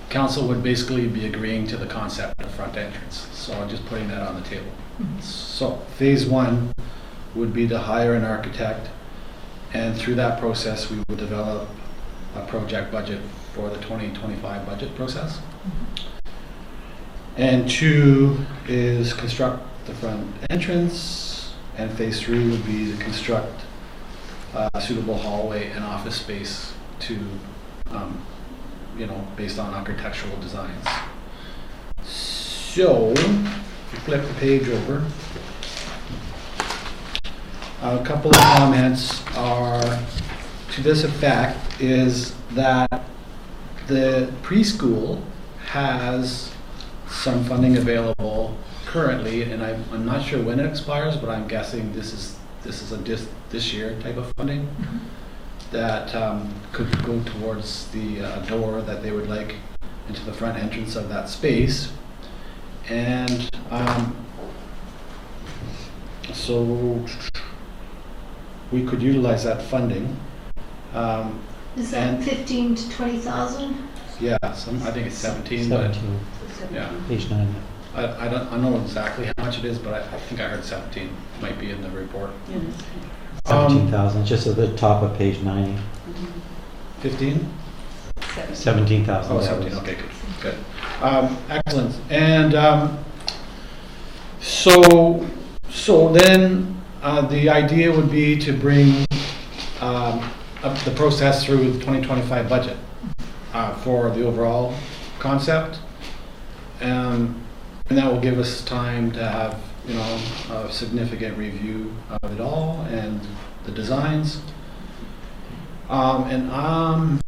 council would basically be agreeing to the concept of front entrance. So I'm just putting that on the table. So phase 1 would be to hire an architect, and through that process we would develop a project budget for the 2025 budget process. And 2 is construct the front entrance, and phase 3 would be to construct a suitable hallway and office space to, based on architectural designs. So, if you flip the page over, a couple of comments are to this effect, is that the preschool has some funding available currently, and I'm not sure when it expires, but I'm guessing this is a this year type of funding that could go towards the door that they would like into the front entrance of that space. And so we could utilize that funding. Is that And- 15 to 20,000? Yeah, I think it's 17, but, 17, yeah. page 9. I don't know exactly how much it is, but I think I heard 17 might be in the report. 17,000, just at the top of page 90. 15? 17,000. Oh, that 17, was- okay, good. Excellent. And so then the idea would be to bring up the process through the 2025 budget for the overall concept. And that will give us time to have, a significant review of it all and the designs. I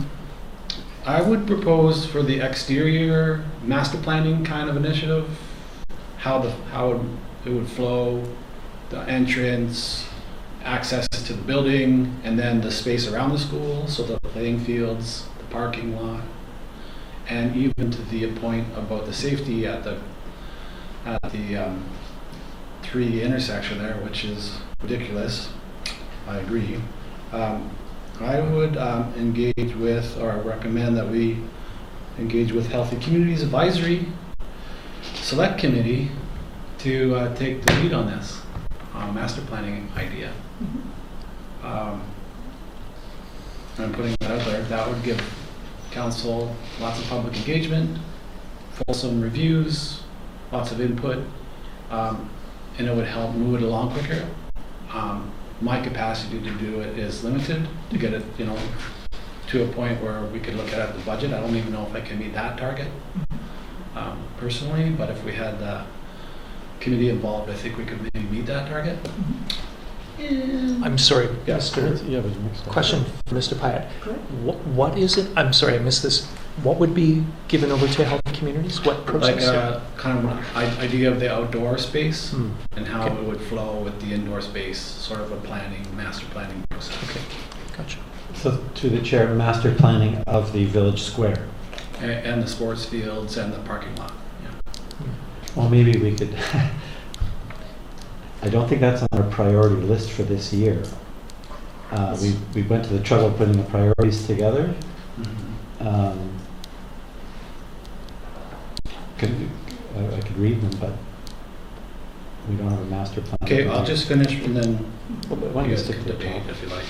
would propose for the exterior master planning kind of initiative, how it would flow, the entrance, access to the building, and then the space around the school, so the playing fields, the parking lot, and even to the point about the safety at the 3 intersection there, which is ridiculous. I agree. I would engage with, or recommend that we engage with Healthy Communities Advisory Select Committee to take the lead on this master planning idea. I'm putting that out there. That would give council lots of public engagement, fulsome reviews, lots of input, and it would help move it along quicker. My capacity to do it is limited, to get it, to a point where we could look at the budget. I don't even know if I can meet that target personally, but if we had the committee involved, I think we could maybe meet that target. I'm sorry, Yeah. question for Mr. Pyatt. What is it? I'm sorry, I missed this. What would be given over to Healthy Communities? What process? Like kind of an idea of the outdoor space and how Okay. it would flow with the indoor space, sort of a master planning process. Okay, gotcha. So to the chair, master planning of the village square. And the sports fields and the parking lot. Yeah. Well, maybe we could, I don't think that's on our priority list for this year. We went to the trouble of putting the priorities together. I could read them, but we don't have a master plan. Okay, I'll just finish and then Why don't you you guys stick can to the debate top? if you like.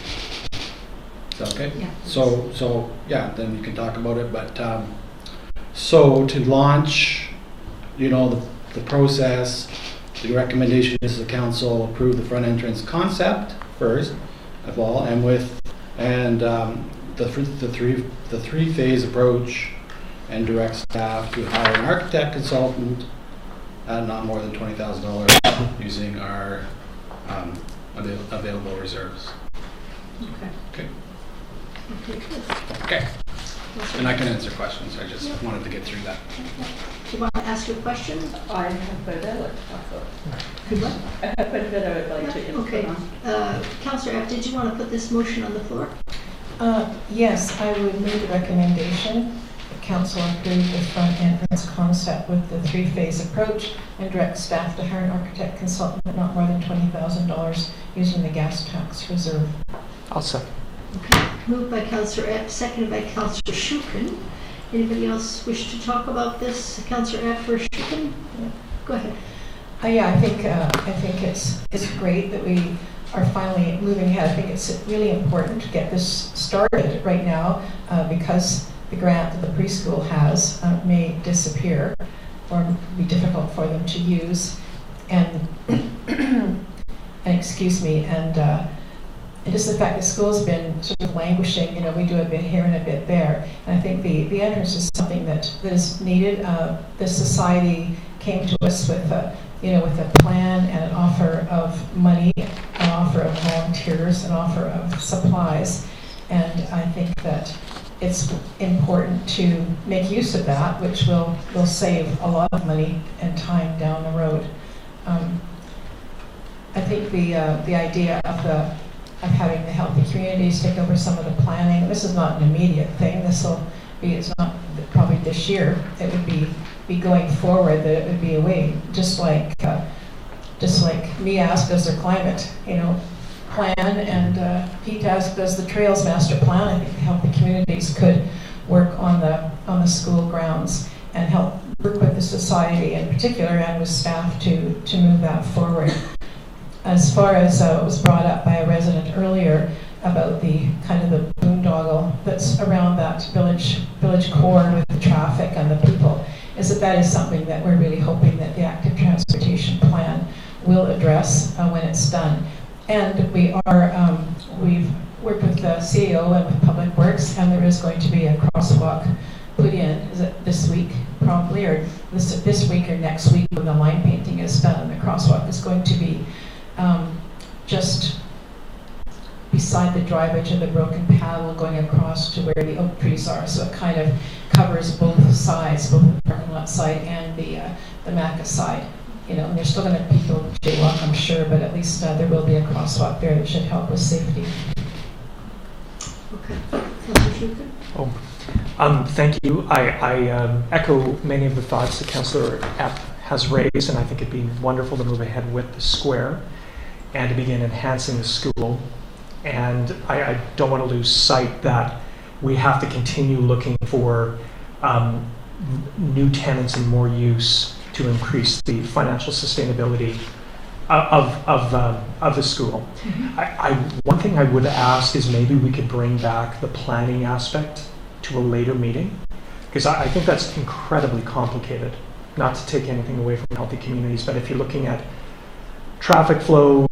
Is that okay? Yeah. So yeah, then you can talk about it, but so to launch, the process, the recommendation is the council approve the front entrance concept first of all, and the three-phase approach, and direct staff to hire an architect consultant at not more than $20,000 using our available reserves. Okay. Okay. Okay, good. Okay. And I can answer questions. I just wanted to get through that. Do you want to ask your question? I have quite a bit I'd like to talk about. Good one. I have quite a bit I would like to input Okay. on. Councillor F, did you want to put this motion on the floor? Yes, I would make the recommendation that council approve the front entrance concept with the 3-phase approach and direct staff to hire an architect consultant at not more than $20,000 using the gas tax reserve. I'll second. Okay. Moved by Councillor F, seconded by Councillor Shukin. Anybody else wish to talk about this? Councillor F or Shukin? Go ahead. Yeah, I think it's great that we are finally moving ahead. I think it's really important to get this started right now because the grant that the preschool has may disappear or be difficult for them to use. And excuse me, and just the fact that school's been sort of languishing, we do a bit here and a bit there. And I think the entrance is something that is needed. The society came to us with a plan and an offer of money, an offer of volunteers, an offer of supplies. And I think that it's important to make use of that, which will save a lot of money and time down the road. I think the idea of having the Healthy Communities take over some of the planning, this is not an immediate thing. It's not probably this year. It would be going forward, that it would be a way, just like me asked, is there climate, plan, and Pete asked, does the Trails Master Plan, I think healthy communities could work on the school grounds and help work with the society in particular and with staff to move that forward. As far as what was brought up by a resident earlier about the kind of the boondoggle that's around that village core with the traffic and the people, is that is something that we're really hoping that the active transportation plan will address when it's done. And we are, we've worked with the CAO and with Public Works, and there is going to be a crosswalk put in, is it this week probably, or this week or next week when the line painting is done. The crosswalk is going to be just beside the driveway to the broken paddle going across to where the oak trees are. So it kind of covers both sides, both the parking lot side and the Maca side. You know, and there's still going to be people jaywalk, I'm sure, but at least there will be a crosswalk there that should help with safety. Okay. Councillor Shukin? Thank you. I echo many of the thoughts that Councillor Epp has raised, and I think it'd be wonderful to move ahead with the square and to begin enhancing the school. And I don't want to lose sight that we have to continue looking for new tenants and more use to increase the financial sustainability of the school. Mm-hmm. One thing I would ask is maybe we could bring back the planning aspect to a later meeting, because I think that's incredibly complicated. Not to take anything away from healthy communities, but if you're looking at traffic flow,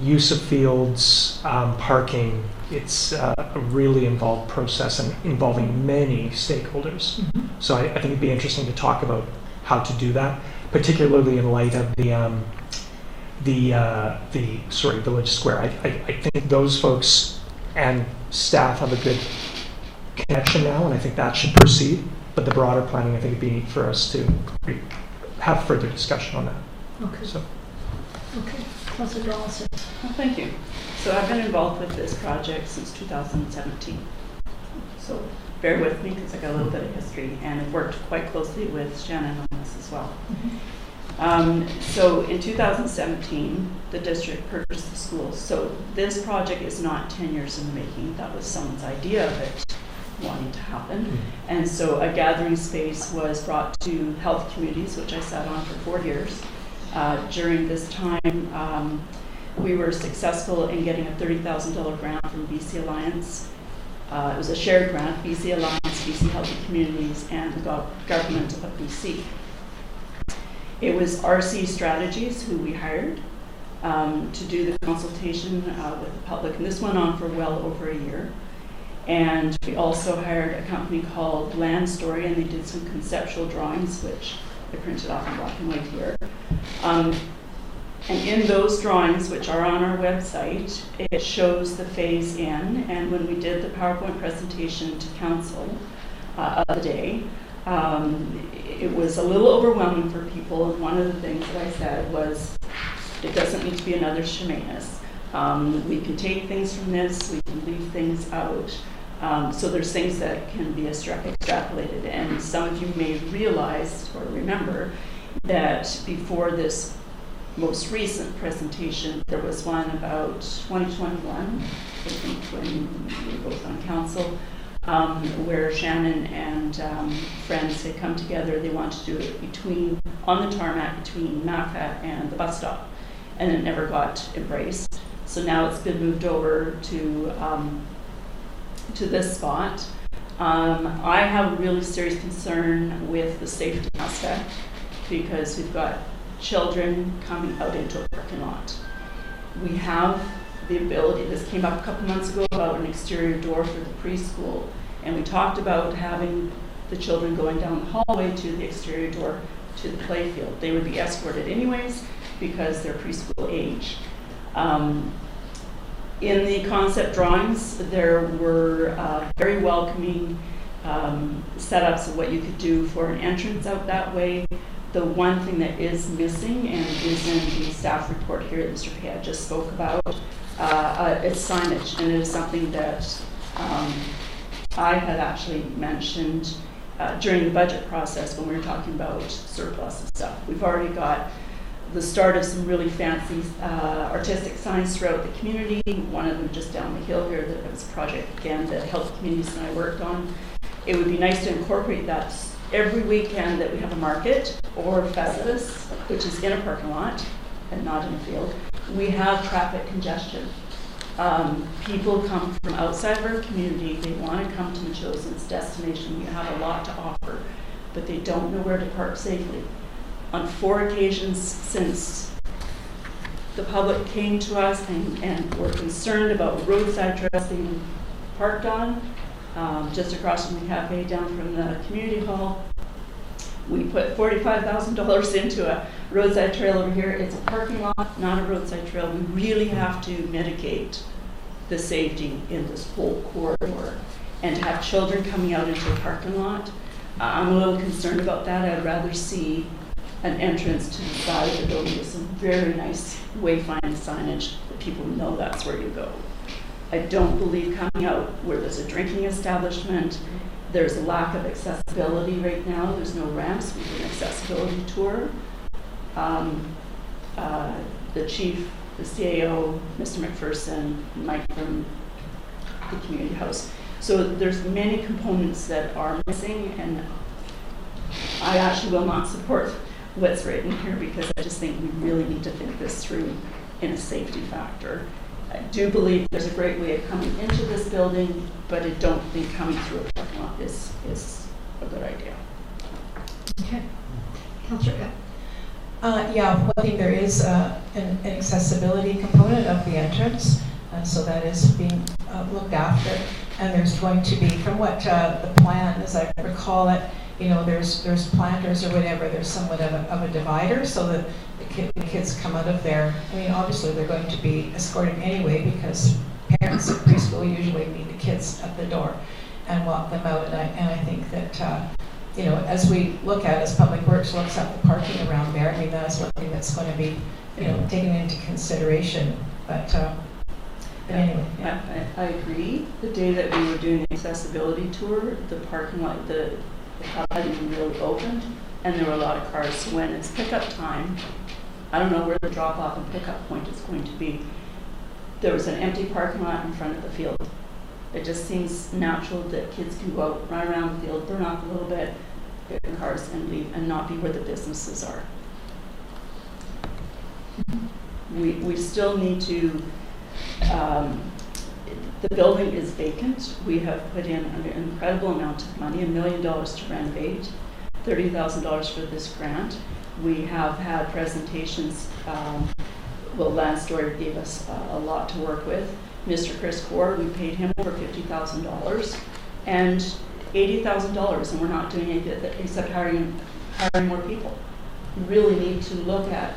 use of fields, parking, it's a really involved process and involving many stakeholders. Mm-hmm. So I think it'd be interesting to talk about how to do that, particularly in light of the Village Square. I think those folks and staff have a good connection now, and I think that should proceed. But the broader planning, I think, would be for us to have further discussion on that. Okay. So. Okay. Councillor Donaldson. Well, thank you. So I've been involved with this project since 2017. So bear with me because I got a little bit of history, and I've worked quite closely with Shannon on this as well. So in 2017, the district purchased the school. So this project is not 10 years in the making. That was someone's idea of it wanting to happen. And so a gathering space was brought to health communities, which I sat on for 4 years. During this time, we were successful in getting a $30,000 grant from BC Alliance. It was a shared grant, BC Alliance, BC Healthy Communities, and the government of BC. It was RC Strategies who we hired to do the consultation with the public, and this went on for well over a year. And we also hired a company called Land Story, and they did some conceptual drawings, which I printed off in black and white here. And in those drawings, which are on our website, it shows the phase in. And when we did the PowerPoint presentation to council of the day, it was a little overwhelming for people. And one of the things that I said was, it doesn't need to be another Shemanis. We can take things from this, we can leave things out. So there's things that can be extrapolated. And some of you may realize or remember that before this most recent presentation, there was one about 2021, I think, when we were both on council, where Shannon and friends had come together. They wanted to do it on the tarmac between Maca and the bus stop, and it never got embraced. So now it's been moved over to this spot. I have a really serious concern with the safety aspect, because we've got children coming out into a parking lot. We have the ability, this came up a couple months ago about an exterior door for the preschool, and we talked about having the children going down the hallway to the exterior door to the playfield. They would be escorted anyways because they're preschool age. In the concept drawings, there were very welcoming setups of what you could do for an entrance out that way. The one thing that is missing, and is in the staff report here that Mr. Payette just spoke about, is signage, and it is something that I had actually mentioned during the budget process when we were talking about surplus and stuff. We've already got the start of some really fancy artistic signs throughout the community. One of them just down the hill here, that was a project, again, that Health Communities and I worked on. It would be nice to incorporate that every weekend, that we have a market or Festivus, which is in a parking lot and not in a field. We have traffic congestion. People come from outside of our community. They want to come to Metchosin's destination. We have a lot to offer, but they don't know where to park safely. On 4 occasions since the public came to us and were concerned about roadside trails being parked on, just across from the cafe, down from the community hall, we put $45,000 into a roadside trail over here. It's a parking lot, not a roadside trail. We really have to mitigate the safety in this whole corridor. And to have children coming out into a parking lot, I'm a little concerned about that. I'd rather see an entrance to the side of the building with some very nice wayfinding signage that people know that's where you go. I don't believe coming out where there's a drinking establishment. There's a lack of accessibility right now. There's no ramps. We do an accessibility tour. The chief, the CAO, Mr. McPherson, Mike from the community house. So there's many components that are missing, and I actually will not support what's written here, because I just think we really need to think this through in a safety factor. I do believe there's a great way of coming into this building, but I don't think coming through a parking lot is a good idea. Okay. Councillor. Yeah, one thing, there is an accessibility component of the entrance, so that is being looked after. And there's going to be, from what the plan, as I recall it, you know, there's planters or whatever, there's somewhat of a divider, so that the kids come out of there. I mean, obviously they're going to be escorted anyway, because parents at preschool usually meet the kids at the door and walk them out. And I think that, you know, as we look at, as Public Works looks at the parking around there, I mean, that's one thing that's going to be, you know, taken into consideration. But anyway. Yeah. I agree. The day that we were doing the accessibility tour, the parking lot, the car hadn't even really opened, and there were a lot of cars. So when it's pickup time, I don't know where the drop-off and pickup point is going to be. There was an empty parking lot in front of the field. It just seems natural that kids can go out, run around the field, burn off a little bit, get in cars and leave, and not be where the businesses are. We still need to, the building is vacant. We have put in an incredible amount of money, $1 million to renovate, $30,000 for this grant. We have had presentations, well, Land Story gave us a lot to work with. Mr. Chris Core, we paid him over $50,000 and $80,000, and we're not doing anything except hiring more people. We really need to look at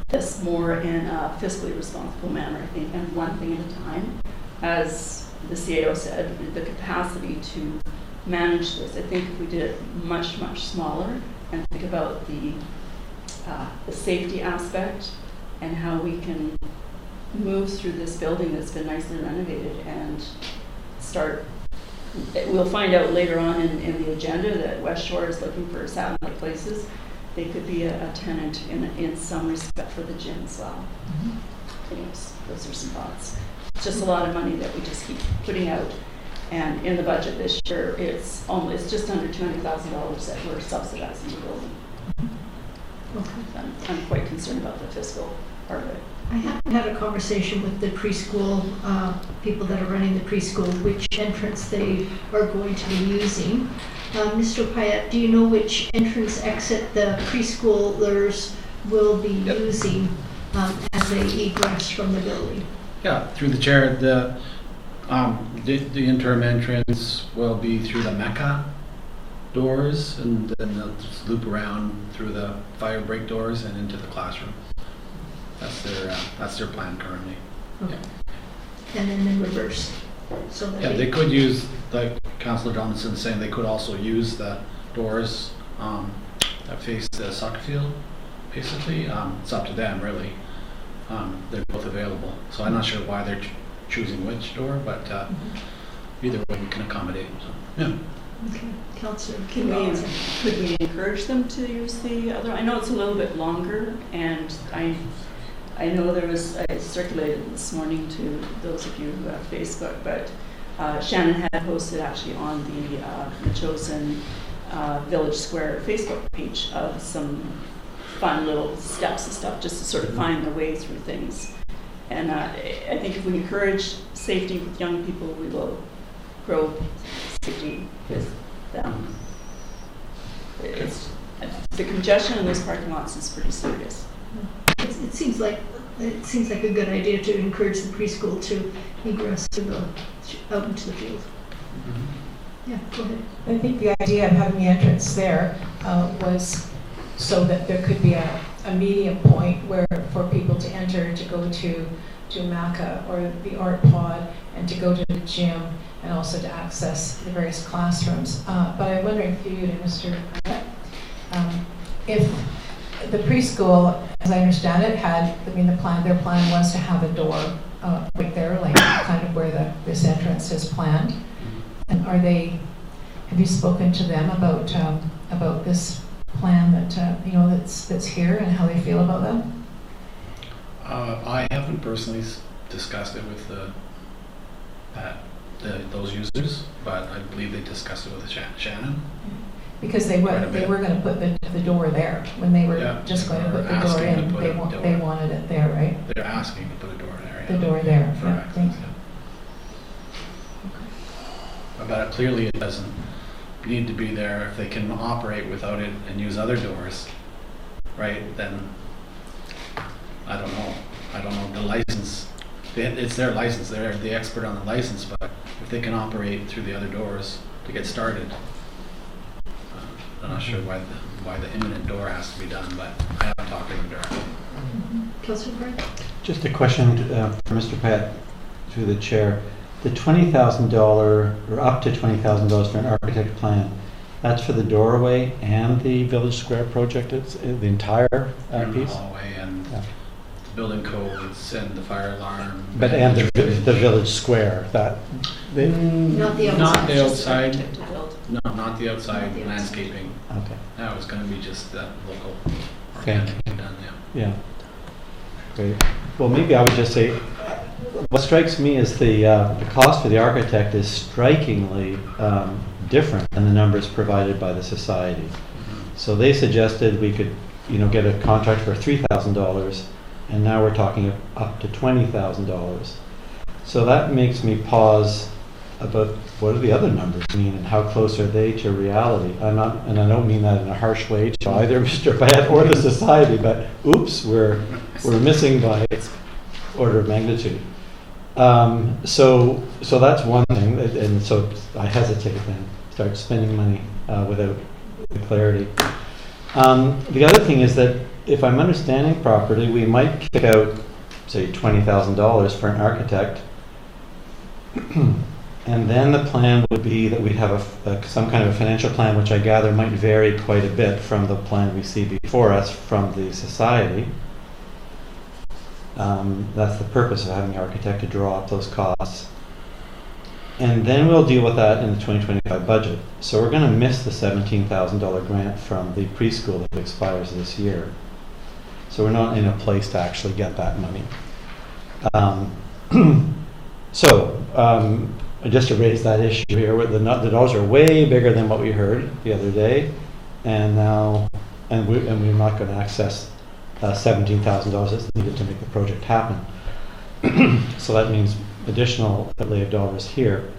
this more in a fiscally responsible manner, I think, and one thing at a time. As the CAO said, the capacity to manage this, I think if we did it much, much smaller and think about the safety aspect and how we can move through this building that's been nicely renovated and start. We'll find out later on in the agenda that West Shore is looking for satellite places. They could be a tenant in some respect for the gym as well. Anyways, those are some thoughts. It's just a lot of money that we just keep putting out. And in the budget this year, it's just under $200,000 that we're subsidizing the building. I'm quite concerned about the fiscal part of it. I haven't had a conversation with the preschool people that are running the preschool, which entrance they are going to be using. Mr. Payette, do you know which entrance exit the preschoolers will be using as they egress from the building? Yeah, through the chair, the interim entrance will be through the Mecca doors, and then they'll just loop around through the fire break doors and into the classroom. That's their plan currently. Okay. Yeah. And then in reverse. So that they could use, like Councillor Donaldson saying, they could also use the doors that face the soccer field, basically. It's up to them, really. They're both available. So I'm not sure why they're choosing which door, but either way we can accommodate. So, yeah. Okay, Councillor. Could we encourage them to use the other? I know it's a little bit longer, and I know I circulated this morning to those of you who have Facebook, but Shannon had posted actually on the Metchosin Village Square Facebook page of some fun little steps and stuff, just to sort of find their way through things. And I think if we encourage safety with young people, we will grow safety with them. The congestion in those parking lots is pretty serious. It seems like a good idea to encourage the preschool to egress to go out into the field. Yeah, go ahead. I think the idea of having the entrance there was so that there could be a medium point where for people to enter, to go to MACA or the art pod, and to go to the gym, and also to access the various classrooms. But I'm wondering for you, Mr. Pratt, if the preschool, as I understand it, their plan was to have a door right there, like kind of where this entrance is planned. And have you spoken to them about this plan that's here and how they feel about that? I haven't personally discussed it with those users, but I believe they discussed it with Shannon. Because they were going to put the door there when they were just going to put the door in. They wanted it there, right? They're asking to put a door there. The door there. Correct. Yeah, thanks. But clearly it doesn't need to be there. If they can operate without it and use other doors, right, then I don't know. The license, it's their license. They're the expert on the license, but if they can operate through the other doors to get started, I'm not sure why the imminent door has to be done, but I haven't talked to them directly. Councillor Pratt? Just a question for Mr. Pratt, through the chair. The $20,000 or up to $20,000 for an architect plan, that's for the doorway and the Village Square project. It's the entire piece. The hallway and the building codes and the fire alarm. But and the Village Square, Not the outside. Not the outside. No, not the outside landscaping. Okay. That was going to be just that local. Thank you. Done, yeah. Great. Well, maybe I would just say, what strikes me is the cost for the architect is strikingly different than the numbers provided by the society. So they suggested we could, get a contract for $3,000, and now we're talking up to $20,000. So that makes me pause about what do the other numbers mean and how close are they to reality. And I don't mean that in a harsh way to either Mr. Batt or the society, but oops, we're missing by order of magnitude. So that's one thing, and so I hesitate and start spending money without the clarity. The other thing is that if I'm understanding properly, we might kick out, say, $20,000 for an architect, and then the plan would be that we'd have some kind of a financial plan, which I gather might vary quite a bit from the plan we see before us from the society. That's the purpose of having the architect, to draw up those costs. And then we'll deal with that in the 2025 budget. So we're going to miss the $17,000 grant from the preschool that expires this year. So we're not in a place to actually get that money. Just to raise that issue here, the dollars are way bigger than what we heard the other day, and we're not going to access $17,000 that's needed to make the project happen. So that means additional outlay of dollars here.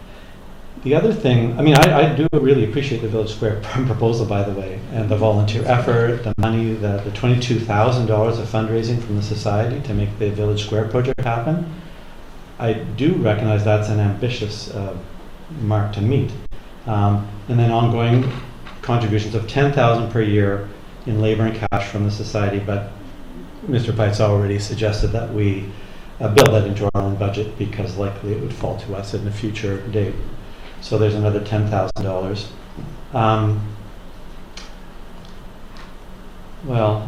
The other thing, I do really appreciate the Village Square proposal, by the way, and the volunteer effort, the money, the $22,000 of fundraising from the society to make the Village Square project happen. I do recognize that's an ambitious mark to meet. And then ongoing contributions of $10,000 per year in labor and cash from the society, but Mr. Pite's already suggested that we build that into our own budget because likely it would fall to us in a future date. So there's another $10,000.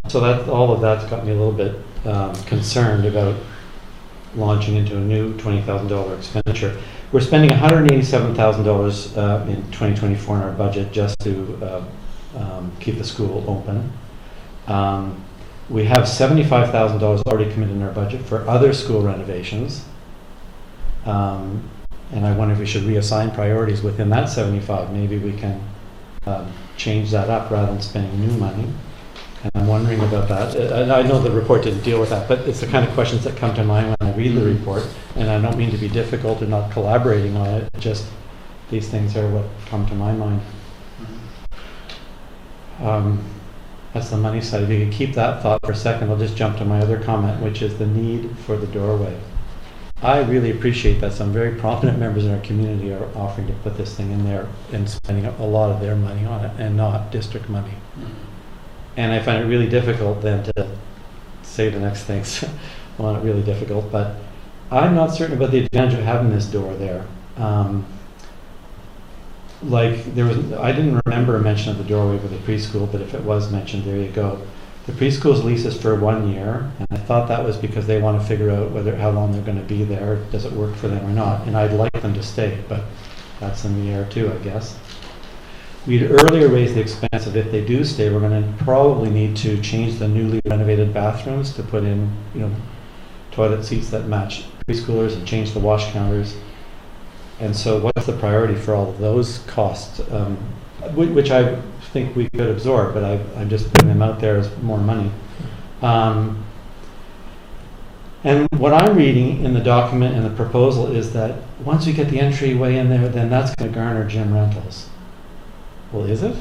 So that all of that's got me a little bit concerned about launching into a new $20,000 expenditure. we're spending $187,000 in 2024 in our budget just to keep the school open. We have $75,000 already committed in our budget for other school renovations. And I wonder if we should reassign priorities within that 75. Maybe we can change that up rather than spending new money. And I'm wondering about that. And I know the report didn't deal with that, but it's the kind of questions that come to mind when I read the report. And I don't mean to be difficult or not collaborating on it. Just these things are what come to my mind. That's the money side. If you could keep that thought for a second, I'll just jump to my other comment, which is the need for the doorway. I really appreciate that some very prominent members in our community are offering to put this thing in there and spending a lot of their money on it and not district money. And I find it really difficult then to say the next things. I find it really difficult, but I'm not certain about the advantage of having this door there. I didn't remember a mention of the doorway for the preschool, but if it was mentioned, there you go. The preschool's lease is for 1 year, and I thought that was because they want to figure out how long they're going to be there, does it work for them or not, and I'd like them to stay, but that's in the air too, I guess. We'd earlier raised the expense of if they do stay, we're going to probably need to change the newly renovated bathrooms to put in, toilet seats that match preschoolers and change the wash counters. And so what's the priority for all of those costs, which I think we could absorb, but I'm just putting them out there as more money. And what I'm reading in the document and the proposal is that once we get the entryway in there, then that's going to garner gym rentals. Well, is it?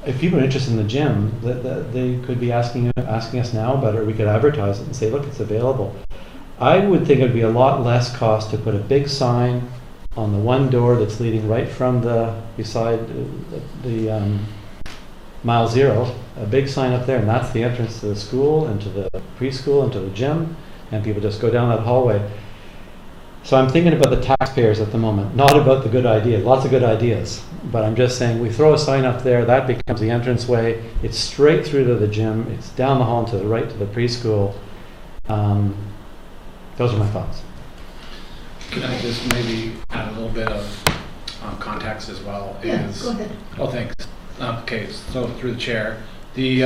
If people are interested in the gym, they could be asking us now about it, or we could advertise it and say, look, it's available. I would think it would be a lot less cost to put a big sign on the one door that's leading right from beside the mile zero, a big sign up there, and that's the entrance to the school and to the preschool and to the gym, and people just go down that hallway. So I'm thinking about the taxpayers at the moment, not about the good ideas. Lots of good ideas, but I'm just saying we throw a sign up there, that becomes the entranceway. It's straight through to the gym. It's down the hall and to the right to the preschool. Those are my thoughts. Can I just maybe add a little bit of context as well? Go ahead. Oh, thanks. Okay, so through the chair, the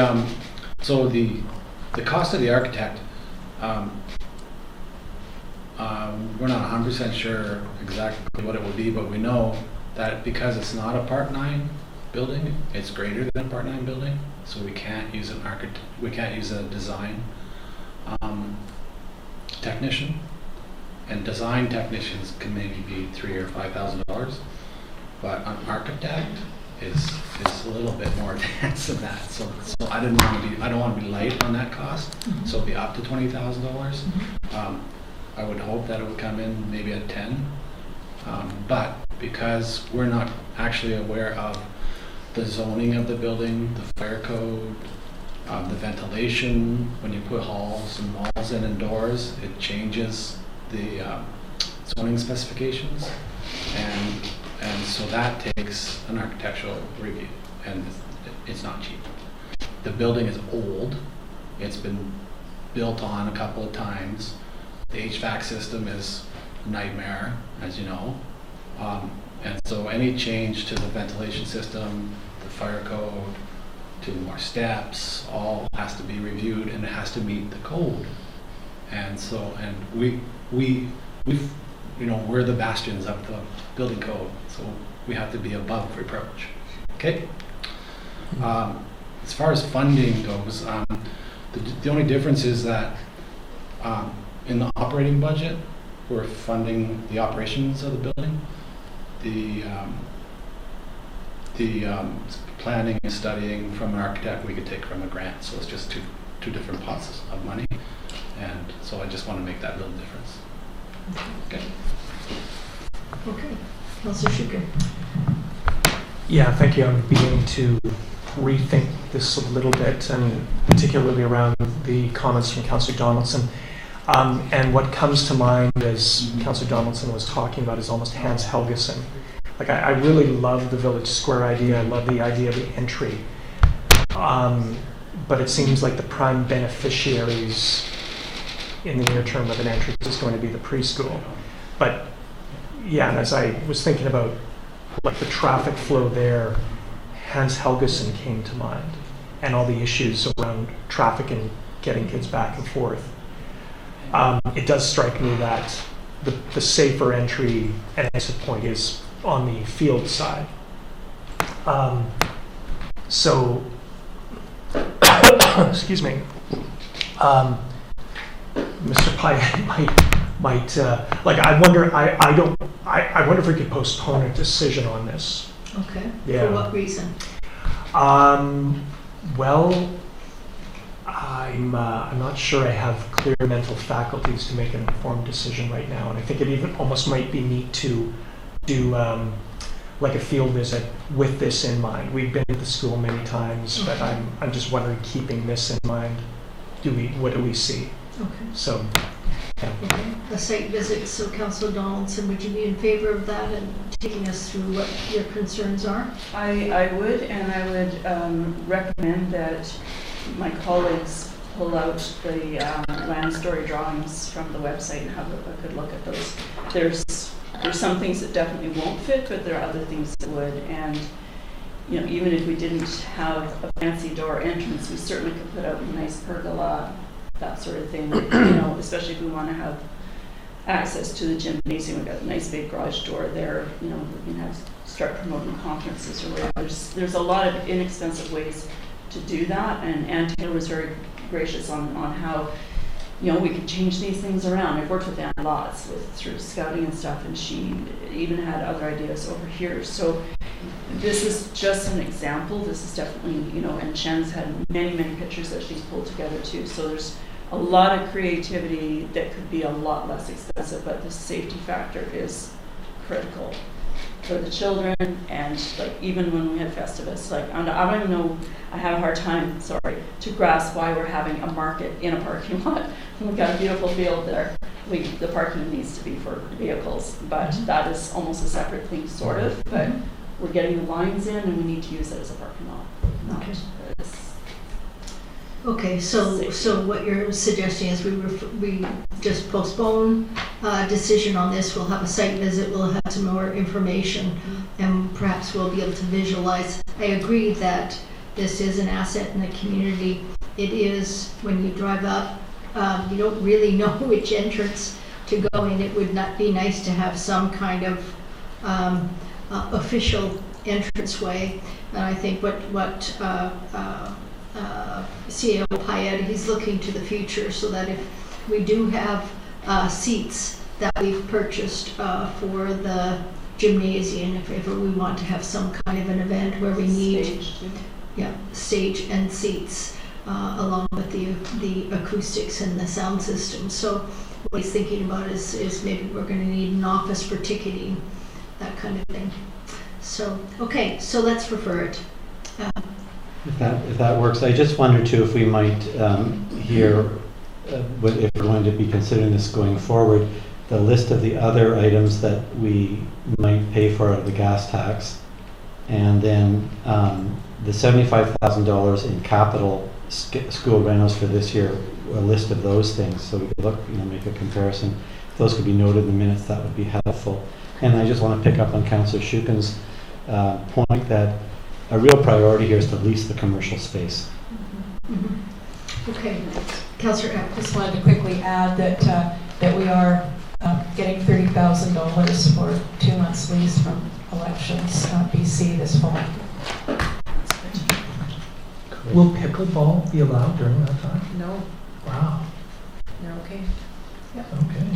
cost of the architect, we're not 100% sure exactly what it would be, but we know that because it's not a Part 9 building, it's greater than a Part 9 building, so we can't use a design technician. And design technicians can maybe be $3,000 or $5,000, but an architect is a little bit more advanced than that. So I don't want to be light on that cost. Mm-hmm. So it'll be up to $20,000. Mm-hmm. I would hope that it would come in maybe at 10, but because we're not actually aware of the zoning of the building, the fire code, the ventilation, when you put halls and walls in and doors, it changes the zoning specifications, and so that takes an architectural review, and it's not cheap. The building is old. It's been built on a couple of times. The HVAC system is a nightmare, as you know, and so any change to the ventilation system, the fire code, to more steps, all has to be reviewed, and it has to meet the code. And so, and we're the bastions of the building code, so we have to be above reproach. Okay. As far as funding goes, the only difference is that in the operating budget, we're funding the operations of the building. The planning and studying from an architect we could take from a grant, so it's just two different pots of money, and so I just want to make that little difference. Okay. Okay. Councillor Shukin. Yeah, thank you. I'm beginning to rethink this a little bit, and particularly around the comments from Councillor Donaldson. And what comes to mind as Councillor Donaldson was talking about is almost Hans Helgeson. Like, I really love the village square idea. I love the idea of the entry. But it seems like the prime beneficiaries in the near term of an entrance is going to be the preschool. But yeah, and as I was thinking about like the traffic flow there, Hans Helgeson came to mind, and all the issues around traffic and getting kids back and forth. It does strike me that the safer entry and exit point is on the field side. So, excuse me, Mr. Pyatt might like, I wonder if we could postpone a decision on this. Okay. Yeah. For what reason? Well, I'm not sure I have clear mental faculties to make an informed decision right now, and I think it even almost might be neat to do like a field visit with this in mind. We've been to the school many times, but I'm just wondering, keeping this in mind, what do we see? Okay. So, yeah. Okay. A site visit. So, Councillor Donaldson, would you be in favor of that and taking us through what your concerns are? I would, and I would recommend that my colleagues pull out the land story drawings from the website and have a good look at those. There's some things that definitely won't fit, but there are other things that would. And you know, even if we didn't have a fancy door entrance, we certainly could put out a nice pergola, that sort of thing. You know, especially if we want to have access to the gymnasium. We've got a nice big garage door there. You know, we can start promoting conferences or whatever. There's a lot of inexpensive ways to do that, and Ann Taylor was very gracious on how, you know, we could change these things around. I've worked with Ann lots through scouting and stuff, and she even had other ideas over here. So this is just an example. This is definitely, you know, and Shen's had many pictures that she's pulled together too. So there's a lot of creativity that could be a lot less expensive, but the safety factor is critical for the children. And like, even when we had Festivus, like, I don't even know, I have a hard time, to grasp why we're having a market in a parking lot. We've got a beautiful field there. The parking needs to be for vehicles, but that is almost a separate thing, sort of. But we're getting the lines in, and we need to use it as a parking lot. Okay, so what you're suggesting is we just postpone a decision on this. We'll have a site visit, we'll have some more information, and perhaps we'll be able to visualize. I agree that this is an asset in the community. It is, when you drive up, you don't really know which entrance to go in. It would not be nice to have some kind of official entranceway. And I think what CAO Pyatt, he's looking to the future, so that if we do have seats that we've purchased for the gymnasium, if ever we want to have some kind of an event where we need stage and seats along with the acoustics and the sound system. So what he's thinking about is maybe we're going to need an office for ticketing, that kind of thing. So okay, so let's refer it. If that works, I just wonder too if we might hear, if we're going to be considering this going forward, the list of the other items that we might pay for out of the gas tax, and then the $75,000 in capital school rentals for this year, a list of those things, so we could look, make a comparison. If those could be noted in the minutes, that would be helpful. And I just want to pick up on Councillor Shukin's point that a real priority here is to lease the commercial space. Okay, Councillor Epp. Just wanted to quickly add that we are getting $30,000 for 2 months lease from Elections BC this fall. Will pickleball be allowed during that time? No. Wow. You're okay? Yeah. Okay.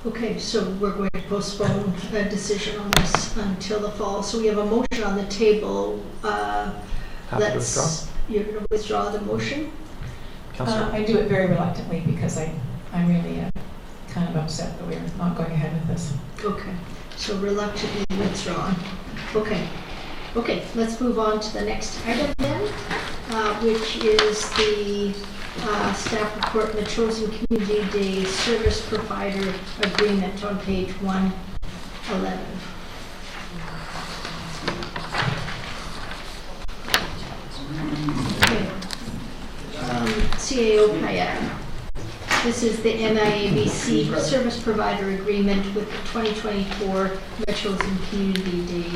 Okay, so we're going to postpone a decision on this until the fall. So we have a motion on the table. Happy to withdraw. You're going to withdraw the motion? I do it very reluctantly because I'm really kind of upset that we're not going ahead with this. Okay, so reluctantly withdrawn. Okay, let's move on to the next item then, which is the staff report, Metchosin Community Day Service Provider Agreement on page 111. Okay. CAO Pyatt. This is the MIABC service provider agreement with the 2024 Metchosin Community Day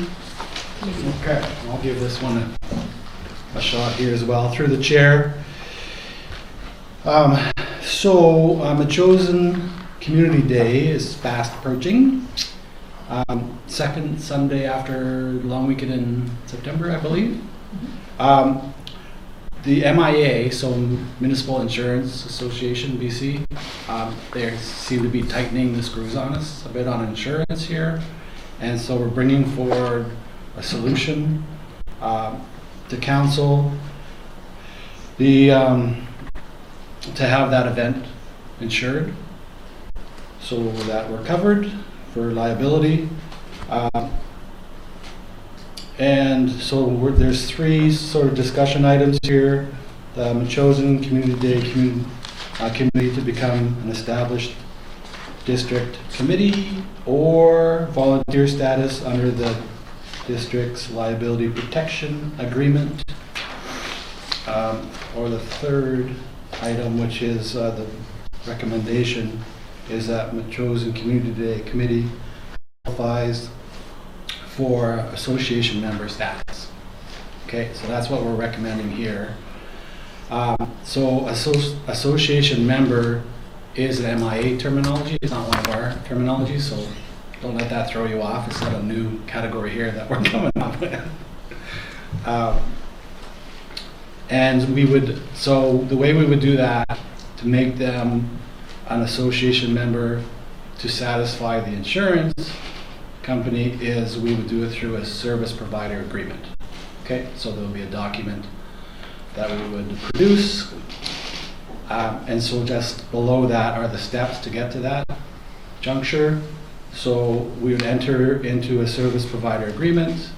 Committee. Okay, I'll give this one a shot here as well through the chair. Metchosin Community Day is fast approaching. Second Sunday after the long weekend in September, I believe. The MIA, so Municipal Insurance Association, BC, they seem to be tightening the screws on us a bit on insurance here. And so we're bringing forward a solution to council to have that event insured so that we're covered for liability. And so there's three sort of discussion items here. The Metchosin Community Day committee to become an established district committee or volunteer status under the district's liability protection agreement. Or the third item, which is the recommendation, is that Metchosin Community Day committee qualifies for association member status. Okay, so that's what we're recommending here. Association member is an MIA terminology. It's not one of our terminologies, so don't let that throw you off. It's not a new category here that we're coming up with. And the way we would do that to make them an association member to satisfy the insurance company is we would do it through a service provider agreement. Okay, so there'll be a document that we would produce. And so just below that are the steps to get to that juncture. So we would enter into a service provider agreement,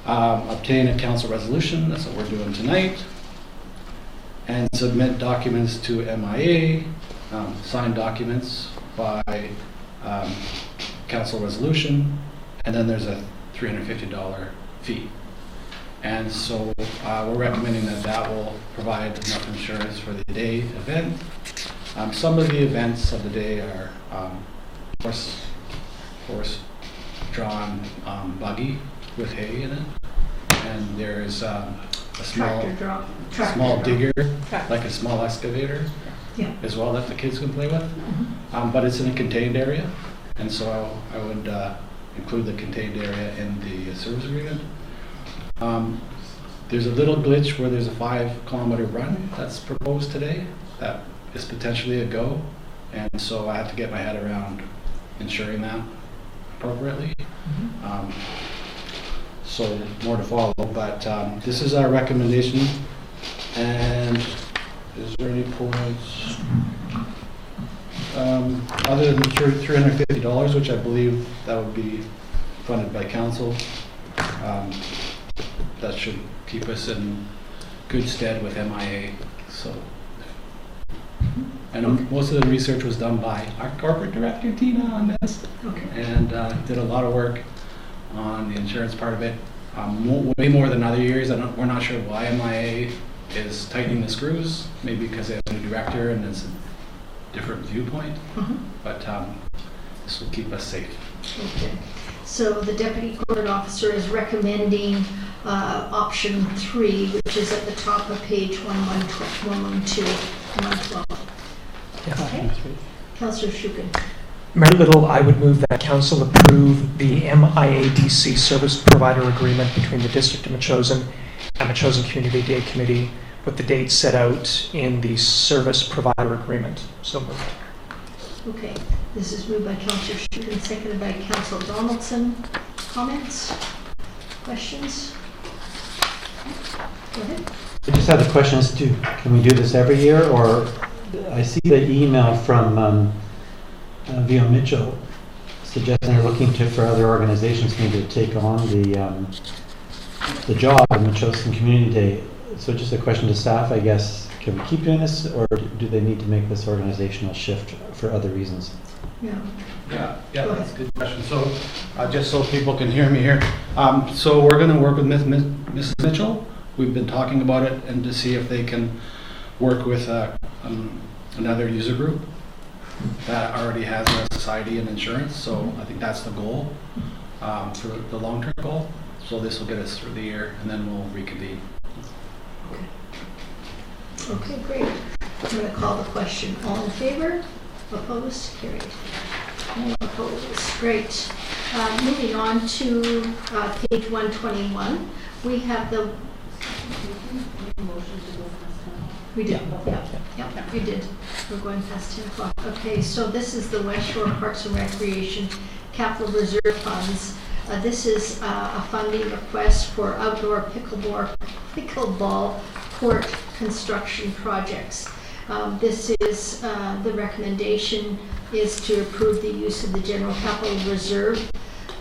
obtain a council resolution, that's what we're doing tonight, and submit documents to MIA, signed documents by council resolution, and then there's a $350 fee. And so we're recommending that will provide enough insurance for the day event. Some of the events of the day are horse-drawn buggy with hay in it, and there's a small digger, like a small excavator, as well, that the kids can play with. But it's in a contained area, and so I would include the contained area in the service agreement. There's a little glitch where there's a 5-kilometer run that's proposed today that is potentially a go, and so I have to get my head around ensuring that appropriately. So more to follow, but this is our recommendation. And is there any points other than $350, which I believe that would be funded by council? That should keep us in good stead with MIA. So, and most of the research was done by our corporate director, Tina, on this, and did a lot of work on the insurance part of it, way more than other years. We're not sure why MIA is tightening the screws, maybe because they have a new director and it's a different viewpoint, but this will keep us safe. Okay. So the deputy corporate officer is recommending option 3, which is at the top of page 112, 112. Okay. Councillor Shukin. Mayor Little, I would move that council approve the MIADC service provider agreement between the District of Metchosin and Metchosin Community Day Committee with the dates set out in the service provider agreement. So moved. Okay. This is moved by Councillor Shukin, seconded by Councillor Donaldson. Comments? Questions? Go ahead. I just have a question as to, can we do this every year, or I see the email from Vio Mitchell suggesting they're looking for other organizations maybe to take on the job of Metchosin Community Day. So just a question to staff, I guess, can we keep doing this, or do they need to make this organizational shift for other reasons? Yeah, that's a good question. So just so people can hear me here, so we're going to work with Mrs. Mitchell. We've been talking about it and to see if they can work with another user group that already has a society and insurance. So I think that's the goal, for the long-term goal. So this will get us through the year, and then we'll reconvene. Okay, great. I'm going to call the question. All in favor? Opposed? Carried. No opposed. Great. Moving on to page 121, we have the... We did, yeah, we did. We're going past 10 o'clock. Okay, so this is the West Shore Parks and Recreation Capital Reserve Funds. This is a funding request for outdoor pickleball court construction projects. This is, the recommendation is to approve the use of the General Capital Reserve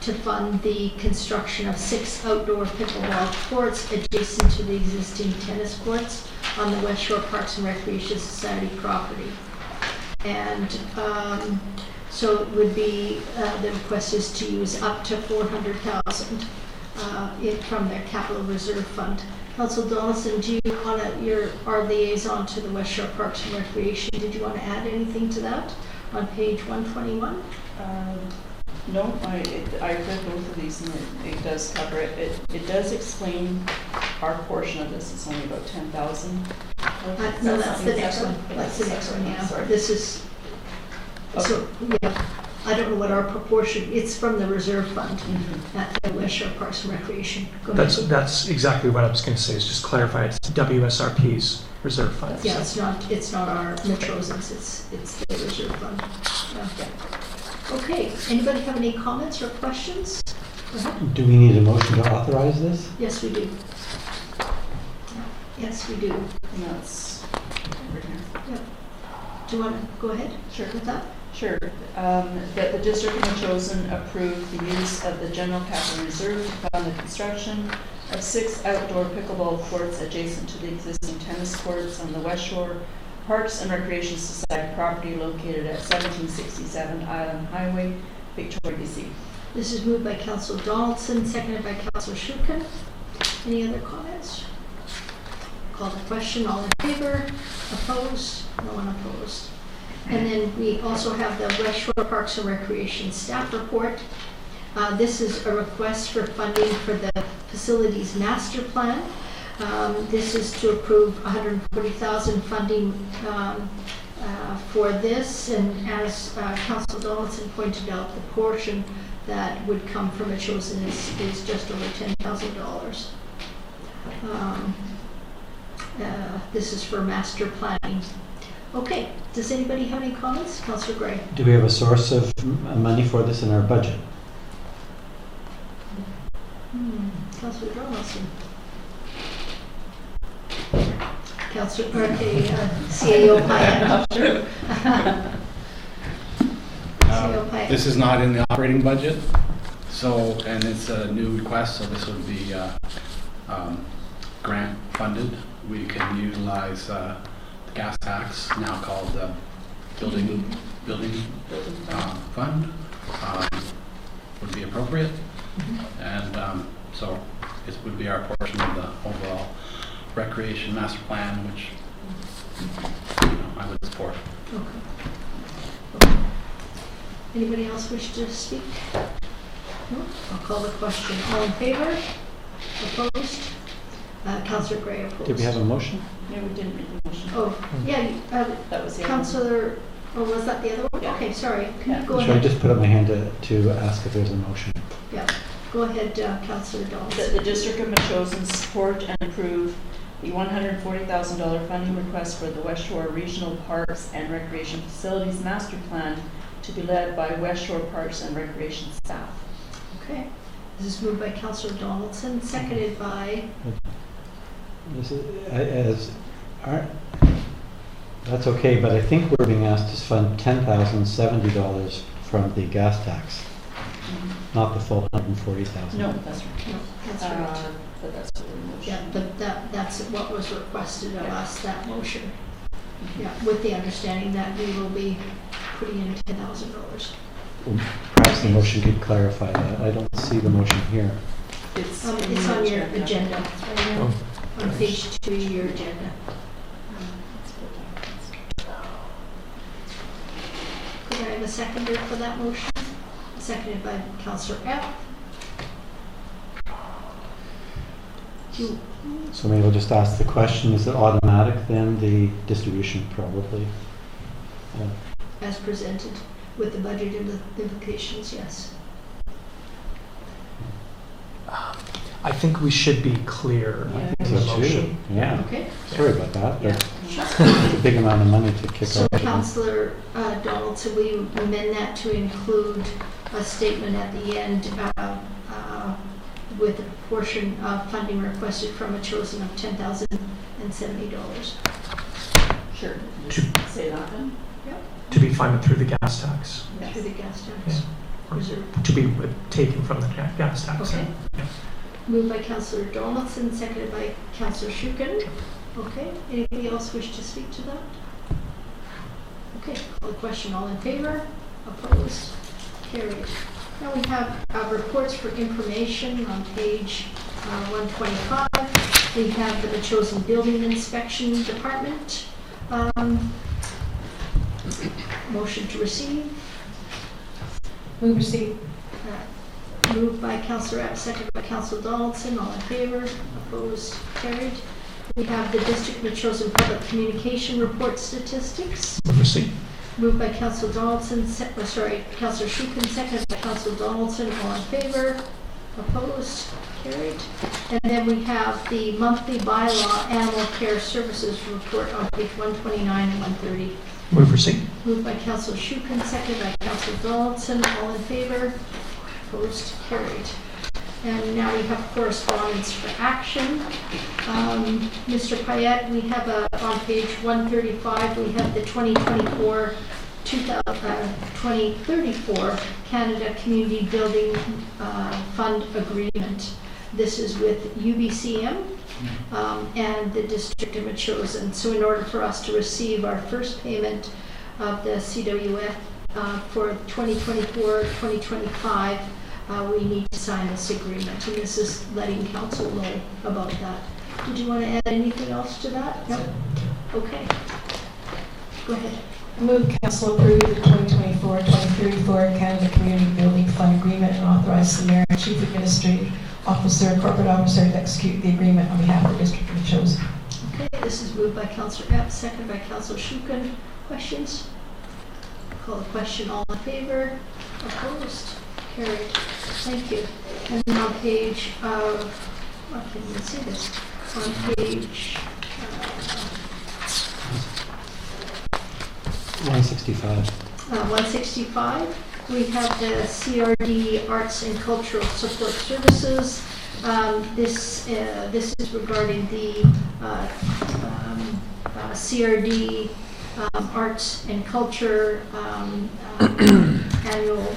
to fund the construction of 6 outdoor pickleball courts adjacent to the existing tennis courts on the West Shore Parks and Recreation Society property. And so it would be, the request is to use up to $400,000 from their capital reserve fund. Councillor Donaldson, do you want to, you're our liaison to the West Shore Parks and Recreation, did you want to add anything to that on page 121? No, I read both of these and it does cover it. It does explain our portion of this. It's only about 10,000. No, that's the next one. That's the next one, yeah. Sorry. This is, so, yeah, I don't know what our proportion, it's from the reserve fund at the West Shore Parks and Recreation. Go ahead. That's exactly what I was going to say, is just clarify, it's WSRP's reserve fund. Yeah, it's not our Metchosin's, it's the reserve fund. Yeah. Okay, anybody have any comments or questions? Go ahead. Do we need a motion to authorize this? Yes, we do. Yes, we do. And that's over here. Yep. Do you want to go ahead? Sure. With that? Sure. That the District of Metchosin approve the use of the General Capital Reserve to fund the construction of 6 outdoor pickleball courts adjacent to the existing tennis courts on the West Shore Parks and Recreation Society property located at 1767 Island Highway, Victoria, BC. This is moved by Councillor Donaldson, seconded by Councillor Shukin. Any other comments? Call the question. All in favor? Opposed? No one opposed. And then we also have the West Shore Parks and Recreation staff report. This is a request for funding for the facilities master plan. This is to approve $140,000 funding for this, and as Councillor Donaldson pointed out, the portion that would come from Metchosin is just over $10,000. This is for master planning. Okay, does anybody have any comments? Councillor Gray. Do we have a source of money for this in our budget? Councillor Donaldson. Councillor, CAO Payette. CAO Payette. This is not in the operating budget, so, and it's a new request, so this would be grant funded. We can utilize the gas tax, now called building fund, would be appropriate. And so it would be our portion of the overall recreation master plan, which I would support. Okay. Anybody else wish to speak? No? I'll call the question. All in favor? Opposed? Councillor Gray opposed. Did we have a motion? No, we didn't read the motion. Oh, yeah, that was the Councillor, or was that the other one? Yeah. Okay, sorry. Can you go Should I ahead? just put up my hand to ask if there's a motion? Yeah, go ahead, Councillor Donaldson. The District of Metchosin support and approve the $140,000 funding request for the West Shore Regional Parks and Recreation Facilities Master Plan to be led by West Shore Parks and Recreation staff. Okay. This is moved by Councillor Donaldson, seconded by... This is, that's okay, but I think we're being asked to fund $10,070 from the gas tax, not the full $140,000. No, that's right. No, that's right. But that's what we're motion. Yeah, but that's what was requested of us, that motion. Yeah, with the understanding that we will be putting in $10,000. Perhaps the motion could clarify that. I don't see the motion here. It's on your agenda. On page 2 of your agenda. Do I have a seconder for that motion? Seconded by Councillor F. So maybe we'll just ask the question, is it automatic then, the distribution? Probably. As presented with the budget implications, yes. I think we should be clear Yeah. in the So too. motion. Yeah. Okay. Sorry about that. Yeah. It's a big amount of money to kick So off. Councillor Donaldson, will you amend that to include a statement at the end with a portion of funding requested from Metchosin of $10,070? Sure. To- Say that then. To be funded through the gas tax. Through the gas tax. Yeah. Or Reserve. to be taken from the gas tax. Okay. Yeah. Moved by Councillor Donaldson, seconded by Councillor Shukin. Okay, anybody else wish to speak to that? Okay, call the question, all in favor? Opposed? Carried. Now we have reports for information on page 125. We have the Metchosin Building Inspection Department. Motion to receive. Move receive. Moved by Councillor Epp, seconded by Councillor Donaldson. All in favor? Opposed? Carried. We have the District Metchosin Public Communication Report Statistics. Receipt. Moved by Councillor Donaldson, Councillor Shukin, seconded by Councillor Donaldson. All in favor? Opposed? Carried. And then we have the monthly bylaw animal care services report on page 129 and 130. Move receipt. Moved by Councillor Shukin, seconded by Councillor Donaldson. All in favor? Opposed? Carried. And now we have correspondence for action. Mr. Payette, we have on page 135, we have the 2034 Canada Community Building Fund Agreement. This is with UBCM and the District of Metchosin. So in order for us to receive our first payment of the CWF for 2024-2025, we need to sign this agreement, and this is letting council know about that. Did you want to add anything else to that? No? Okay. Go ahead. Move council approve the 2024-2034 Canada Community Building Fund Agreement and authorize the Mayor and Chief Administrative Officer, Corporate Officer to execute the agreement on behalf of the District of Metchosin. Okay, this is moved by Councillor Epp, seconded by Councillor Shukin. Questions? Call the question. All in favor? Opposed? Carried. Thank you. And then on page, I can't even see this. On page 165. 165, we have the CRD Arts and Cultural Support Services. This is regarding the CRD Arts and Culture annual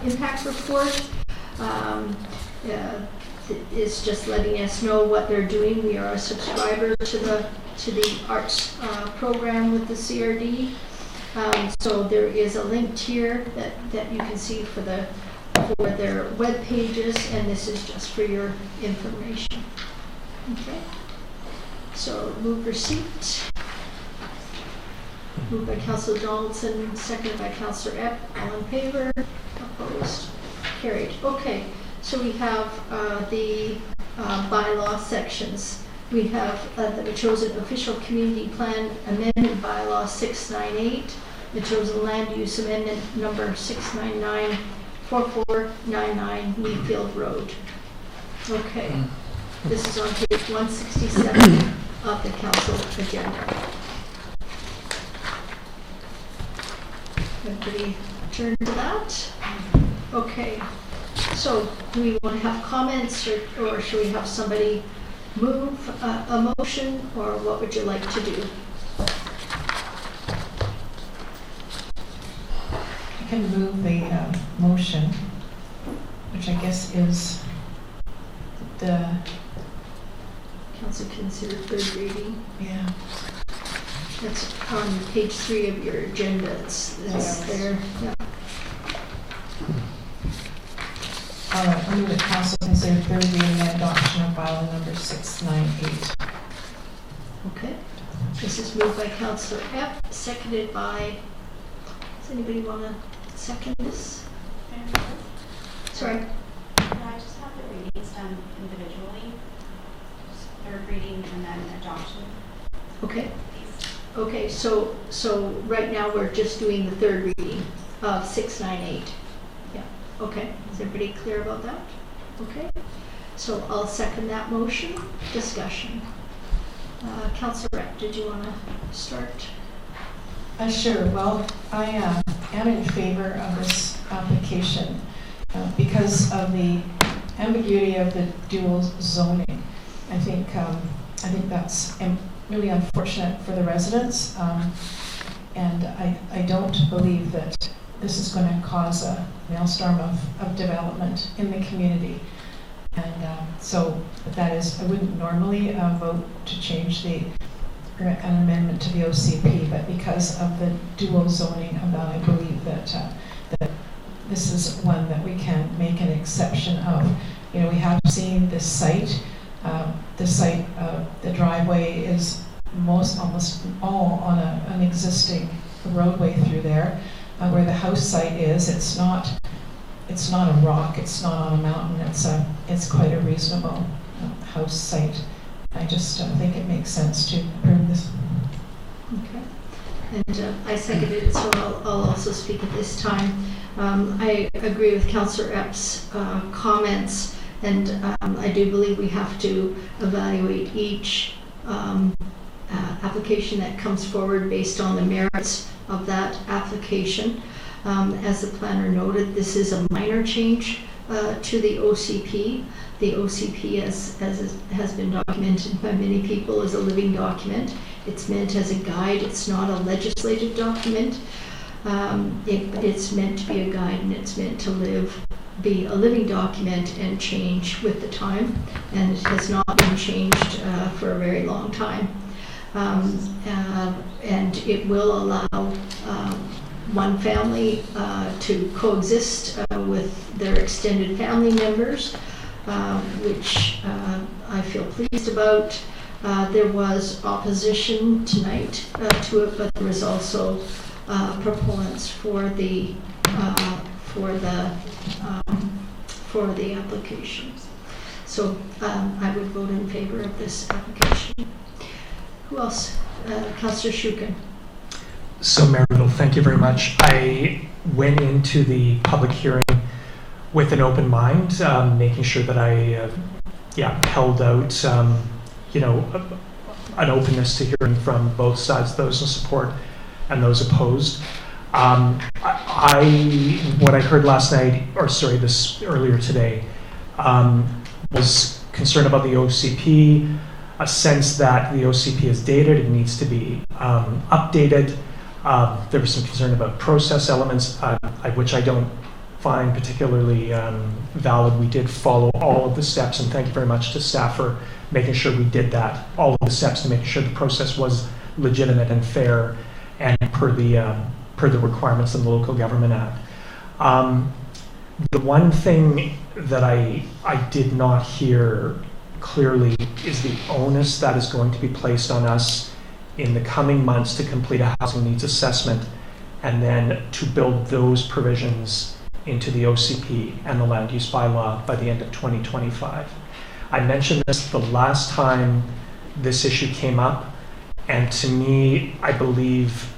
impact report. It's just letting us know what they're doing. We are a subscriber to the arts program with the CRD. So there is a link here that you can see for their web pages, and this is just for your information. Okay. So move receipt. Moved by Councillor Donaldson, seconded by Councillor Epp. All in favor? Opposed? Carried. Okay. So we have the bylaw sections. We have the Metchosin Official Community Plan Amendment Bylaw 698, Metchosin Land Use Amendment Number 699-4499 Meadfield Road. Okay, this is on page 167 of the council agenda. Everybody turn to that? Okay, so do we want to have comments or should we have somebody move a motion, or what would you like to do? I can move the motion, which I guess is the Council consider third reading. Yeah. That's on page 3 of your agenda. It's there. Yeah. All right, I move that council consider third reading and adoption of bylaw number 698. Okay. This is moved by Councillor Epp, seconded by Does anybody want to second this? Sorry. Can I just have the readings done individually? Third reading and then adoption? Okay. Okay, so right now we're just doing the third reading of 698. Yeah, okay. Is everybody clear about that? Okay. So I'll second that motion. Discussion. Councillor, did you want to start? Sure. Well, I am in favor of this application because of the ambiguity of the dual zoning. I think that's really unfortunate for the residents, and I don't believe that this is going to cause a maelstrom of development in the community. And so that is, I wouldn't normally vote to change an amendment to the OCP, but because of the dual zoning of that, I believe that that this is one that we can make an exception of. You know, we have seen this site. The driveway is almost all on an existing roadway through there. Where the house site is, it's not a rock, it's not on a mountain, it's quite a reasonable house site. I just think it makes sense to approve this. Okay. And I seconded it, so I'll also speak at this time. I agree with Councillor Epps' comments, and I do believe we have to evaluate each application that comes forward based on the merits of that application. As the planner noted, this is a minor change to the OCP. The OCP, as has been documented by many people, is a living document. It's meant as a guide. It's not a legislative document. It's meant to be a guide, and it's meant to be a living document and change with the time, and it has not been changed for a very long time. And it will allow one family to coexist with their extended family members, which I feel pleased about. There was opposition tonight to it, but there was also proponents for the application. So I would vote in favor of this application. Who else? Councillor Shukin. So, Mayor Riddle, thank you very much. I went into the public hearing with an open mind, making sure that I held out, an openness to hearing from both sides, those in support and those opposed. What I heard last night, earlier today, was concern about the OCP, a sense that the OCP is dated, it needs to be updated. There was some concern about process elements, which I don't find particularly valid. We did follow all of the steps, and thank you very much to staff for making sure we did that, all of the steps to make sure the process was legitimate and fair and per the requirements of the Local Government Act. The one thing that I did not hear clearly is the onus that is going to be placed on us in the coming months to complete a housing needs assessment and then to build those provisions into the OCP and the land use bylaw by the end of 2025. I mentioned this the last time this issue came up, and to me, I believe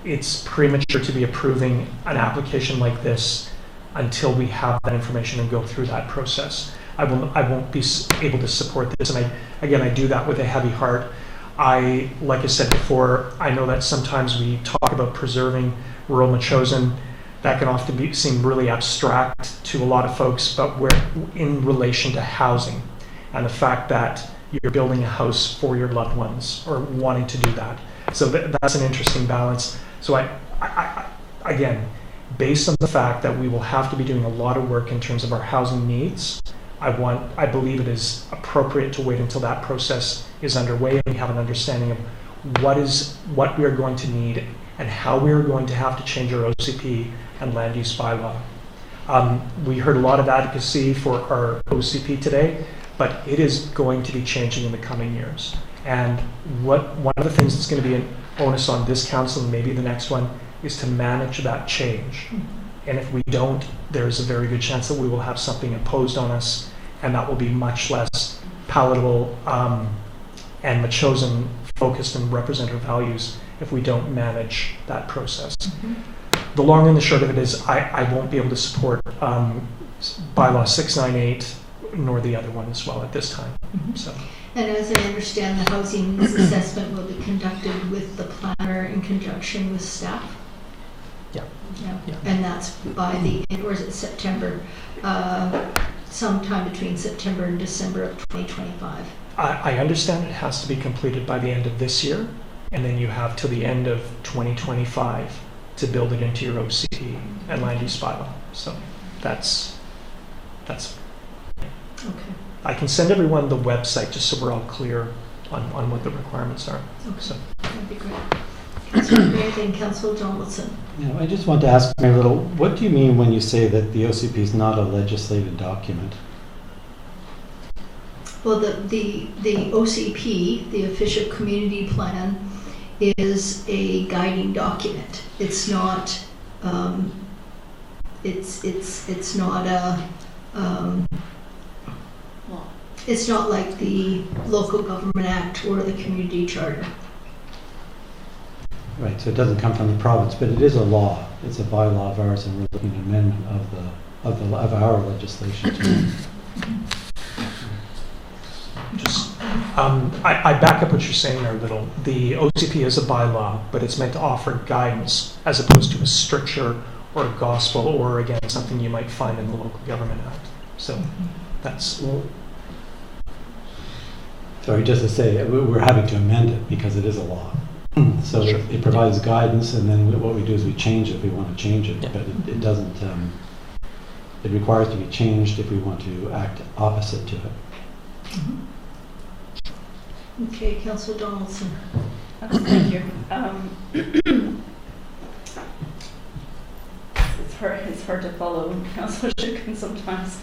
it's premature to be approving an application like this until we have that information and go through that process. I won't be able to support this, and I do that with a heavy heart. Like I said before, I know that sometimes we talk about preserving rural Metchosin. That can often seem really abstract to a lot of folks, but we're in relation to housing and the fact that you're building a house for your loved ones or wanting to do that. So that's an interesting balance. So I again, based on the fact that we will have to be doing a lot of work in terms of our housing needs, I believe it is appropriate to wait until that process is underway and we have an understanding of what we are going to need and how we are going to have to change our OCP and land use bylaw. We heard a lot of advocacy for our OCP today, but it is going to be changing in the coming years. And one of the things that's going to be an onus on this council and maybe the next one is to manage that change. And if we don't, there's a very good chance that we will have something imposed on us, and that will be much less palatable and Metchosin focused and represent our values if we don't manage that process. The long and the short of it is I won't be able to support bylaw 698 nor the other one as well at this time. So. And as I understand, the housing assessment will be conducted with the planner in conjunction with staff? Yeah. Yeah. And that's by the end, or is it September? Sometime between September and December of 2025. I understand it has to be completed by the end of this year, and then you have till the end of 2025 to build it into your OCP and land use bylaw. So that's. Okay. I can send everyone the website just so we're all clear on what the requirements are. Okay. So. That'd be great. Councillor Gray, then Councillor Donaldson. Yeah, I just want to ask Mary Little, what do you mean when you say that the OCP is not a legislative document? Well, the OCP, the official community plan, is a guiding document. It's not. It's not a. It's not like the Local Government Act or the Community Charter. Right, so it doesn't come from the province, but it is a law. It's a bylaw of ours, and we're looking at amendment of our legislation too. I back up what you're saying there a little. The OCP is a bylaw, but it's meant to offer guidance as opposed to a stricture or a gospel or, again, something you might find in the Local Government Act. So that's... Sorry, just to say, we're having to amend it because it is a law. So sure. It provides guidance, and then what we do is we change it if we want to change it, but it doesn't, it requires to be changed if we want to act opposite to it. Okay, Councillor Donaldson. Thank you. It's hard to follow Councillor Shukin sometimes.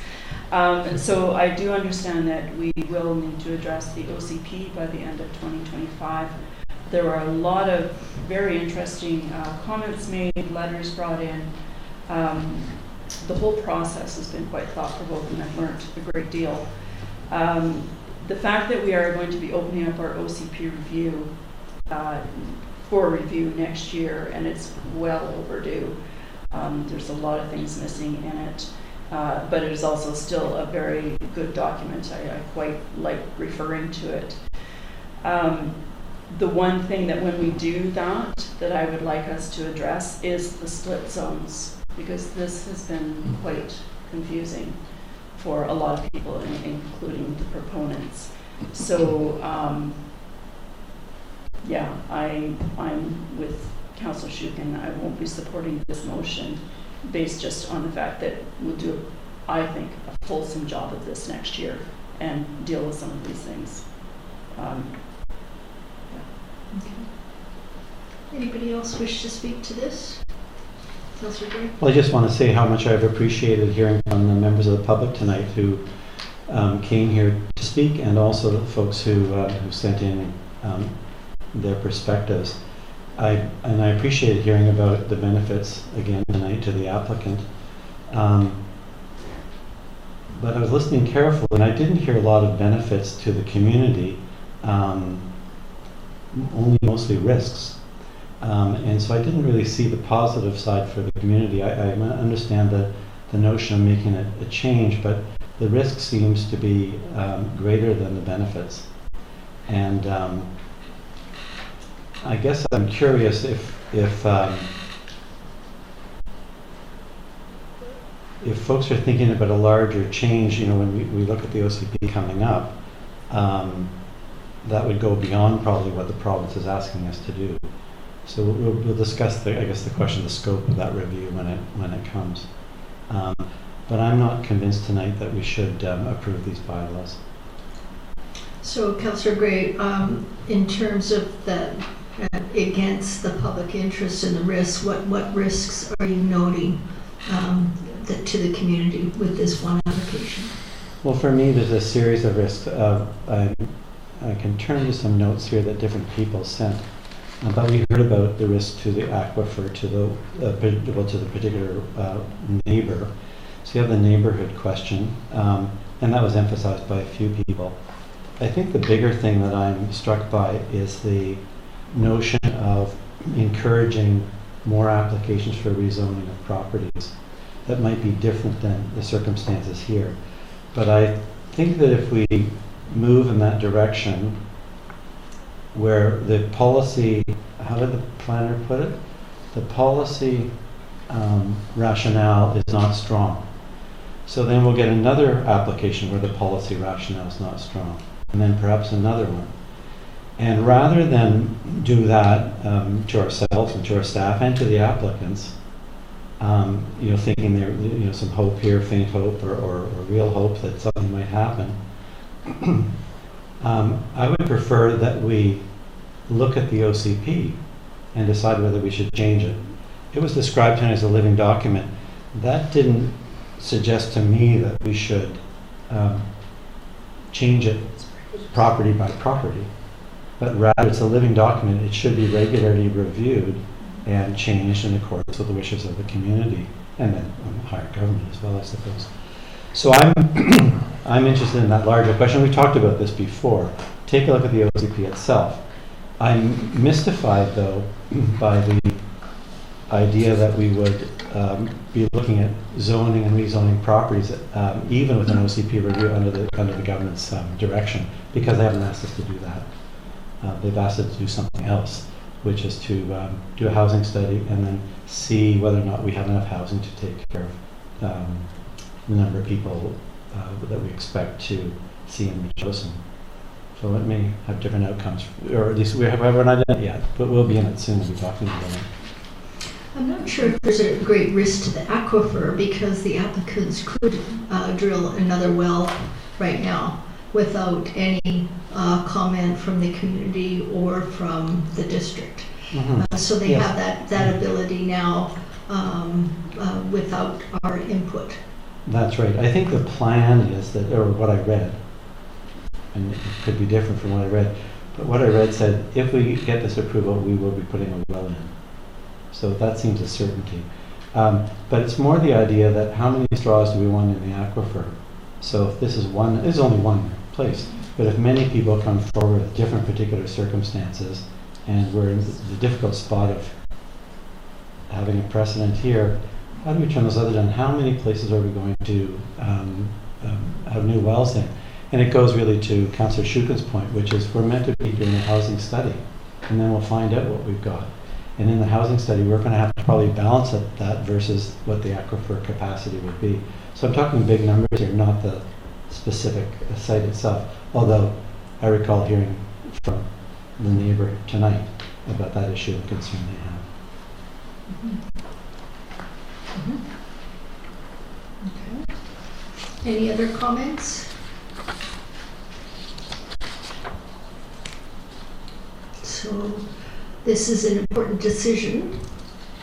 So I do understand that we will need to address the OCP by the end of 2025. There were a lot of very interesting comments made, letters brought in. The whole process has been quite thought-provoking. I've learned a great deal. The fact that we are going to be opening up our OCP review for review next year, and it's well overdue. There's a lot of things missing in it, but it is also still a very good document. I quite like referring to it. The one thing that when we do that I would like us to address is the split zones, because this has been quite confusing for a lot of people, including the proponents. So, yeah, I'm with Councillor Shukin. I won't be supporting this motion based just on the fact that we'll do, I think, a fulsome job of this next year and deal with some of these things. Okay. Anybody else wish to speak to this? Councillor Gray? Well, I just want to say how much I've appreciated hearing from the members of the public tonight who came here to speak, and also the folks who sent in their perspectives. I appreciated hearing about the benefits again tonight to the applicant. But I was listening carefully, and I didn't hear a lot of benefits to the community. Only mostly risks. And so I didn't really see the positive side for the community. I understand the notion of making a change, but the risk seems to be greater than the benefits. And I guess I'm curious if folks are thinking about a larger change, when we look at the OCP coming up, that would go beyond probably what the province is asking us to do. So we'll discuss the question, the scope of that review when it comes. But I'm not convinced tonight that we should approve these bylaws. So, Councillor Gray, in terms of the against the public interest and the risks, what risks are you noting to the community with this one application? Well, for me, there's a series of risks. I can turn to some notes here that different people sent. But we heard about the risk to the aquifer, to the particular neighbor. So you have the neighborhood question, and that was emphasized by a few people. I think the bigger thing that I'm struck by is the notion of encouraging more applications for rezoning of properties that might be different than the circumstances here. But I think that if we move in that direction, where the policy, how did the planner put it? The policy rationale is not strong. So then we'll get another application where the policy rationale is not strong, and then perhaps another one. And rather than do that to ourselves and to our staff and to the applicants, thinking there, some hope here, faint hope, or real hope that something might happen, I would prefer that we look at the OCP and decide whether we should change it. It was described as a living document. That didn't suggest to me that we should change it property by property, but rather it's a living document. It should be regularly reviewed and changed in accordance with the wishes of the community, and then higher government as well, I suppose. So I'm interested in that larger question. We talked about this before. Take a look at the OCP itself. I'm mystified, though, by the idea that we would be looking at zoning and rezoning properties, even with an OCP review under the government's direction, because they haven't asked us to do that. They've asked us to do something else, which is to do a housing study and then see whether or not we have enough housing to take care of the number of people that we expect to see in Metchosin. So it may have different outcomes, or at least we haven't done it yet, but we'll be in it soon. We'll be talking about it. I'm not sure if there's a great risk to the aquifer, because the applicants could drill another well right now without any comment from the community or from the district. So they have that ability now without our input. That's right. I think the plan is that, or what I read, and it could be different from what I read, but what I read said, if we get this approval, we will be putting a well in. So that seems a certainty. But it's more the idea that how many straws do we want in the aquifer? So if this is only one place, but if many people come forward with different particular circumstances, and we're in the difficult spot of having a precedent here, how do we turn those other down? How many places are we going to have new wells in? And it goes really to Councillor Shukin's point, which is we're meant to be doing a housing study, and then we'll find out what we've got. And in the housing study, we're going to have to probably balance that versus what the aquifer capacity would be. So I'm talking big numbers here, not the specific site itself. Although I recall hearing from the neighbor tonight about that issue and concern they have. Okay. Any other comments? So this is an important decision.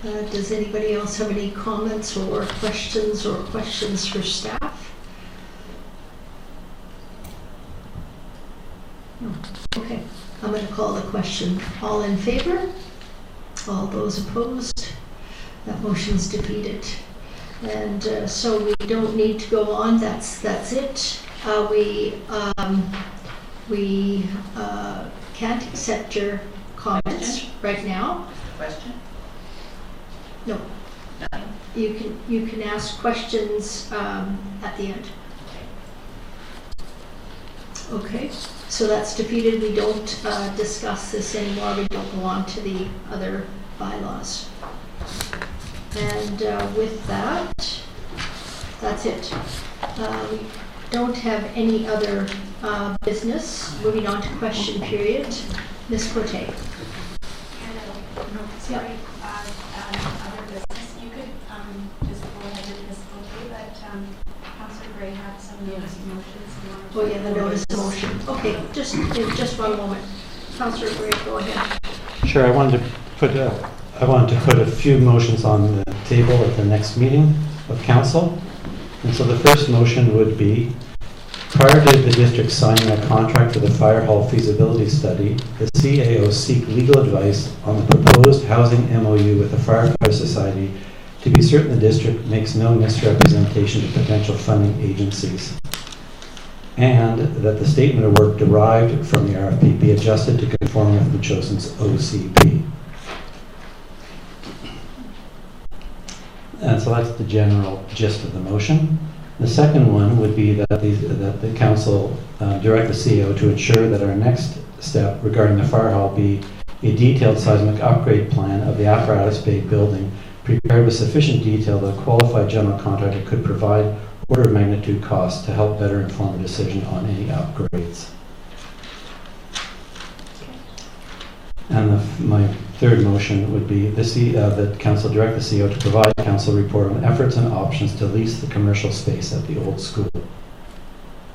Does anybody else have any comments or questions for staff? No. Okay, I'm going to call the question. All in favor? All those opposed? That motion's defeated. And so we don't need to go on. That's it. We can't accept your comments right now. Question? No. You can ask questions at the end. Okay, so that's defeated. We don't discuss this anymore. We don't go on to the other bylaws. And with that, that's it. We don't have any other business. Moving on to question period. Ms. Cote. Sorry, other business. You could just go ahead with this quickly, but Councillor Gray had some notice of motions. Oh yeah, the notice of motion. Okay, just one moment. Councillor Gray, go ahead. Sure, I wanted to put a few motions on the table at the next meeting of council. And so the first motion would be Prior to the district signing a contract for the fire hall feasibility study, the CAO seek legal advice on the proposed housing MOU with the Firefighter Society to be certain the district makes no misrepresentation to potential funding agencies, and that the statement of work derived from the RFP be adjusted to conform with Metchosin's OCP. And so that's the general gist of the motion. The second one would be that the council direct the CEO to ensure that our next step regarding the fire hall be a detailed seismic upgrade plan of the apparatus bay building, prepared with sufficient detail that a qualified general contractor could provide order of magnitude costs to help better inform a decision on any upgrades. And my third motion would be that council direct the CEO to provide a council report on efforts and options to lease the commercial space at the old school.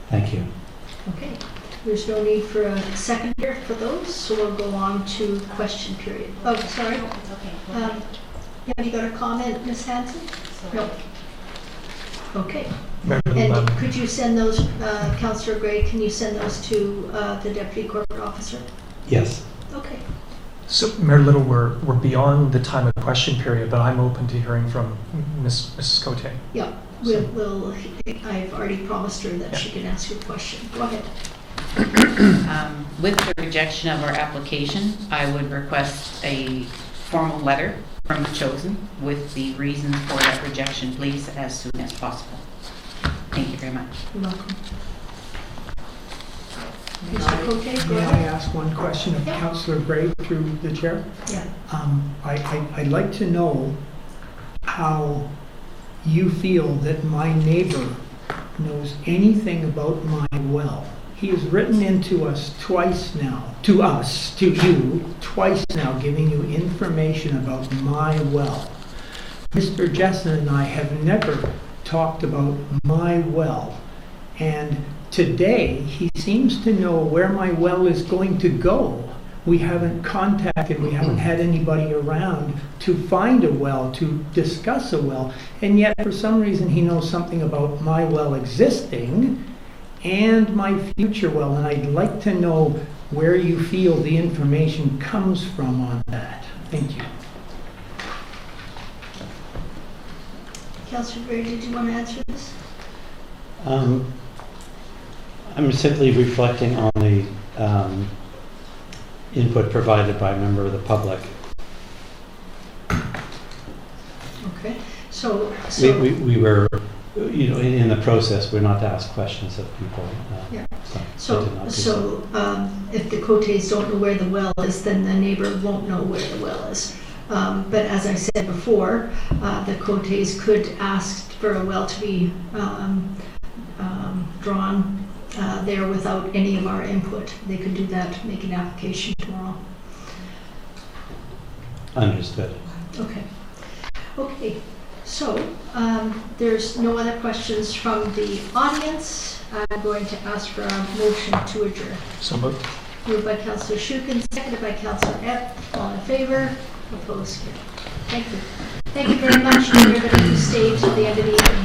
Thank you. Okay, there's no need for a second here for those, so we'll go on to question period. Oh, sorry. It's okay. Have you got a comment, Ms. Hanson? No. Okay. Member And Lemon. could you send those, Councillor Gray, can you send those to the Deputy Corporate Officer? Yes. Okay. So, Mayor Little, we're beyond the time of question period, but I'm open to hearing from Mrs. Cote. Yeah, I've already promised her that she can ask you a question. Go ahead. With the rejection of our application, I would request a formal letter from Metchosin with the reasons for that rejection, please, as soon as possible. Thank you very much. You're welcome. May I ask one question of Councillor Gray through the chair? Yeah. I'd like to know how you feel that my neighbor knows anything about my well. He has written into us twice now, to you, twice now, giving you information about my well. Mr. Jessen and I have never talked about my well. And today, he seems to know where my well is going to go. We haven't contacted, we haven't had anybody around to find a well, to discuss a well, and yet for some reason he knows something about my well existing and my future well, and I'd like to know where you feel the information comes from on that. Thank you. Councillor Gray, did you want to answer this? I'm simply reflecting on the input provided by a member of the public. Okay, so we were, in the process, we're not to ask questions of people. Yeah. So if the Cotes don't know where the well is, then the neighbor won't know where the well is. But as I said before, the Cotes could ask for a well to be drawn there without any of our input. They could do that, make an application tomorrow. Understood. Okay. Okay. So there's no other questions from the audience. I'm going to ask for a motion to adjourn. So moved. Moved by Councillor Shukin, seconded by Councillor Epp. All in favor? Opposed? Thank you. Thank you very much to everybody who stayed to the end of the evening.